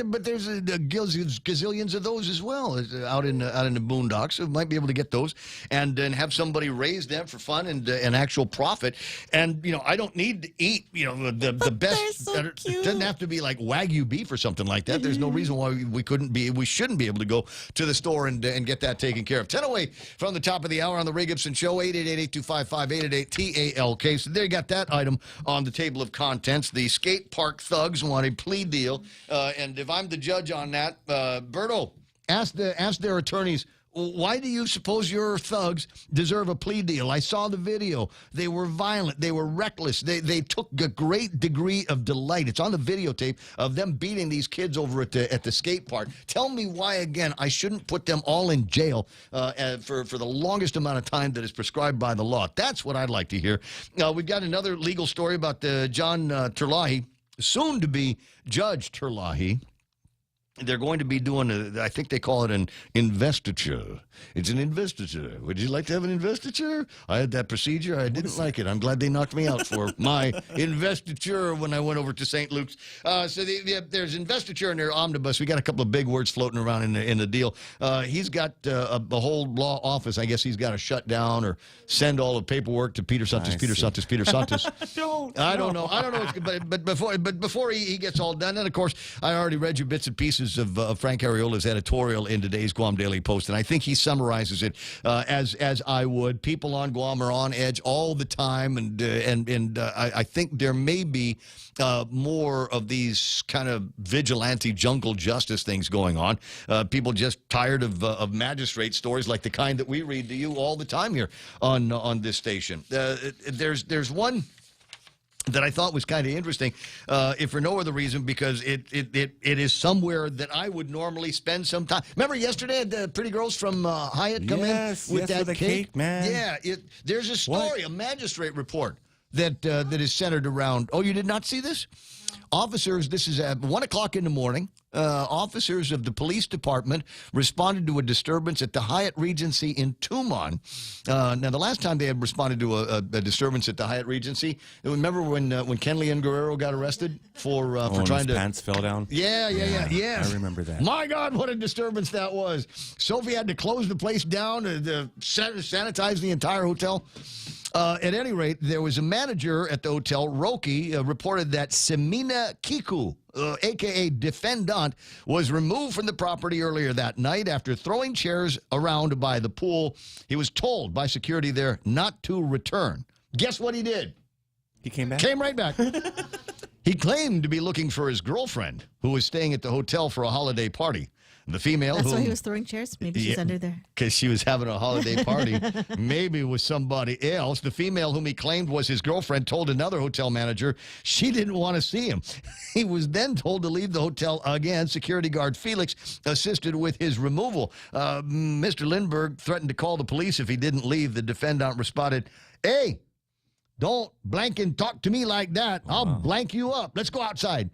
S3: but there's gazillions of those as well out in the boondocks. So might be able to get those and have somebody raise them for fun and actual profit. And I don't need to eat the best.
S16: So cute.
S3: It doesn't have to be like Wagyu beef or something like that. There's no reason why we shouldn't be able to go to the store and get that taken care of. 10 away from the top of the hour on the Ray Gibson Show. 888-825-5888-TALK. So there you got that item on the table of contents. The skate park thugs want a plea deal, and if I'm the judge on that, Berto, ask their attorneys, why do you suppose your thugs deserve a plea deal? I saw the video. They were violent. They were reckless. They took a great degree of delight. It's on the videotape of them beating these kids over at the skate park. Tell me why, again, I shouldn't put them all in jail for the longest amount of time that is prescribed by the law. That's what I'd like to hear. We've got another legal story about John Terlahi, soon to be Judge Terlahi. They're going to be doing, I think they call it an investiture. It's an investiture. Would you like to have an investiture? I had that procedure. I didn't like it. I'm glad they knocked me out for my investiture when I went over to St. Luke's. So there's investiture in their omnibus. We got a couple of big words floating around in the deal. He's got a whole law office. I guess he's got to shut down or send all the paperwork to Peter Santos. I don't know. But before he gets all done, and of course, I already read you bits and pieces of Frank Ariola's editorial in today's Guam Daily Post, and I think he summarizes it as I would. People on Guam are on edge all the time, and I think there may be more of these kind of vigilante jungle justice things going on. People just tired of magistrate stories like the kind that we read to you all the time here on this station. There's one that I thought was kind of interesting, if for no other reason, because it is somewhere that I would normally spend some time. Remember yesterday, the pretty girls from Hyatt come in with that
S18: the cake, man.
S3: Yeah, there's a story, a magistrate report that is centered around. Oh, you did not see this? Officers, this is at 1 o'clock in the morning. Officers of the police department responded to a disturbance at the Hyatt Regency in Tumon. Now, the last time they had responded to a disturbance at the Hyatt Regency, remember when Kenley and Guerrero got arrested for trying to...
S18: pants fell down?
S3: Yeah.
S18: I remember that.
S3: My God, what a disturbance that was. Sophie had to close the place down to sanitize the entire hotel. At any rate, there was a manager at the hotel, Roki, reported that Semina Kiku, a.k.a. Defendant, was removed from the property earlier that night after throwing chairs around by the pool. He was told by security there not to return. Guess what he did?
S18: He came back?
S3: Came right back. He claimed to be looking for his girlfriend, who was staying at the hotel for a holiday party. The female
S16: That's
S3: who...
S16: why he was throwing chairs? Maybe she's under there.
S3: Because she was having a holiday party, maybe with somebody else. The female whom he claimed was his girlfriend told another hotel manager she didn't want to see him. He was then told to leave the hotel again. Security guard Felix assisted with his removal. Mr. Lindbergh threatened to call the police if he didn't leave. The defendant responded, "Hey, don't blank and talk to me like that. I'll blank you up. Let's go outside."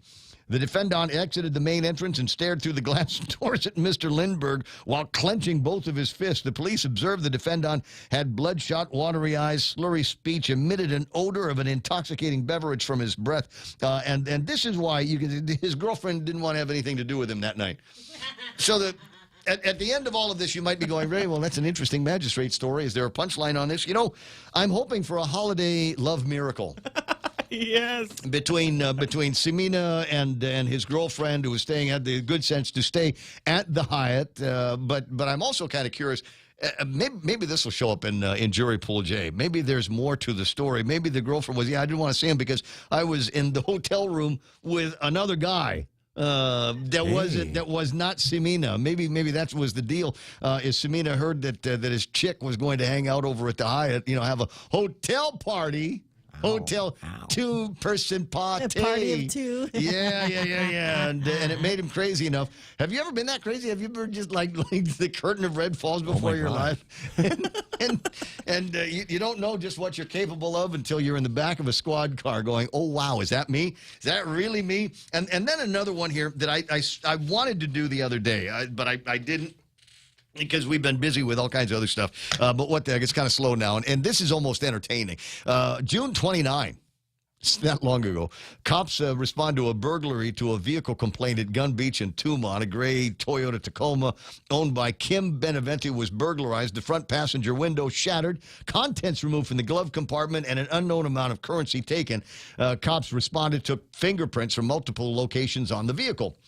S3: The defendant exited the main entrance and stared through the glass doors at Mr. Lindbergh while clenching both of his fists. The police observed the defendant had bloodshot, watery eyes, slurry speech, emitted an odor of an intoxicating beverage from his breath. And this is why his girlfriend didn't want to have anything to do with him that night. So at the end of all of this, you might be going, very well, that's an interesting magistrate story. Is there a punchline on this? You know, I'm hoping for a holiday love miracle.
S18: Yes.
S3: Between Semina and his girlfriend, who was staying, had the good sense to stay at the Hyatt. But I'm also kind of curious. Maybe this will show up in Jury Pool J. Maybe there's more to the story. Maybe the girlfriend was, I didn't want to see him because I was in the hotel room with another guy. That was not Semina. Maybe that was the deal. Is Semina heard that his chick was going to hang out over at the Hyatt, have a hotel party. Hotel two-person party.
S16: A party of two.
S3: Yeah. And it made him crazy enough. Have you ever been that crazy? Have you ever just like the curtain of red falls before your life? And you don't know just what you're capable of until you're in the back of a squad car going, oh, wow, is that me? Is that really me? And then another one here that I wanted to do the other day, but I didn't. Because we've been busy with all kinds of other stuff. But what the heck, it's kind of slow now. And this is almost entertaining. June 29, it's not long ago, cops respond to a burglary to a vehicle complaint at Gun Beach in Tumon. A gray Toyota Tacoma owned by Kim Beneventi was burglarized. The front passenger window shattered, contents removed from the glove compartment, and an unknown amount of currency taken. Cops responded, took fingerprints from multiple locations on the vehicle.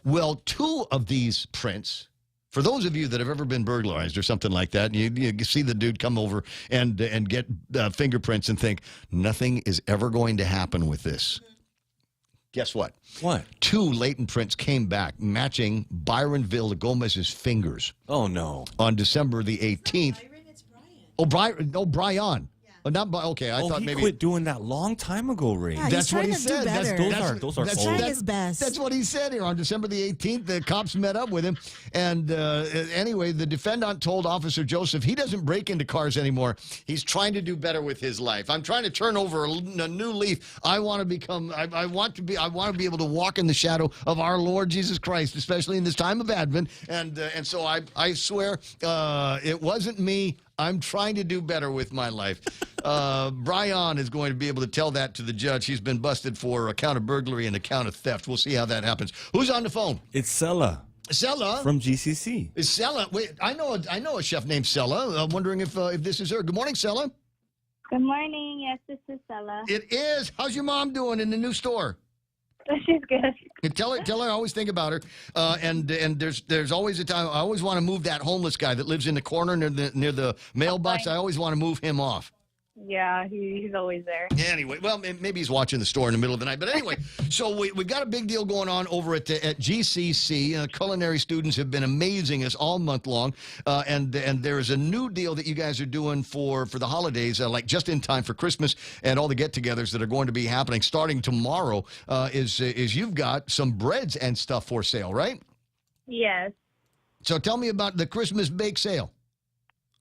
S3: Well, two of these prints... For those of you that have ever been burglarized or something like that, you see the dude come over and get fingerprints and think, nothing is ever going to happen with this. Guess what?
S18: What?
S3: Two latent prints came back matching Byron Villagomez's fingers.
S18: Oh, no.
S3: On December the 18th. Brian. Oh, okay, I thought maybe...
S18: he quit doing that long time ago, Ray.
S16: Yeah,
S3: that's what he said.
S18: Those are
S16: trying his best.
S3: That's what he said here. On December the 18th, the cops met up with him. And anyway, the defendant told Officer Joseph he doesn't break into cars anymore. He's trying to do better with his life. I'm trying to turn over a new leaf. I want to become... I want to be able to walk in the shadow of our Lord Jesus Christ, especially in this time of Advent. And so I swear it wasn't me. I'm trying to do better with my life. Brian is going to be able to tell that to the judge. He's been busted for a count of burglary and a count of theft. We'll see how that happens. Who's on the phone?
S18: It's Sella.
S3: Sella?
S18: From GCC.
S3: Is Sella? Wait, I know a chef named Sella. I'm wondering if this is her. Good morning, Sella.
S4: Good morning. Yes, this is Sella.
S3: It is. How's your mom doing in the new store?
S4: She's good.
S3: And tell her I always think about her. And there's always a time I always want to move that homeless guy that lives in the corner near the mailbox. I always want to move him off.
S4: Yeah, he's always there.
S3: Anyway, well, maybe he's watching the store in the middle of the night. But anyway, so we've got a big deal going on over at GCC. Culinary students have been amazing us all month long. And there is a new deal that you guys are doing for the holidays, like just in time for Christmas and all the get-togethers that are going to be happening starting tomorrow. Is you've got some breads and stuff for sale, right?
S4: Yes.
S3: So tell me about the Christmas bake sale.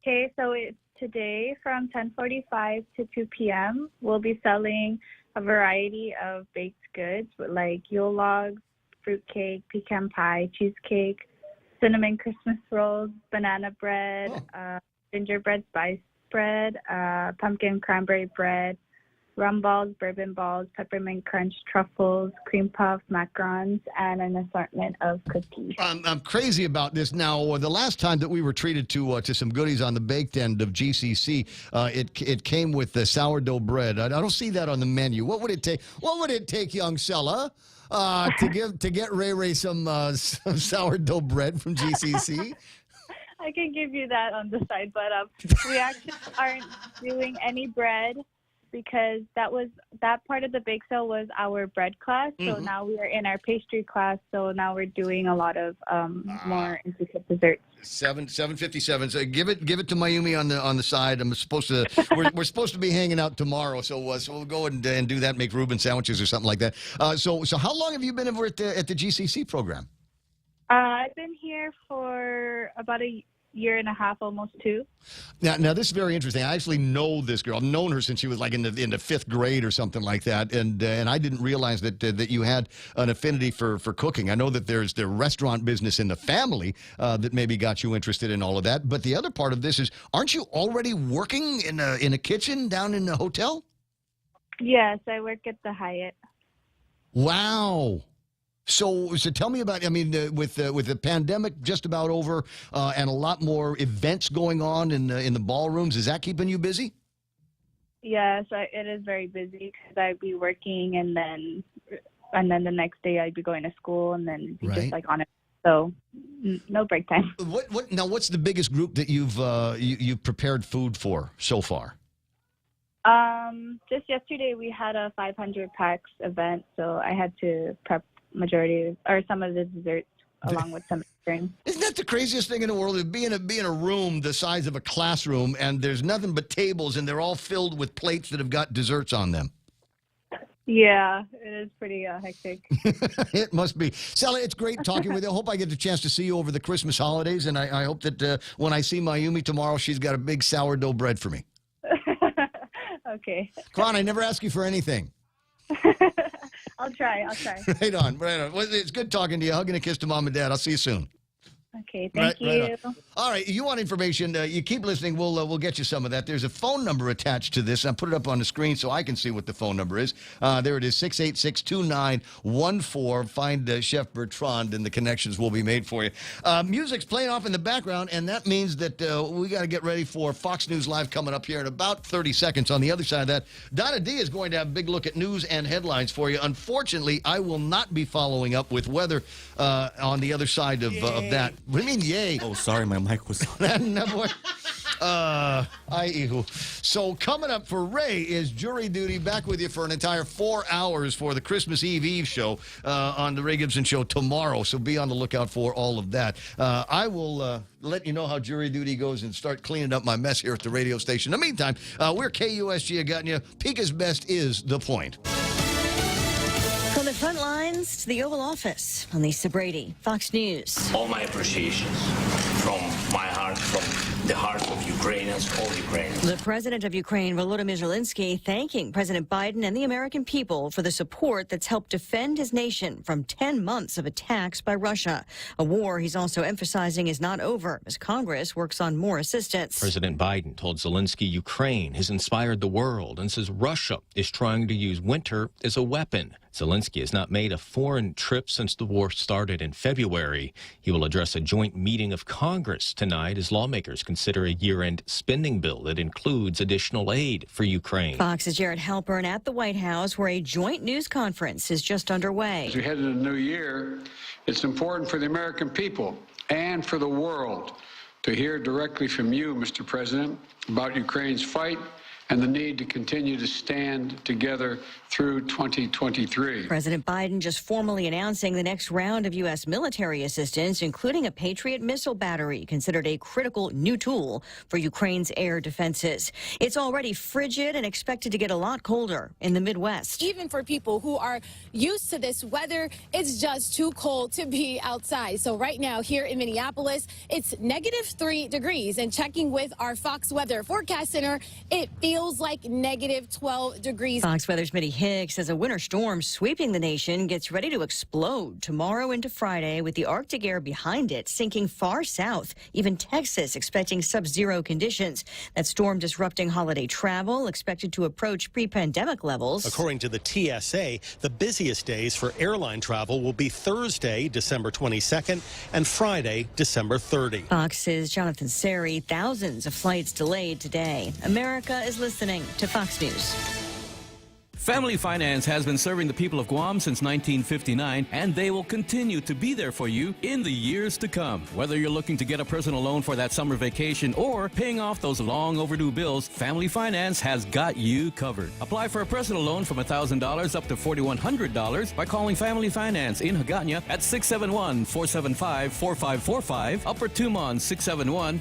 S4: Okay, so it's today from 10:45 to 2 p.m. We'll be selling a variety of baked goods like Yule logs, fruitcake, pecan pie, cheesecake, cinnamon Christmas rolls, banana bread, gingerbread spice bread, pumpkin cranberry bread, rum balls, bourbon balls, peppermint crunch, truffles, cream puff, macarons, and an assortment of cookies.
S3: I'm crazy about this now. The last time that we were treated to some goodies on the baked end of GCC, it came with the sourdough bread. I don't see that on the menu. What would it take? What would it take, young Sella, to get Ray some sourdough bread from GCC?
S4: I can give you that on the side, but we actually aren't doing any bread because that part of the bake sale was our bread class. So now we are in our pastry class. So now we're doing a lot of more intricate desserts.
S3: 7:57. So give it to Mayumi on the side. I'm supposed to. We're supposed to be hanging out tomorrow, so we'll go and do that. Make Reuben sandwiches or something like that. So how long have you been over at the GCC program?
S4: I've been here for about a year and a half, almost 2.
S3: Now this is very interesting. I actually know this girl. I've known her since she was like in the 5th grade or something like that, and I didn't realize that you had an affinity for cooking. I know that there's the restaurant business in the family that maybe got you interested in all of that. But the other part of this is, aren't you already working in a kitchen down in the hotel?
S4: Yes, I work at the Hyatt.
S3: Wow. So tell me about, I mean, with the pandemic just about over and a lot more events going on in the ballrooms, is that keeping you busy?
S4: Yes, it is very busy because I'd be working and then the next day I'd be going to school and then be just like on it. So no break time.
S3: What's the biggest group that you've prepared food for so far?
S4: Just yesterday we had a 500 packs event, so I had to prep some of the desserts along with some drinks.
S3: Isn't that the craziest thing in the world? Be in a room the size of a classroom, and there's nothing but tables, and they're all filled with plates that have got desserts on them.
S4: Yeah, it is pretty hectic.
S3: It must be. Sally, it's great talking with you. I hope I get the chance to see you over the Christmas holidays, and I hope that when I see Mayumi tomorrow, she's got a big sourdough bread for me.
S4: Okay.
S3: Kron, I never ask you for anything.
S4: I'll try.
S3: Right on. Well, it's good talking to you. Hug and a kiss to Mom and Dad. I'll see you soon.
S4: Okay, thank you.
S3: Right all right, you want information, you keep listening. We'll get you some of that. There's a phone number attached to this. I'll put it up on the screen so I can see what the phone number is. There it is, 686-2914. Find Chef Bertrand, and the connections will be made for you. Music's playing off in the background, and that means that we got to get ready for Fox News Live coming up here in about 30 seconds. On the other side of that, Donna D is going to have a big look at news and headlines for you. Unfortunately, I will not be following up with weather on the other side of that. What do you mean, yay?
S18: Oh, sorry, my mic was on.
S3: No, boy. So coming up for Ray is Jury Duty, back with you for an entire 4 hours for the Christmas Eve show on the Ray Gibson Show tomorrow. So be on the lookout for all of that. I will let you know how Jury Duty goes and start cleaning up my mess here at the radio station. In the meantime, we're KUSG. Gotten you. Pika's best is The Point.
S1: From the front lines to the Oval Office, on Lisa Brady, Fox News.
S5: All my appreciations from my heart, from the heart of Ukrainians, all Ukrainians.
S1: The president of Ukraine, Volodymyr Zelensky, thanking President Biden and the American people for the support that's helped defend his nation from 10 months of attacks by Russia. A war he's also emphasizing is not over as Congress works on more assistance.
S6: President Biden told Zelensky Ukraine has inspired the world and says Russia is trying to use winter as a weapon. Zelensky has not made a foreign trip since the war started in February. He will address a joint meeting of Congress tonight as lawmakers consider a year-end spending bill that includes additional aid for Ukraine.
S1: Fox's Jared Halpern at the White House, where a joint news conference is just underway.
S19: As we head into the new year, it's important for the American people and for the world to hear directly from you, Mr. President, about Ukraine's fight and the need to continue to stand together through 2023.
S1: President Biden just formally announcing the next round of U.S. military assistance, including a Patriot missile battery, considered a critical new tool for Ukraine's air defenses. It's already frigid and expected to get a lot colder in the Midwest.
S21: Even for people who are used to this weather, it's just too cold to be outside. So right now here in Minneapolis, it's -3 degrees. And checking with our Fox Weather Forecast Center, it feels like -12 degrees.
S1: Fox Weather's Mitty Hicks says a winter storm sweeping the nation gets ready to explode tomorrow into Friday, with the Arctic air behind it sinking far south. Even Texas expecting sub-zero conditions. That storm disrupting holiday travel, expected to approach pre-pandemic levels.
S22: According to the TSA, the busiest days for airline travel will be Thursday, December 22nd, and Friday, December 30.
S1: Fox's Jonathan Seri, thousands of flights delayed today. America is listening to Fox News.
S8: Family Finance has been serving the people of Guam since 1959, and they will continue to be there for you in the years to come. Whether you're looking to get a personal loan for that summer vacation or paying off those long overdue bills, Family Finance has got you covered. Apply for a personal loan from $1,000 up to $4,100 by calling Family Finance in Hagåtña at 671-475-4545, Upper Tumon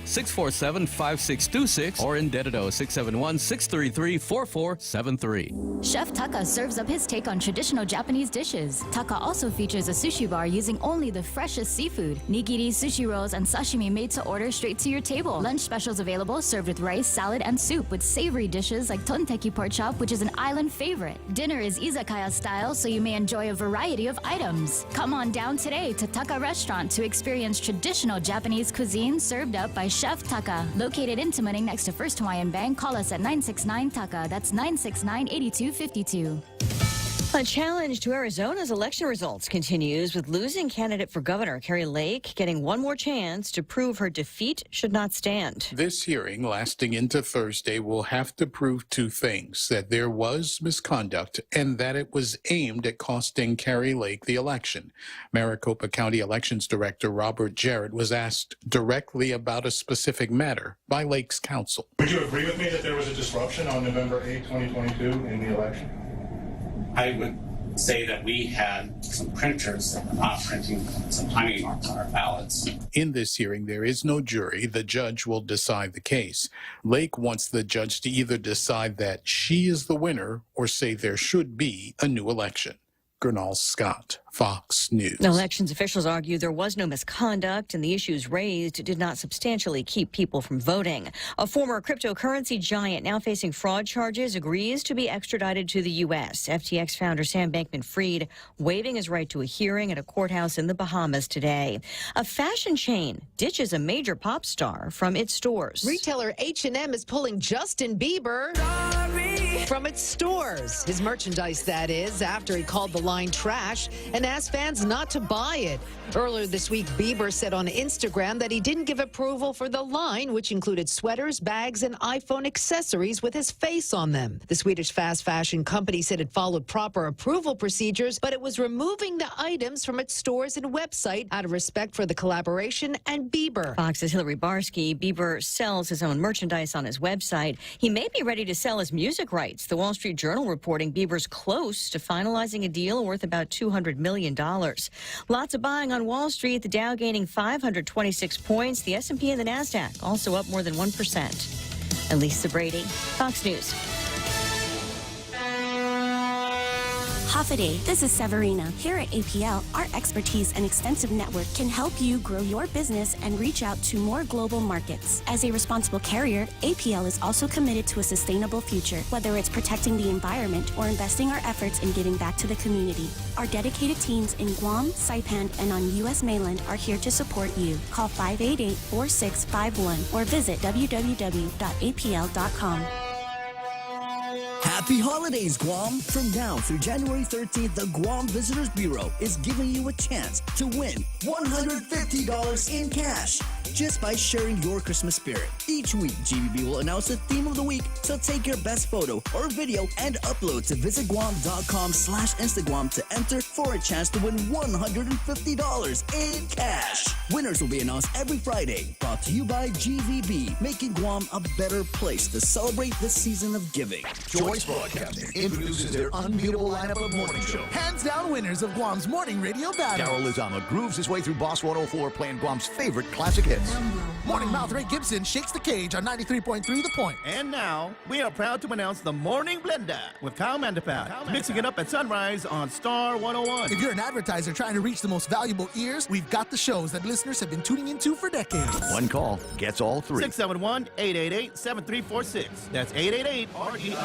S8: 671-647-5626, or in Dededo 671-633-4473.
S13: Chef Taka serves up his take on traditional Japanese dishes. Taka also features a sushi bar using only the freshest seafood. Nigiri, sushi rolls, and sashimi made to order straight to your table. Lunch specials available, served with rice, salad, and soup with savory dishes like tonteki pork chop, which is an island favorite. Dinner is izakaya style, so you may enjoy a variety of items. Come on down today to Taka Restaurant to experience traditional Japanese cuisine served up by Chef Taka. Located in Timuning next to First Hawaiian Bank, call us at 969-TAKA. That's 969-8252.
S1: A challenge to Arizona's election results continues with losing candidate for governor Kari Lake getting one more chance to prove her defeat should not stand.
S7: This hearing, lasting into Thursday, will have to prove two things: that there was misconduct and that it was aimed at costing Kari Lake the election. Maricopa County Elections Director Robert Jarrett was asked directly about a specific matter by Lake's counsel.
S20: Would you agree with me that there was a disruption on November 8, 2022 in the election?
S5: I would say that we had some printers that were not printing some timing marks on our ballots.
S7: In this hearing, there is no jury. The judge will decide the case. Lake wants the judge to either decide that she is the winner or say there should be a new election. Gernal Scott, Fox News.
S1: Elections officials argue there was no misconduct and the issues raised did not substantially keep people from voting. A former cryptocurrency giant now facing fraud charges agrees to be extradited to the U.S. FTX founder Sam Bankman-Fried waiving his right to a hearing at a courthouse in the Bahamas today. A fashion chain ditches a major pop star from its stores.
S23: Retailer H&M is pulling Justin Bieber from its stores. His merchandise, that is, after he called the line trash and asked fans not to buy it. Earlier this week, Bieber said on Instagram that he didn't give approval for the line, which included sweaters, bags, and iPhone accessories with his face on them. The Swedish fast fashion company said it followed proper approval procedures, but it was removing the items from its stores and website out of respect for the collaboration and Bieber.
S1: Fox's Hillary Barsky. Bieber sells his own merchandise on his website. He may be ready to sell his music rights. The Wall Street Journal reporting Bieber's close to finalizing a deal worth about $200 million. Lots of buying on Wall Street, the Dow gaining 526 points, the S&P and the NASDAQ also up more than 1%. Elisa Brady, Fox News.
S24: Hoffaday, this is Severina. Here at APL, our expertise and extensive network can help you grow your business and reach out to more global markets. As a responsible carrier, APL is also committed to a sustainable future, whether it's protecting the environment or investing our efforts in giving back to the community. Our dedicated teams in Guam, Saipan, and on U.S. mainland are here to support you. Call 588-4651 or visit www.apl.com.
S15: Happy holidays, Guam! From now through January 13th, the Guam Visitors Bureau is giving you a chance to win $150 in cash just by sharing your Christmas spirit. Each week, GVB will announce the theme of the week, so take your best photo or video and upload to visitguam.com/Instagram to enter for a chance to win $150 in cash. Winners will be announced every Friday. Brought to you by GVB, making Guam a better place to celebrate this season of giving.
S25: Choice Broadcasting introduces their unbeatable lineup of morning show.
S26: Hands down winners of Guam's morning radio battle.
S25: Daryl Lizama grooves his way through Boss 104 playing Guam's favorite classic hits.
S26: Morning mouth Ray Gibson shakes the cage on 93.3 The Point.
S27: And now, we are proud to announce the Morning Blender with Kyle Mandapat, mixing it up at sunrise on Star 101.
S26: If you're an advertiser trying to reach the most valuable ears, we've got the shows that listeners have been tuning into for decades.
S25: One call gets all three.
S27: 671-888-7346. That's 888-REIO.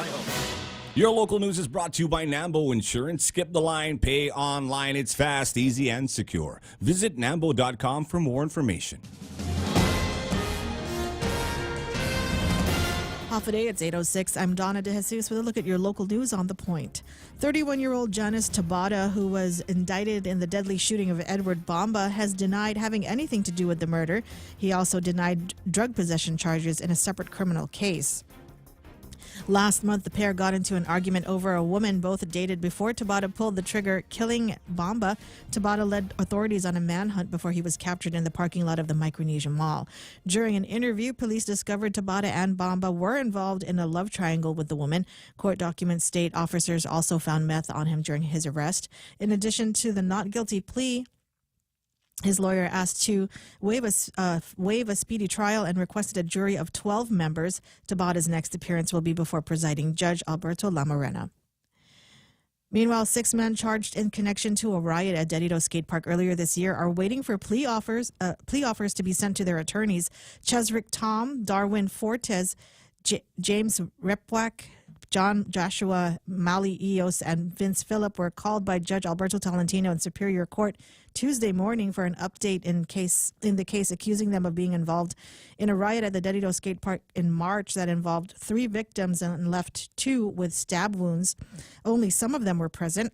S18: Your local news is brought to you by Nambo Insurance. Skip the line, pay online. It's fast, easy, and secure. Visit nambo.com for more information.
S16: Off a day, it's 8:06. I'm Donna DeJesus with a look at your local news on The Point. 31-year-old Janice Tabata, who was indicted in the deadly shooting of Edward Bamba, has denied having anything to do with the murder. He also denied drug possession charges in a separate criminal case. Last month, the pair got into an argument over a woman both dated before Tabata pulled the trigger, killing Bamba. Tabata led authorities on a manhunt before he was captured in the parking lot of the Micronesia Mall. During an interview, police discovered Tabata and Bamba were involved in a love triangle with the woman. Court documents state officers also found meth on him during his arrest. In addition to the not guilty plea, his lawyer asked to waive a speedy trial and requested a jury of 12 members. Tabata's next appearance will be before presiding judge Alberto Lamarena. Meanwhile, 6 men charged in connection to a riot at Dedido Skate Park earlier this year are waiting for plea offers to be sent to their attorneys. Chesrick Tom, Darwin Fortes, James Repwack, John Joshua Mali Eos, and Vince Phillip were called by Judge Alberto Tolentino in Superior Court Tuesday morning for an update in the case accusing them of being involved in a riot at the Dedido Skate Park in March that involved 3 victims and left 2 with stab wounds. Only some of them were present.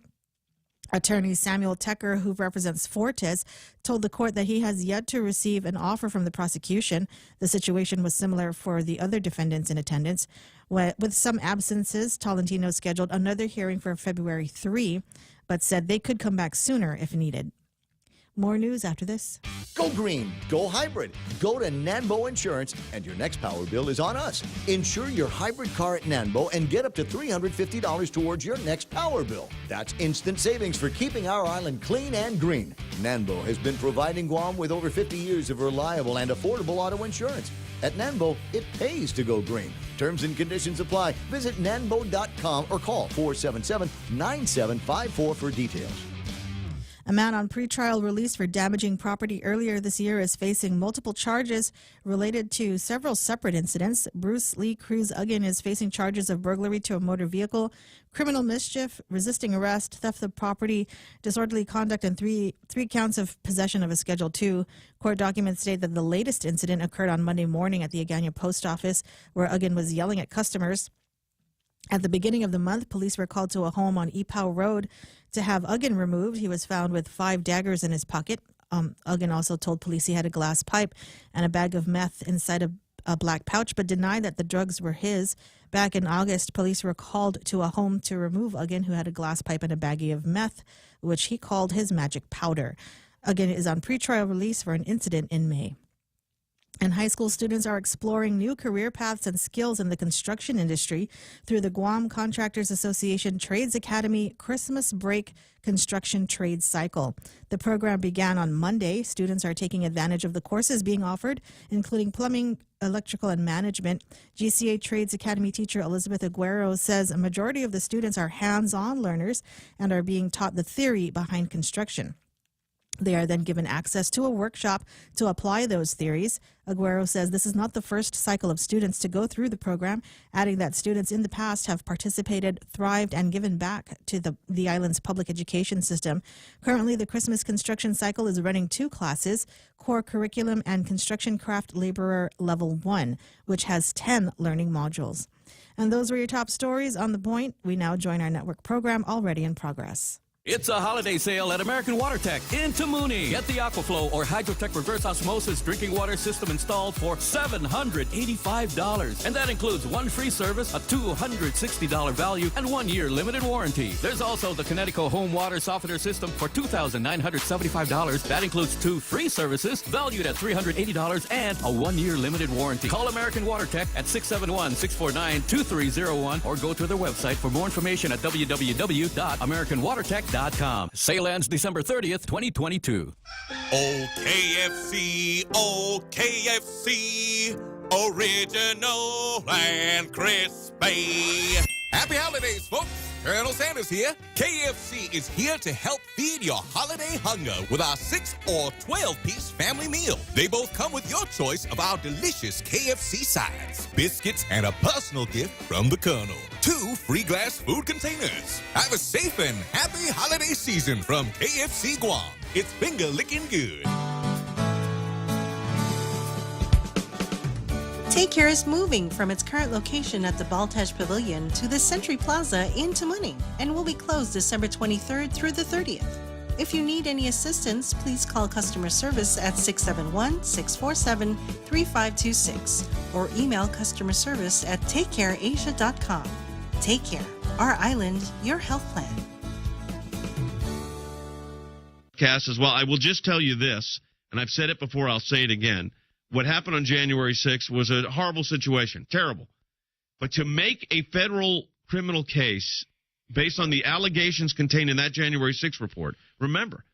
S16: Attorney Samuel Tecker, who represents Fortes, told the court that he has yet to receive an offer from the prosecution. The situation was similar for the other defendants in attendance. With some absences, Tolentino scheduled another hearing for February 3, but said they could come back sooner if needed. More news after this.
S25: Go green, go hybrid, go to Nanbo Insurance, and your next power bill is on us. Insure your hybrid car at Nanbo and get up to $350 towards your next power bill. That's instant savings for keeping our island clean and green. Nanbo has been providing Guam with over 50 years of reliable and affordable auto insurance. At Nanbo, it pays to go green. Terms and conditions apply. Visit nanbo.com or call 477-9754 for details.
S16: A man on pretrial release for damaging property earlier this year is facing multiple charges related to several separate incidents. Bruce Lee Cruz Uggan is facing charges of burglary to a motor vehicle, criminal mischief, resisting arrest, theft of property, disorderly conduct, and three counts of possession of a Schedule II. Court documents state that the latest incident occurred on Monday morning at the Agana Post Office, where Uggan was yelling at customers. At the beginning of the month, police were called to a home on Ipow Road to have Uggan removed. He was found with 5 daggers in his pocket. Uggan also told police he had a glass pipe and a bag of meth inside a black pouch, but denied that the drugs were his. Back in August, police were called to a home to remove Uggan, who had a glass pipe and a baggie of meth, which he called his magic powder. Uggan is on pretrial release for an incident in May. And high school students are exploring new career paths and skills in the construction industry through the Guam Contractors Association Trades Academy Christmas Break Construction Trades Cycle. The program began on Monday. Students are taking advantage of the courses being offered, including plumbing, electrical, and management. GCA Trades Academy teacher Elizabeth Aguero says a majority of the students are hands-on learners and are being taught the theory behind construction. They are then given access to a workshop to apply those theories. Aguero says this is not the first cycle of students to go through the program, adding that students in the past have participated, thrived, and given back to the island's public education system. Currently, the Christmas construction cycle is running 2 classes, core curriculum and construction craft laborer level 1, which has 10 learning modules. And those were your top stories on The Point. We now join our network program already in progress.
S8: It's a holiday sale at American Water Tech in Tamuning. Get the Aquaflow or Hydrotech reverse osmosis drinking water system installed for $785. And that includes 1 free service, a $260 value, and 1-year limited warranty. There's also the Connecticut home water softener system for $2,975. That includes 2 free services valued at $380 and a 1-year limited warranty. Call American Water Tech at 671-649-2301 or go to their website for more information at www.americanwatertech.com. Sale ends December 30th, 2022.
S2: Oh, KFC, oh, KFC, original and crispy. Happy holidays, folks. Colonel Sanders here. KFC is here to help feed your holiday hunger with our 6 or 12-piece family meal. They both come with your choice of our delicious KFC sides, biscuits, and a personal gift from the Colonel. 2 free glass food containers. Have a safe and happy holiday season from KFC Guam. It's finger licking good.
S9: Take Care is moving from its current location at the Baltaj Pavilion to the Century Plaza in Tamuning and will be closed December 23rd through the 30th. If you need any assistance, please call customer service at 671-647-3526 or email customer service at takecareasia.com. Take Care, our island, your health plan.
S3: Cass as well. I will just tell you this, and I've said it before, I'll say it again. What happened on January 6th was a horrible situation, terrible. But to make a federal criminal case based on the allegations contained in that January 6th report, remember,